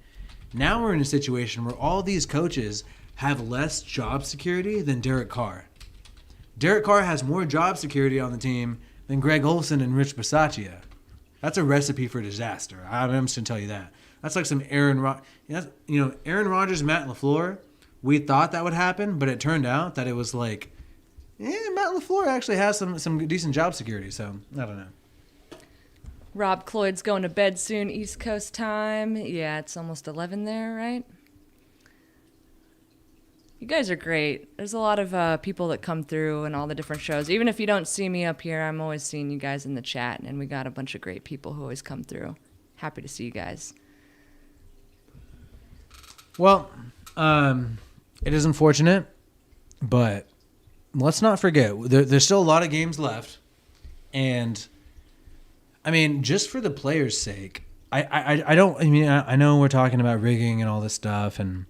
Now we're in a situation where all these coaches have less job security than Derek Carr. Derek Carr has more job security on the team than Greg Olsen and Rich Bisaccia. That's a recipe for disaster. I'm just going to tell you that. That's like some Aaron Rodgers, Matt LaFleur. We thought that would happen, but it turned out that it was like, Matt LaFleur actually has some decent job security, so I don't know. Rob Cloyd's going to bed soon, East Coast time. Yeah, it's almost 11 there, right? You guys are great. There's a lot of people that come through and all the different shows. Even if you don't see me up here, I'm always seeing you guys in the chat, and we got a bunch of great people who always come through. Happy to see you guys. Well, it is unfortunate, but let's not forget, there's still a lot of games left. And, I mean, just for the players' sake, I don't. I mean, I know we're talking about rigging and all this stuff, and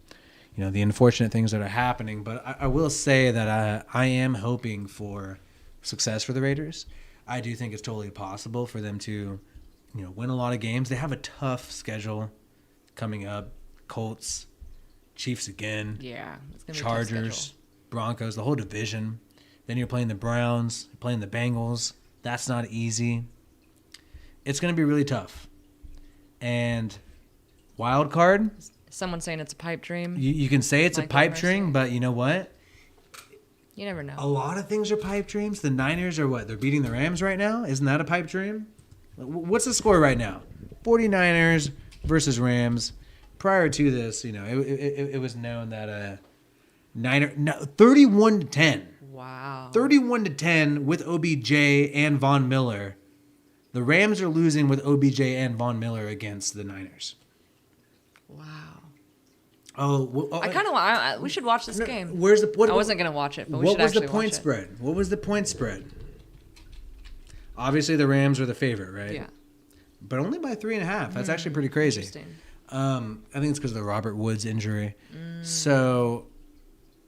the unfortunate things that are happening. But I will say that I am hoping for success for the Raiders. I do think it's totally possible for them to, win a lot of games. They have a tough schedule coming up. Colts, Chiefs again. Yeah, it's gonna be Chargers, Broncos, the whole division. Then you're playing the Browns, playing the Bengals. That's not easy. It's going to be really tough. And wild card. Someone saying it's a pipe dream. You can say it's a pipe dream, but you know what? You never know. A lot of things are pipe dreams. The Niners are what? They're beating the Rams right now? Isn't that a pipe dream? What's the score right now? 49ers versus Rams. Prior to this, it was known that 31-10. Wow. 31-10 with OBJ and Von Miller. The Rams are losing with OBJ and Von Miller against the Niners. Wow. I kind of want. We should watch this game. Where's the? I wasn't gonna watch it, but we should what was actually the point watch it. spread? What was the point spread? Obviously, the Rams are the favorite, right? Yeah. But only by 3.5. That's actually pretty crazy. Interesting. I think it's because of the Robert Woods injury. So,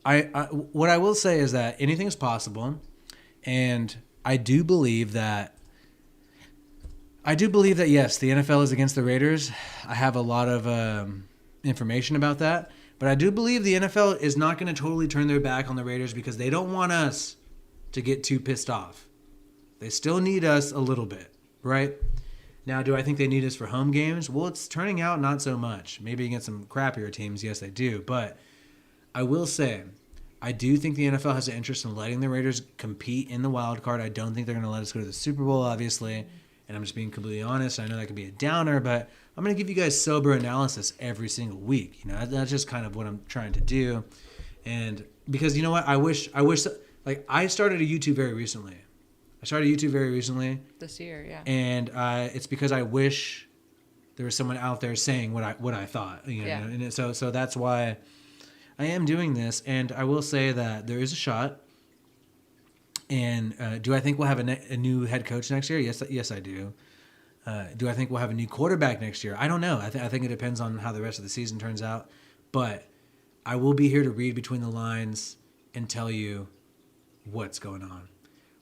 what I will say is that anything is possible, and I do believe that. Yes, the NFL is against the Raiders. I have a lot of information about that, but I do believe the NFL is not going to totally turn their back on the Raiders because they don't want us to get too pissed off. They still need us a little bit, right? Now, do I think they need us for home games? Well, it's turning out not so much. Maybe against some crappier teams, yes, they do. But I will say, I do think the NFL has an interest in letting the Raiders compete in the wild card. I don't think they're going to let us go to the Super Bowl, obviously. And I'm just being completely honest. I know that could be a downer, but I'm going to give you guys sober analysis every single week. That's just kind of what I'm trying to do. And because you know what? I wish, like, I started a YouTube very recently. This year, yeah. And it's because I wish there was someone out there saying what I thought. Yeah. And so that's why I am doing this. And I will say that there is a shot. And do I think we'll have a new head coach next year? Yes, I do. Do I think we'll have a new quarterback next year? I don't know. I think it depends on how the rest of the season turns out. But I will be here to read between the lines and tell you what's going on.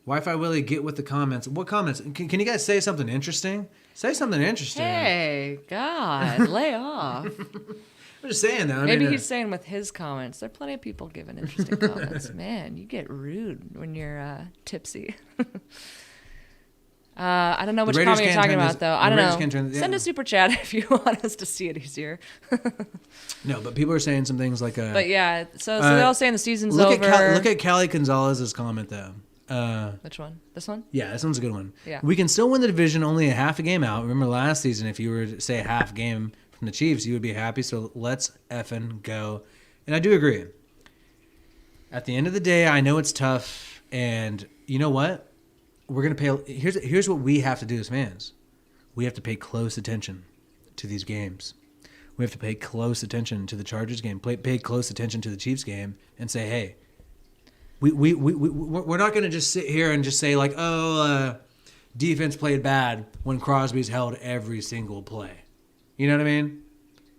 Wi-Fi Willie, get with the comments. What comments? Can you guys say something interesting? Say something interesting. Hey, God, lay off. I'm just saying that. Maybe he's saying with his comments. There are plenty of people giving interesting comments. Man, you get rude when you're tipsy. I don't know which comment you're talking about, though. I don't know. Send a super chat if you want us to see it easier. No, but people are saying some things like... but yeah, so they're all saying the season's over. Look at Callie Gonzalez's comment, though. Which one? This one? Yeah, this one's a good one. Yeah. We can still win the division only a half a game out. Remember last season, if you were to say a half game from the Chiefs, you would be happy. So let's effing go. And I do agree. At the end of the day, I know it's tough. And you know what? We're going to pay. Here's what we have to do as fans. We have to pay close attention to these games. We have to pay close attention to the Chargers game, pay close attention to the Chiefs game, and say, hey, we're not going to just sit here and just say like, defense played bad when Crosby's held every single play. You know what I mean?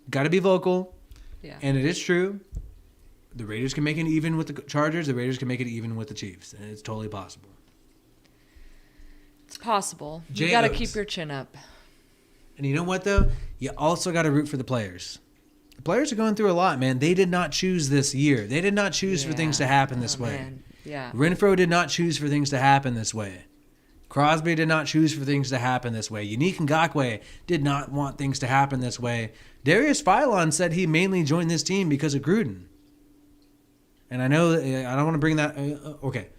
Got to be vocal. Yeah. And it is true. The Raiders can make it even with the Chargers. The Raiders can make it even with the Chiefs. And it's totally possible. It's possible. You got to keep your chin up. And you know what, though? You also got to root for the players. The players are going through a lot, man. They did not choose this year. They did not choose for things to happen this way. Man. Yeah. Renfro did not choose for things to happen this way. Crosby did not choose for things to happen this way. Unique Ngakoue did not want things to happen this way. Darius Philon said he mainly joined this team because of Gruden. And I know I don't want to bring that. Okay.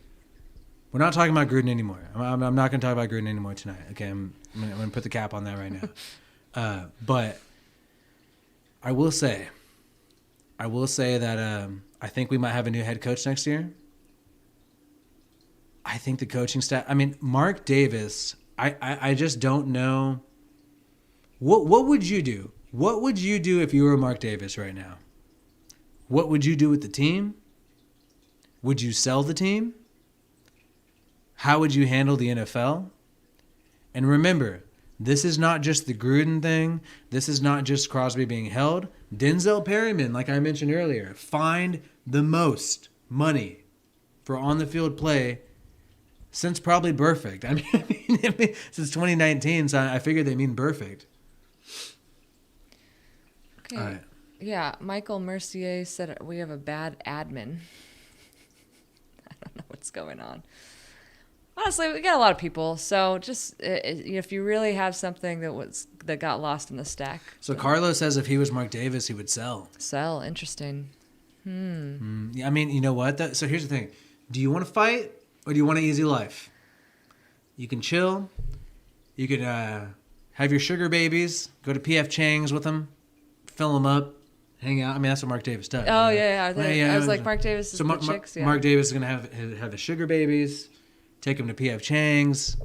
We're not talking about Gruden anymore. I'm not going to talk about Gruden anymore tonight. Okay, I'm going to put the cap on that right now. But I will say that I think we might have a new head coach next year. I think the coaching staff. I mean, Mark Davis. I just don't know. What would you do? What would you do if you were Mark Davis right now? What would you do with the team? Would you sell the team? How would you handle the NFL? And remember, This is not just the Gruden thing. This is not just Crosby being held. Denzel Perryman, like I mentioned earlier, fined the most money for on-the-field play since probably Perfect. I mean, since 2019, so I figured they mean Perfect. Okay. All right. Yeah, Michael Mercier said we have a bad admin. I don't know what's going on. Honestly, we got a lot of people, so just if you really have something that got lost in the stack. So Carlos says if he was Mark Davis, he would sell. Sell, interesting. Yeah, I mean, you know what? So here's the thing. Do you want to fight or do you want an easy life? You can chill. You could have your sugar babies, go to P.F. Chang's with them, fill them up, hang out. I mean, that's what Mark Davis does. Oh, yeah. Are they, Yeah, I was like, Mark Davis is so the chicks? Yeah. Mark Davis is going to have the sugar babies, take them to P.F. Chang's,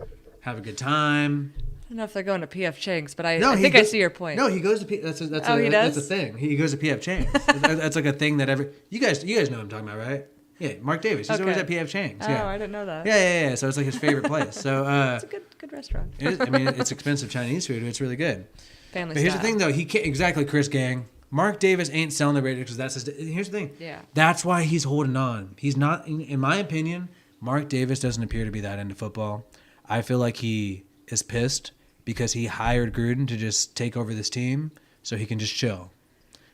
have a good time. I don't know if they're going to P.F. Chang's, but I he think I see your point. No, he goes to he does? That's a thing. He goes to P.F. Chang's. That's like a thing that you guys know what I'm talking about, right? Yeah, Mark Davis. He's always at P.F. Chang's. Oh, Yeah. I didn't know that. Yeah. So it's like his favorite place. So It's a good restaurant. I mean, it's expensive Chinese food. But it's really good. Family But here's the style. thing, though. He can't exactly Chris Gang. Mark Davis ain't selling the radio because that's his. Here's the thing. Yeah. That's why he's holding on. He's not, in my opinion. Mark Davis doesn't appear to be that into football. I feel like he is pissed because he hired Gruden to just take over this team so he can just chill.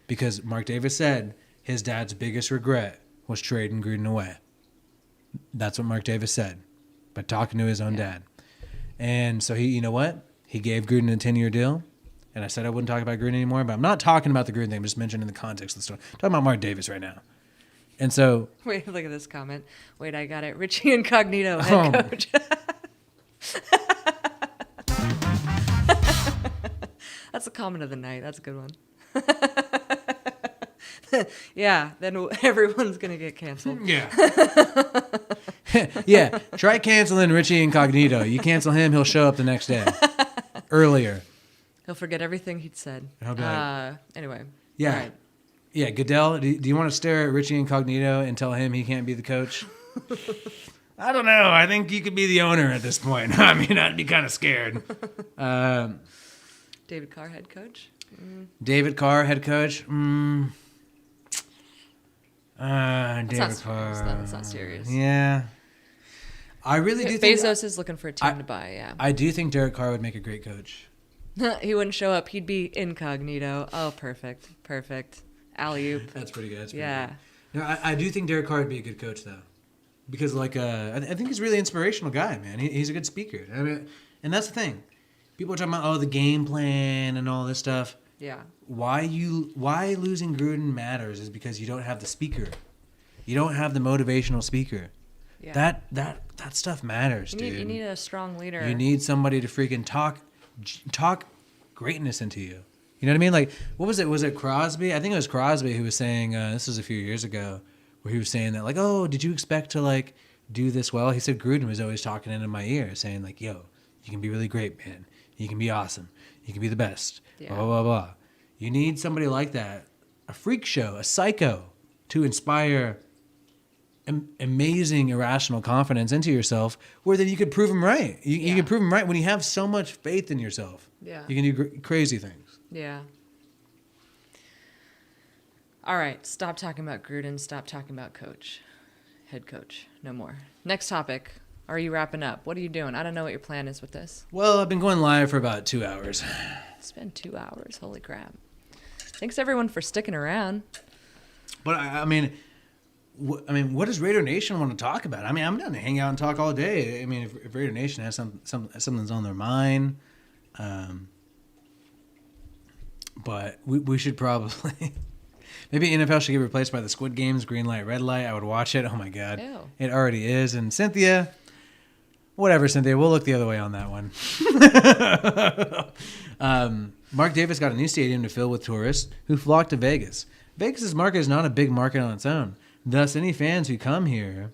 Because Mark Davis said his dad's biggest regret was trading Gruden away. That's what Mark Davis said by talking to his own dad. And so he, you know what? He gave Gruden a 10-year deal. And I said I wouldn't talk about Gruden anymore, but I'm not talking about the Gruden thing. I'm just mentioning the context of the story. I'm talking about Mark Davis right now. And so... Wait, look at this comment. Wait, I got it. Richie Incognito, head coach. That's a comment of the night. That's a good one. Yeah, then everyone's going to get canceled. Yeah. Yeah. Try canceling Richie Incognito. You cancel him, he'll show up the next day. Earlier. He'll forget everything he'd said. How bad? Anyway. Yeah. All right. Yeah, Goodell, do you want to stare at Richie Incognito and tell him he can't be the coach? I don't know. I think you could be the owner at this point. I mean, I'd be kind of scared. David Carr, head coach. David Carr, head coach. That's not serious. Yeah. I really do think... Bezos is looking for a team to buy, yeah. I do think Derek Carr would make a great coach. He wouldn't show up. He'd be incognito. Oh, perfect. Alley-oop. That's pretty good. Yeah. Good. No, I do think Derek Carr would be a good coach, though. Because, I think he's a really inspirational guy, man. He's a good speaker. I mean, and that's the thing. People are talking about, the game plan and all this stuff. Yeah. Why losing Gruden matters is because you don't have the speaker. You don't have the motivational speaker. Yeah. That stuff matters, dude. You need a strong leader. You need somebody to freaking talk greatness into you. You know what I mean? Like, what was it? Was it Crosby? I think it was Crosby who was saying, this was a few years ago, where he was saying that, did you expect to, do this well? He said Gruden was always talking into my ear, saying, yo, you can be really great, man. You can be awesome. You can be the best. Yeah. Blah, blah, blah, blah. You need somebody like that, a freak show, a psycho, to inspire amazing irrational confidence into yourself, where then you could prove them right. You can prove them right when you have so much faith in yourself. Yeah. You can do crazy things. Yeah. All right. Stop talking about Gruden. Stop talking about head coach. No more. Next topic. Are you wrapping up? What are you doing? I don't know what your plan is with this. Well, I've been going live for about 2 hours. It's been 2 hours. Holy crap. Thanks everyone for sticking around. But I mean, what does Raider Nation want to talk about? I mean, I'm down to hang out and talk all day. I mean, if Raider Nation has something's on their mind, but we should probably maybe NFL should get replaced by the Squid Games, green light, red light. I would watch it. Oh my god, Ew. It already is. And Cynthia, whatever, Cynthia, we'll look the other way on that one. Mark Davis got a new stadium to fill with tourists who flock to Vegas. Vegas's market is not a big market on its own. Thus, any fans who come there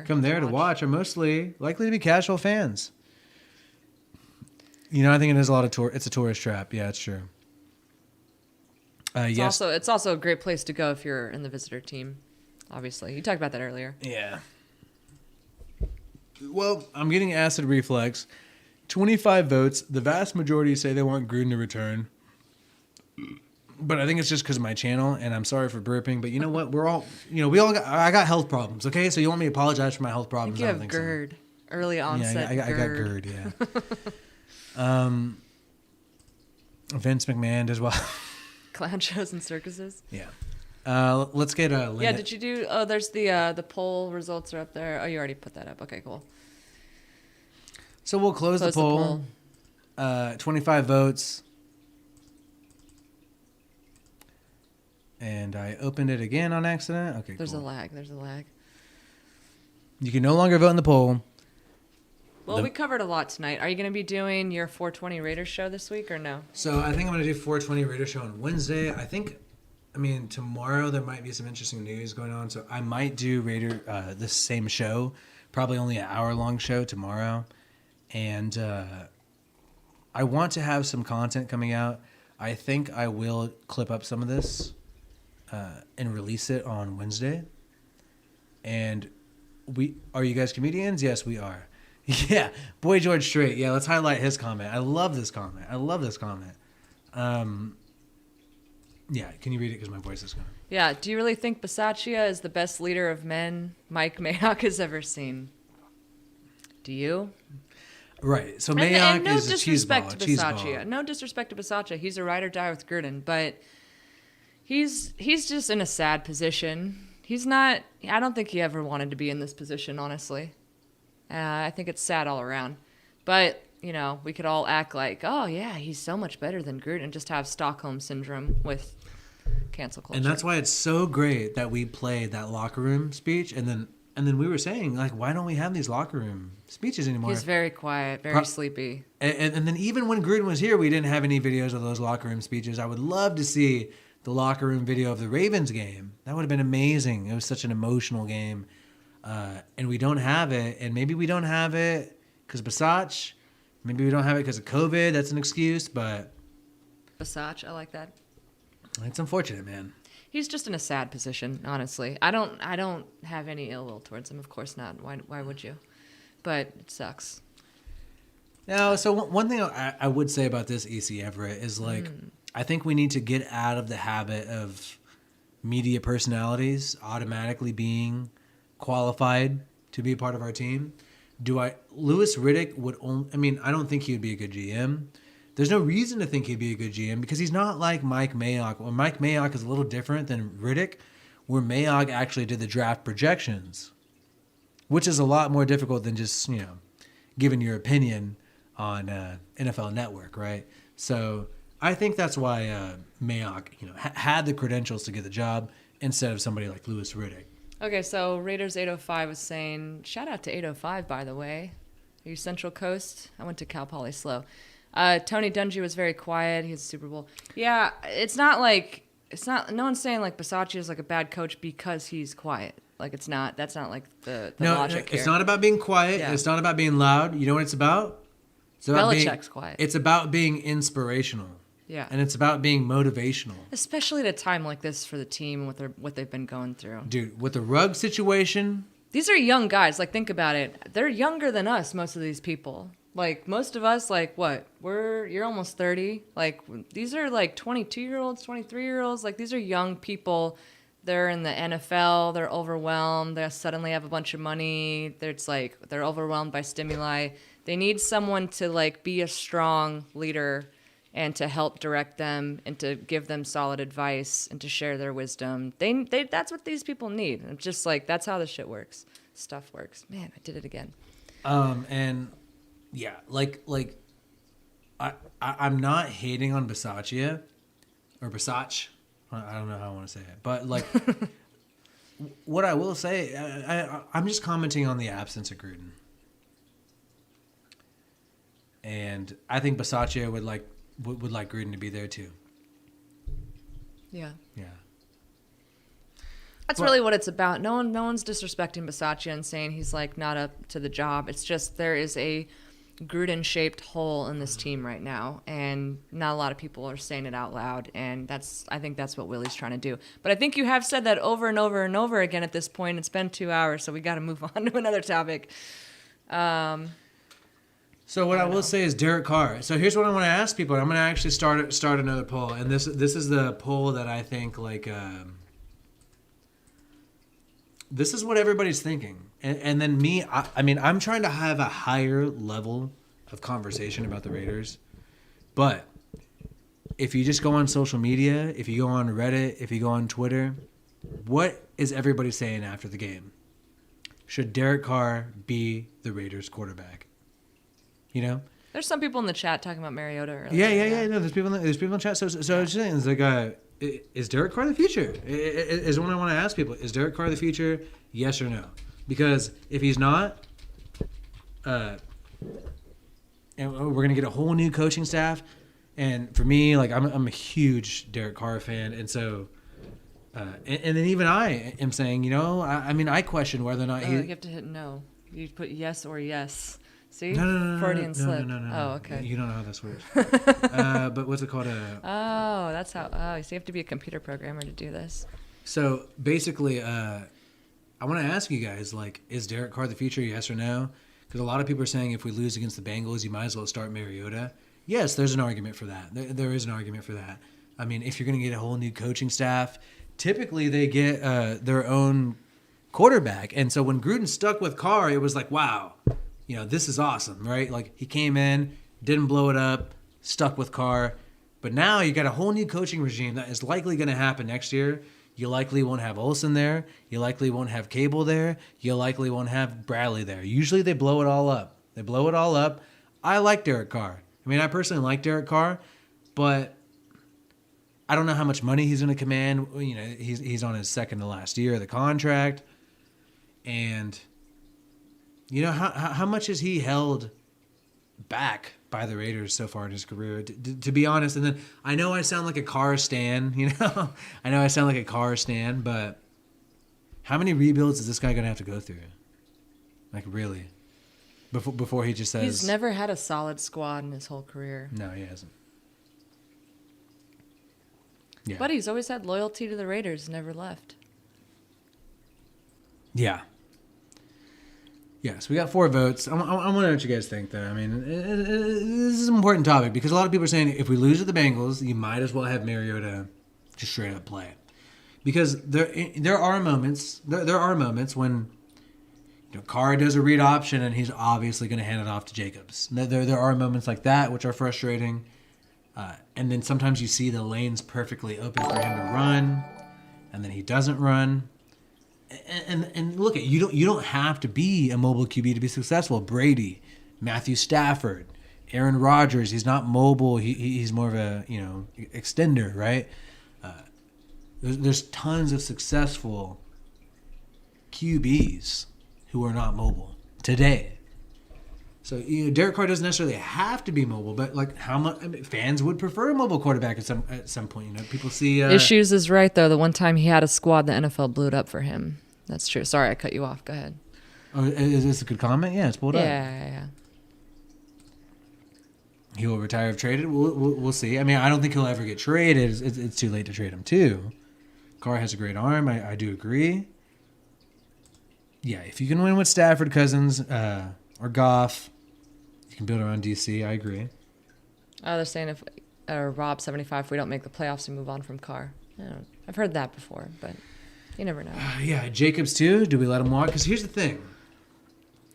to watch are mostly likely to be casual fans. I think it is it's a tourist trap. Yeah, it's true. Yes. It's also a great place to go if you're in the visitor team. Obviously, you talked about that earlier. Yeah. Well, I'm getting acid reflux 25 votes. The vast majority say they want Gruden to return. But I think it's just because of my channel, and I'm sorry for burping. But you know what? We're all, I got health problems, okay? So you want me to apologize for my health I problems? think you I have don't think GERD. Early so. onset Yeah, I got GERD, yeah. Vince McMahon as well. Clown shows and circuses. Yeah. Let's get a Yeah, did you do... Oh, there's the poll results are up there. Oh, you already put that up. Okay, cool. So we'll close the poll. 25 votes. And I opened it again on accident. Okay, There's cool. a lag. There's a lag. You can no longer vote in the poll. Well, we covered a lot tonight. Are you going to be doing your 420 Raiders show this week or no? So I think I'm going to do 420 Raiders show on Wednesday. Tomorrow there might be some interesting news going on. So I might do this same show, probably only an hour-long show tomorrow. And I want to have some content coming out. I think I will clip up some of this and release it on Wednesday. And are you guys comedians? Yes, we are. Yeah, Boy George Strait. Yeah, let's highlight his comment. I love this comment. Yeah, can you read it because my voice is going? Yeah. Do you really think Bisaccia is the best leader of men Mike Mayock has ever seen? Do you? Right. So And Mayock no is a disrespect to cheeseball. Bisaccia. No disrespect to Bisaccia. He's a ride or die with Gruden, but he's just in a sad position. He's not. I don't think he ever wanted to be in this position, honestly. I think it's sad all around. But, we could all act like, oh, yeah, he's so much better than Gruden, and just have Stockholm Syndrome with cancel culture. And that's why it's so great that we played that locker room speech. And then we were saying, like, why don't we have these locker room speeches anymore? He's very quiet, very sleepy. And then even when Gruden was here, we didn't have any videos of those locker room speeches. I would love to see the locker room video of the Ravens game. That would have been amazing. It was such an emotional game. And we don't have it. And maybe we don't have it because of Bisaccia. Maybe we don't have it because of COVID. That's an excuse, but... Bisaccia, I like that. It's unfortunate, man. He's just in a sad position, honestly. I don't have any ill will towards him. Of course not. Why would you? But it sucks. Now, so one thing I would say about this EC Everett is, like, I think we need to get out of the habit of media personalities automatically being qualified to be a part of our team. Louis Riddick would only, I don't think he would be a good GM. There's no reason to think he'd be a good GM because he's not like Mike Mayock. Well, Mike Mayock is a little different than Riddick, where Mayock actually did the draft projections, which is a lot more difficult than just, giving your opinion on NFL Network, right? So I think that's why Mayock, had the credentials to get the job instead of somebody like Louis Riddick. Okay, so Raiders 805 was saying, shout out to 805, by the way. Are you Central Coast? I went to Cal Poly Slow. Tony Dungy was very quiet. He has a Super Bowl. Yeah, no one's saying like Bisaccia is like a bad coach because he's quiet. Like that's not like the logic here. It's not about being quiet. Yeah. It's not about being loud. You know what it's about? It's about Belichick's quiet. It's about being inspirational. Yeah. And it's about being motivational. Especially at a time like this for the team and what they've been going through. Dude, with the Ruggs situation. These are young guys. Like, think about it. They're younger than us, most of these people. Like, most of us, like, what? You're almost 30. Like, these are, like, 22-year-olds, 23-year-olds. Like, these are young people. They're in the NFL. They're overwhelmed. They suddenly have a bunch of money. They're overwhelmed by stimuli. They need someone to, like, be a strong leader and to help direct them and to give them solid advice and to share their wisdom. That's what these people need. I'm just like, that's how this shit works. Stuff works. Man, I did it again. And yeah, I'm not hating on Bisaccia or Bisaccia. I don't know how I want to say it, but like, what I will say, I'm just commenting on the absence of Gruden. And I think Bisaccia would like Gruden to be there too. Yeah. Yeah. That's really what it's about. No one's disrespecting Bisaccia and saying he's like not up to the job. It's just there is a Gruden-shaped hole in this team right now, and not a lot of people are saying it out loud. And I think that's what Willie's trying to do. But I think you have said that over and over and over again at this point. It's been 2 hours, so we got to move on to another topic. So what I will say is Derek Carr. So here's what I want to ask people. I'm going to actually start another poll, and this is the poll that I think like this is what everybody's thinking, and then me. I mean, I'm trying to have a higher level of conversation about the Raiders, but if you just go on social media, if you go on Reddit, if you go on Twitter, what is everybody saying after the game? Should Derek Carr be the Raiders quarterback? You know, There's some people in the chat talking about Mariota earlier. yeah. No, there's people in the chat. So I was just saying, it's like, is Derek Carr the future? Is what I want to ask people. Is Derek Carr the future? Yes or no? Because if he's not, and we're gonna get a whole new coaching staff. And for me, like I'm a huge Derek Carr fan, and so, and then even I am saying, you know, I mean, I question whether or not You have to hit no. You put yes or yes. See? No, Freudian slip. No. Oh, okay. You don't know how this works. But what's it called? Oh, that's how. Oh, so you have to be a computer programmer to do this. So basically, I want to ask you guys, like, is Derek Carr the future? Yes or no? Because a lot of people are saying if we lose against the Bengals, you might as well start Mariota. Yes, there's an argument for that. There is an argument for that. I mean, if you're going to get a whole new coaching staff, typically they get their own quarterback. And so when Gruden stuck with Carr, it was like, wow, you know, this is awesome, right? Like, he came in, didn't blow it up, stuck with Carr. But now you got a whole new coaching regime that is likely going to happen next year. You likely won't have Olsen there. You likely won't have Cable there. You likely won't have Bradley there. Usually they blow it all up. I like Derek Carr. I mean, I personally like Derek Carr, but I don't know how much money he's going to command. You know, he's on his second to last year of the contract. And, you know, how much has he held back by the Raiders so far in his career, to be honest? And then I know I sound like a Carr stan, you know? But how many rebuilds is this guy going to have to go through? Like, really? Before he just says... He's never had a solid squad in his whole career. No, he hasn't. Yeah. But he's always had loyalty to the Raiders, never left. Yeah. Yes, we got 4 votes. I want to know what you guys think, though. I mean, this is an important topic because a lot of people are saying if we lose to the Bengals, you might as well have Mariota just straight up play. Because there are moments when, you know, Carr does a read option and he's obviously going to hand it off to Jacobs. There are moments like that which are frustrating. And then sometimes you see the lanes perfectly open for him to run, and then he doesn't run. And look, you don't have to be a mobile QB to be successful. Brady, Matthew Stafford, Aaron Rodgers, he's not mobile. He's more of a, you know, extender, right? There's tons of successful QBs who are not mobile today. So, you know, Derek Carr doesn't necessarily have to be mobile, but like how much fans would prefer a mobile quarterback at some point. You know, people see Issues is right though. The one time he had a squad, the NFL blew it up for him. That's true. Sorry, I cut you off. Go ahead. Oh, is this a good comment? Yeah, it's pulled up. Yeah. He will retire if traded. We'll see. I mean, I don't think he'll ever get traded. It's too late to trade him too. Carr has a great arm. I do agree. Yeah, if you can win with Stafford, Cousins, or Goff, you can build around DC. I agree. Oh, they're saying if Rob 75, if we don't make the playoffs, we move on from Carr. I've heard that before, but you never know. Yeah, Jacobs too. Do we let him walk? Because here's the thing.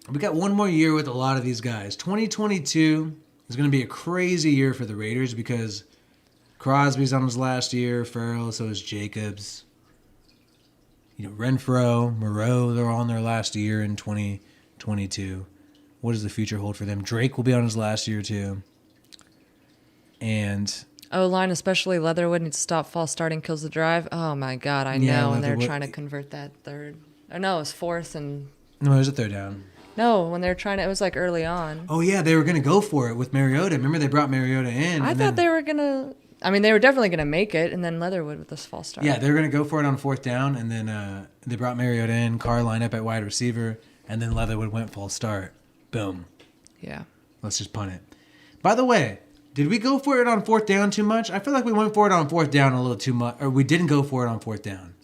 We got one more year with a lot of these guys. 2022 is going to be a crazy year for the Raiders because Crosby's on his last year. Farrell, so is Jacobs. You know, Renfro, Moreau, they're all in their last year in 2022. What does the future hold for them? Drake will be on his last year too. And O-line, especially Leatherwood, needs to stop false starting, kills the drive. Oh my God, I know. And they're trying to convert that third. Or no, it was fourth and. No, it was a third down. No, when they were trying to, it was like early on. Oh yeah, they were going to go for it with Mariota. Remember they brought Mariota in. I thought they were going to. I mean, they were definitely going to make it, and then Leatherwood with this false start. Yeah, they were going to go for it on 4th down, and then they brought Mariota in. Carr lined up at wide receiver, and then Leatherwood went false start. Boom. Yeah. Let's just punt it. By the way, did we go for it on 4th down too much? I feel like we went for it on 4th down a little too much, or we didn't go for it on 4th down.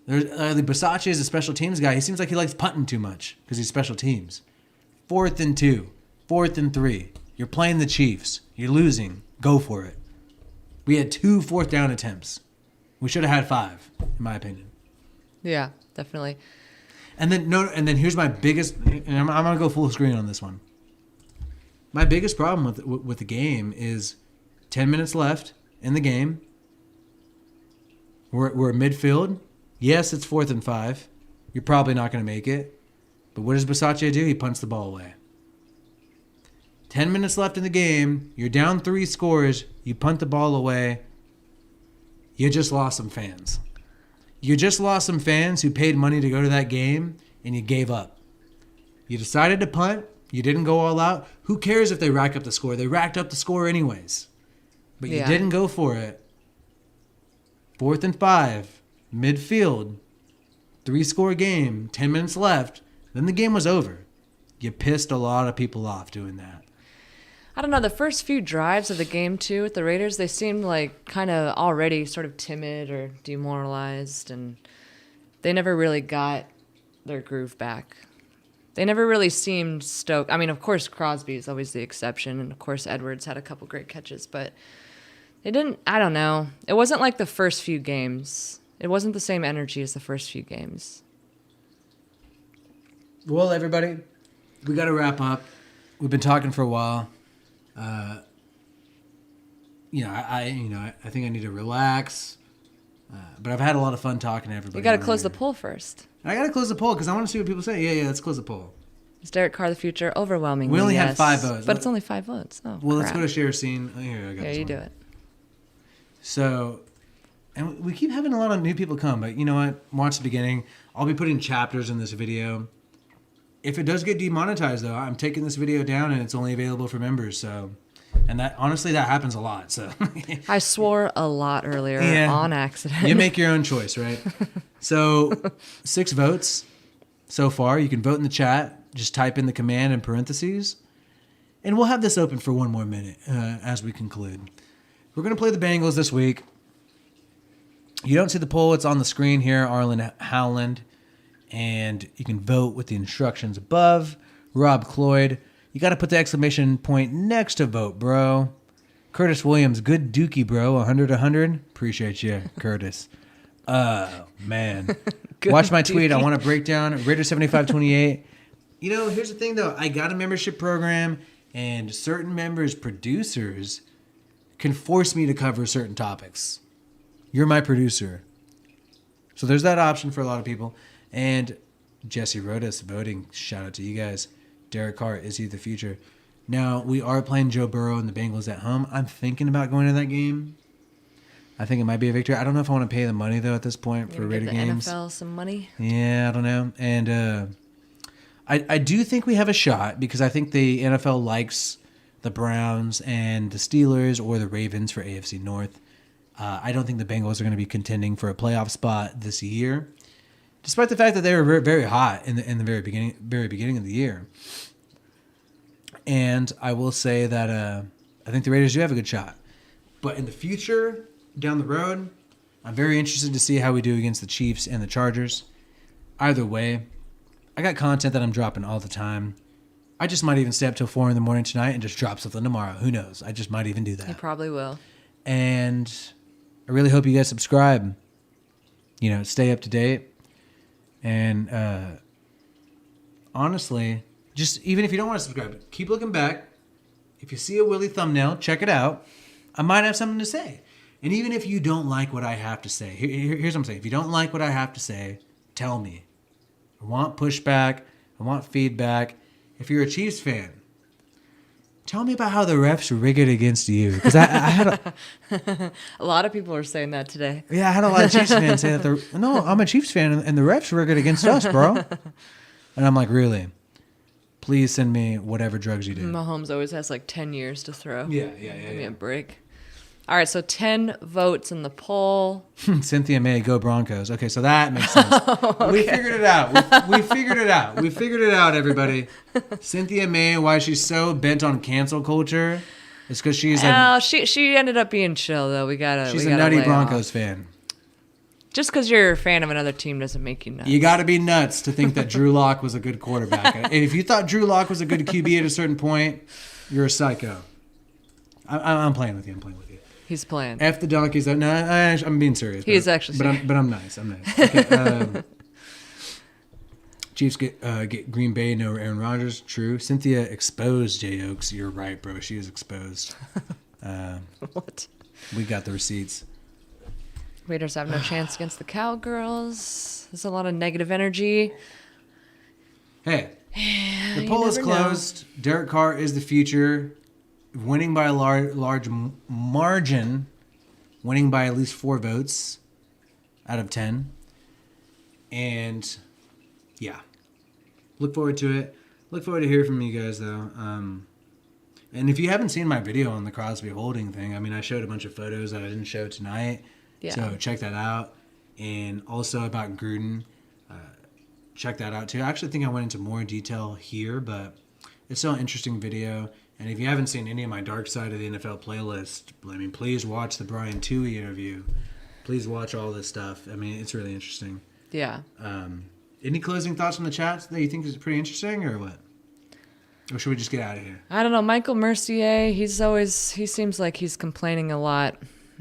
There's the Versace is a special teams guy. He seems like he likes punting too much because he's special teams. 4th and 2. 4th and 3. You're playing the Chiefs. You're losing. Go for it. We had 2 4th down attempts. We should have had 5, in my opinion. Yeah, definitely. And then here's my biggest, and I'm gonna go full screen on this one. My biggest problem with the game is 10 minutes left in the game. We're at midfield. Yes, it's 4th and 5. You're probably not gonna make it. But what does Bisaccia do? He punts the ball away. 10 minutes left in the game. You're down 3 scores. You punt the ball away. You just lost some fans. You just lost some fans who paid money to go to that game, and you gave up. You decided to punt. You didn't go all out. Who cares if they rack up the score? They racked up the score anyways. But you didn't go for it. 4th and 5, midfield, 3-score game, 10 minutes left. Then the game was over. You pissed a lot of people off doing that. I don't know, the first few drives of the game, too, with the Raiders, they seemed like kind of already sort of timid or demoralized, and they never really got their groove back. They never really seemed stoked. I mean, of course, Crosby is always the exception, and of course, Edwards had a couple great catches, but they didn't, I don't know. It wasn't like the first few games. It wasn't the same energy as the first few games. Well, everybody, we got to wrap up. We've been talking for a while. I think I need to relax. But I've had a lot of fun talking to everybody. You got to close the poll first. I got to close the poll because I want to see what people say. Yeah, let's close the poll. Is Derek Carr the future? Overwhelmingly, We only yes. had 5 votes. But it's only 5 votes. Oh, Well, let's crap. go to share scene. Oh, here, I got Yeah, this you one. do it. So, and we keep having a lot of new people come, but you know what? Watch the beginning. I'll be putting chapters in this video. If it does get demonetized, though, I'm taking this video down and it's only available for members. So, and that honestly, that happens a lot. So, I swore a lot earlier on accident. You make your own choice, right? So, 6 votes so far. You can vote in the chat. Just type in the command in parentheses. And we'll have this open for one more minute as we conclude. We're going to play the Bengals this week. You don't see the poll. It's on the screen here, Arlen Howland. And you can vote with the instructions above. Rob Cloyd. You got to put the exclamation point next to vote, bro. Curtis Williams, good dookie, bro. 100-100. Appreciate you, Curtis. Oh, man. Watch my tweet. I want to break down Raider 7528. You know, here's the thing, though. I got a membership program, and certain members, producers, can force me to cover certain topics. You're my producer. So there's that option for a lot of people. And Jesse Rodas voting. Shout out to you guys. Derek Carr, is he the future? Now, we are playing Joe Burrow and the Bengals at home. I'm thinking about going to that game. I think it might be a victory. I don't know if I want to pay the money, though, at this point for Raider games. NFL some money. Yeah, I don't know. And I do think we have a shot because I think the NFL likes the Browns and the Steelers or the Ravens for AFC North. I don't think the Bengals are going to be contending for a playoff spot this year, despite the fact that they were very, very hot in the very beginning of the year. And I will say that I think the Raiders do have a good shot. But in the future, down the road, I'm very interested to see how we do against the Chiefs and the Chargers. Either way, I got content that I'm dropping all the time. I just might even stay up till 4 in the morning tonight and just drop something tomorrow. Who knows? I just might even do that. You probably will. And I really hope you guys subscribe. You know, stay up to date. And honestly, just even if you don't want to subscribe, keep looking back. If you see a Willie thumbnail, check it out. I might have something to say. And even if you don't like what I have to say, here's what I'm saying. If you don't like what I have to say, tell me. I want pushback. I want feedback. If you're a Chiefs fan, tell me about how the refs rig it against you. Because I had a lot of people are saying that today. I had a lot of Chiefs fans say that. No, I'm a Chiefs fan, and the refs rig it against us, bro. And I'm like, really? Please send me whatever drugs you do. Mahomes always has like 10 years to throw. Yeah. Give me a break. All right, so 10 votes in the poll. Cynthia May, go Broncos. Okay, so that makes sense. Okay. We figured it out. We figured it out. We figured it out, everybody. Cynthia May, why she's so bent on cancel culture, is because she's she ended up being chill though. She's a nutty Broncos fan. Just because you're a fan of another team doesn't make you nuts. You got to be nuts to think that Drew Lock was a good quarterback. And if you thought Drew Lock was a good QB at a certain point, you're a psycho. I'm playing with you. He's playing. F the donkeys. No, I'm being serious. He is actually serious. But I'm nice. Okay, Chiefs get Green Bay, no Aaron Rodgers. True. Cynthia exposed Jay Oaks. You're right, bro. She is exposed. What? We got the receipts. Raiders have no chance against the Cowgirls. There's a lot of negative energy. Hey, the poll is closed. Derek Carr is the future. Winning by a large margin. Winning by at least 4 votes out of 10. And, yeah. Look forward to it. Look forward to hearing from you guys, though. And if you haven't seen my video on the Crosby holding thing, I mean, I showed a bunch of photos that I didn't show tonight. Yeah. So check that out. And also about Gruden, check that out too. I actually think I went into more detail here, but it's still an interesting video. And if you haven't seen any of my Dark Side of the NFL playlist, I mean, please watch the Brian Toohey interview. Please watch all this stuff. I mean, it's really interesting. Yeah. Any closing thoughts from the chat that you think is pretty interesting, or what? Or should we just get out of here? I don't know. Michael Mercier, he seems like he's complaining a lot.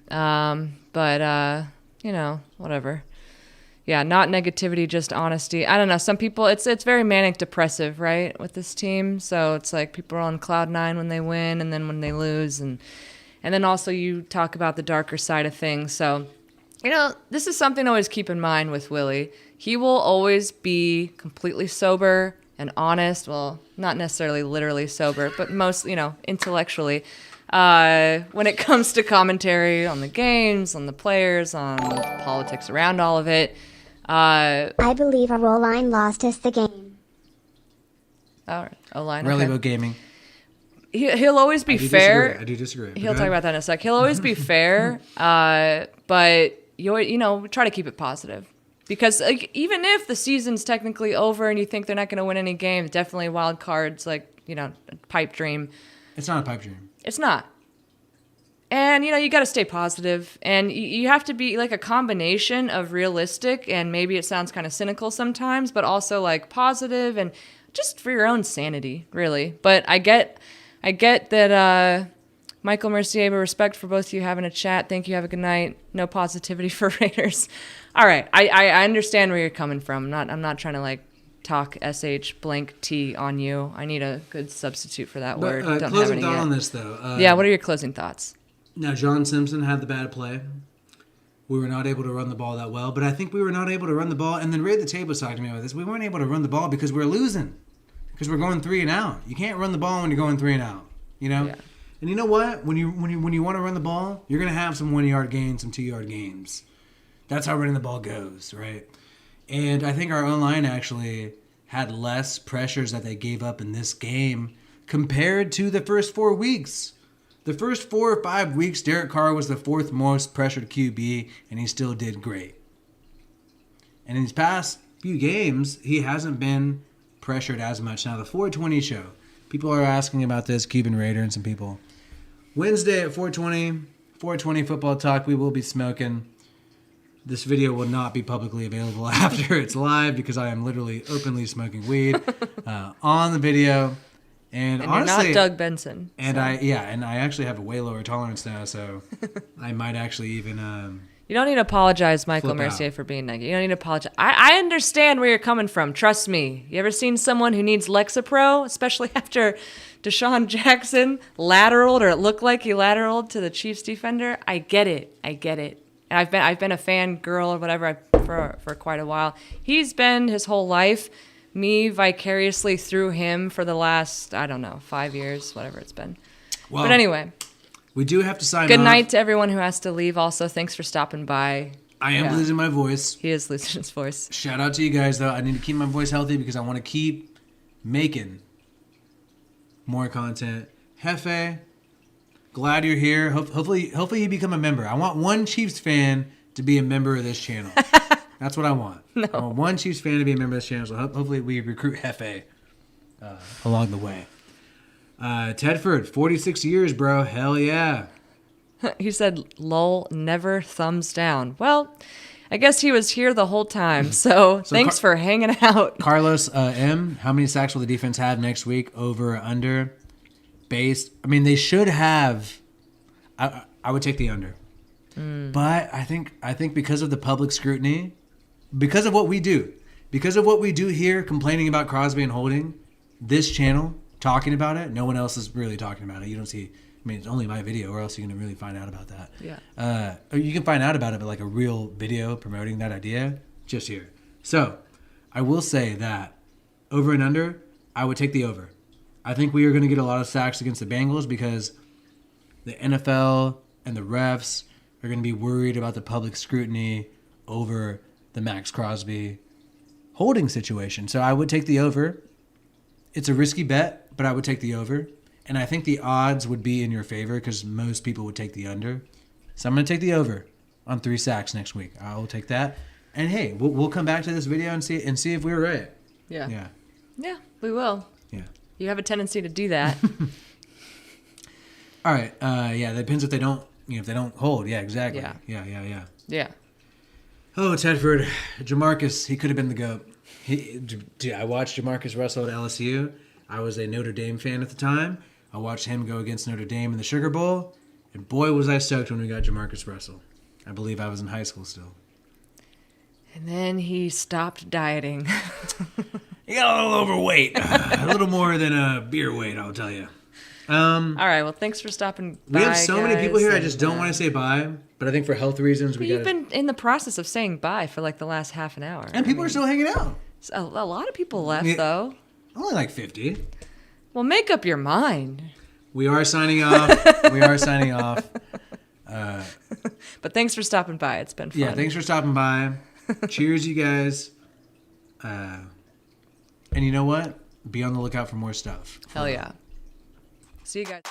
But whatever. Yeah, not negativity, just honesty. I don't know. Some people, it's very manic depressive, right, with this team. So it's like people are on cloud 9 when they win, and then when they lose, and then also you talk about the darker side of things. So, this is something to always keep in mind with Willie. He will always be completely sober and honest. Well, not necessarily literally sober, but most, intellectually. When it comes to commentary on the games, on the players, on politics around all of it. I believe our O-line lost us the game. All right, O-line. Really okay. about gaming. He'll always be fair. I do disagree. He'll talk about that in a sec. He'll always be fair, but you try to keep it positive. Because even if the season's technically over and you think they're not going to win any games, definitely wild cards, a pipe dream. It's not a pipe dream. It's not. And, you got to stay positive. And you have to be a combination of realistic, and maybe it sounds kind of cynical sometimes, but also positive and just for your own sanity, really. But I get that Michael Mercier, respect for both of you having a chat. Thank you. Have a good night. No positivity for Raiders. All right. I understand where you're coming from. I'm not trying to talk sh_t on you. I need a good substitute for that word. Don't have closing any thought yet. on this though. Yeah, what are your closing thoughts? Now, John Simpson had the bad play. We were not able to run the ball that well, but I think we were not able to run the ball. And then Ray the Table side to me with this. We weren't able to run the ball because we're losing. Because we're going 3 and out. You can't run the ball when you're going 3 and out. Yeah. And you know what? When you want to run the ball, you're gonna have some 1-yard gains, some 2-yard gains. That's how running the ball goes, right? And I think our O-line actually had less pressures that they gave up in this game compared to the first 4 weeks. The first 4 or 5 weeks, Derek Carr was the 4th most pressured QB, and he still did great. And in his past few games, he hasn't been pressured as much. Now, the 420 show. People are asking about this, Cuban Raider and some people. Wednesday at 420 football talk, we will be smoking. This video will not be publicly available after it's live because I am literally openly smoking weed on the video. And honestly, you're not Doug Benson. And I actually have a way lower tolerance now, so I might actually even you don't need to apologize, Michael flip Mercier, out. for being negative. You don't need to apologize. I understand where you're coming from. Trust me. You ever seen someone who needs Lexapro, especially after Deshaun Jackson lateraled, or it looked like he lateraled to the Chiefs defender? I get it. And I've been a fan girl or whatever for quite a while. He's been his whole life. Me vicariously through him for the last, 5 years, whatever it's been. Well, but anyway, we do have to sign good off. night to everyone who has to leave. Also, thanks for stopping by. I am losing my voice. He is losing his voice. Shout out to you guys, though. I need to keep my voice healthy because I want to keep making more content. Hefe, glad you're here. Hopefully you become a member. I want one Chiefs fan to be a member of this channel. That's what I want. No. I want one Chiefs fan to be a member of this channel. So hopefully we recruit Hefe along the way. Tedford, 46 years, bro. Hell yeah. He said, lol, never thumbs down. Well, I guess he was here the whole time. So thanks for hanging out. Carlos M, how many sacks will the defense have next week? Over or under? Based. I mean, they should have. I would take the under. But I think because of the public scrutiny, because of what we do here, complaining about Crosby and Holding, this channel talking about it, no one else is really talking about it. You don't see. I mean, it's only my video, or else you're gonna really find out about that. Yeah. Or you can find out about it, but like a real video promoting that idea, just here. So, I will say that over and under, I would take the over. I think we are going to get a lot of sacks against the Bengals because the NFL and the refs are going to be worried about the public scrutiny over the Max Crosby holding situation. So I would take the over. It's a risky bet, but I would take the over. And I think the odds would be in your favor because most people would take the under. So I'm going to take the over on 3 sacks next week. I will take that. And hey, we'll come back to this video and see if we were right. Yeah. Yeah. Yeah, we will. Yeah. You have a tendency to do that. All right. Yeah, that depends if they don't hold. Yeah, exactly. Yeah. Yeah. Yeah. Oh, Tedford. Jamarcus, he could have been the GOAT. Dude, I watched Jamarcus Russell at LSU. I was a Notre Dame fan at the time. I watched him go against Notre Dame in the Sugar Bowl. And boy, was I stoked when we got Jamarcus Russell. I believe I was in high school still. And then he stopped dieting. He got a little overweight. A little more than a beer weight, I'll tell you. All right, well, thanks for stopping by, we have so many people here, I and, just don't want to say bye. But I think for health reasons, we got You've been in the process of saying bye for like the last half an hour. And people are still hanging out. A lot of people left, though. Only like 50. Well, make up your mind. We are signing off. But thanks for stopping by. It's been fun. Yeah, thanks for stopping by. Cheers, you guys. And you know what? Be on the lookout for more stuff. Hell yeah. See you guys.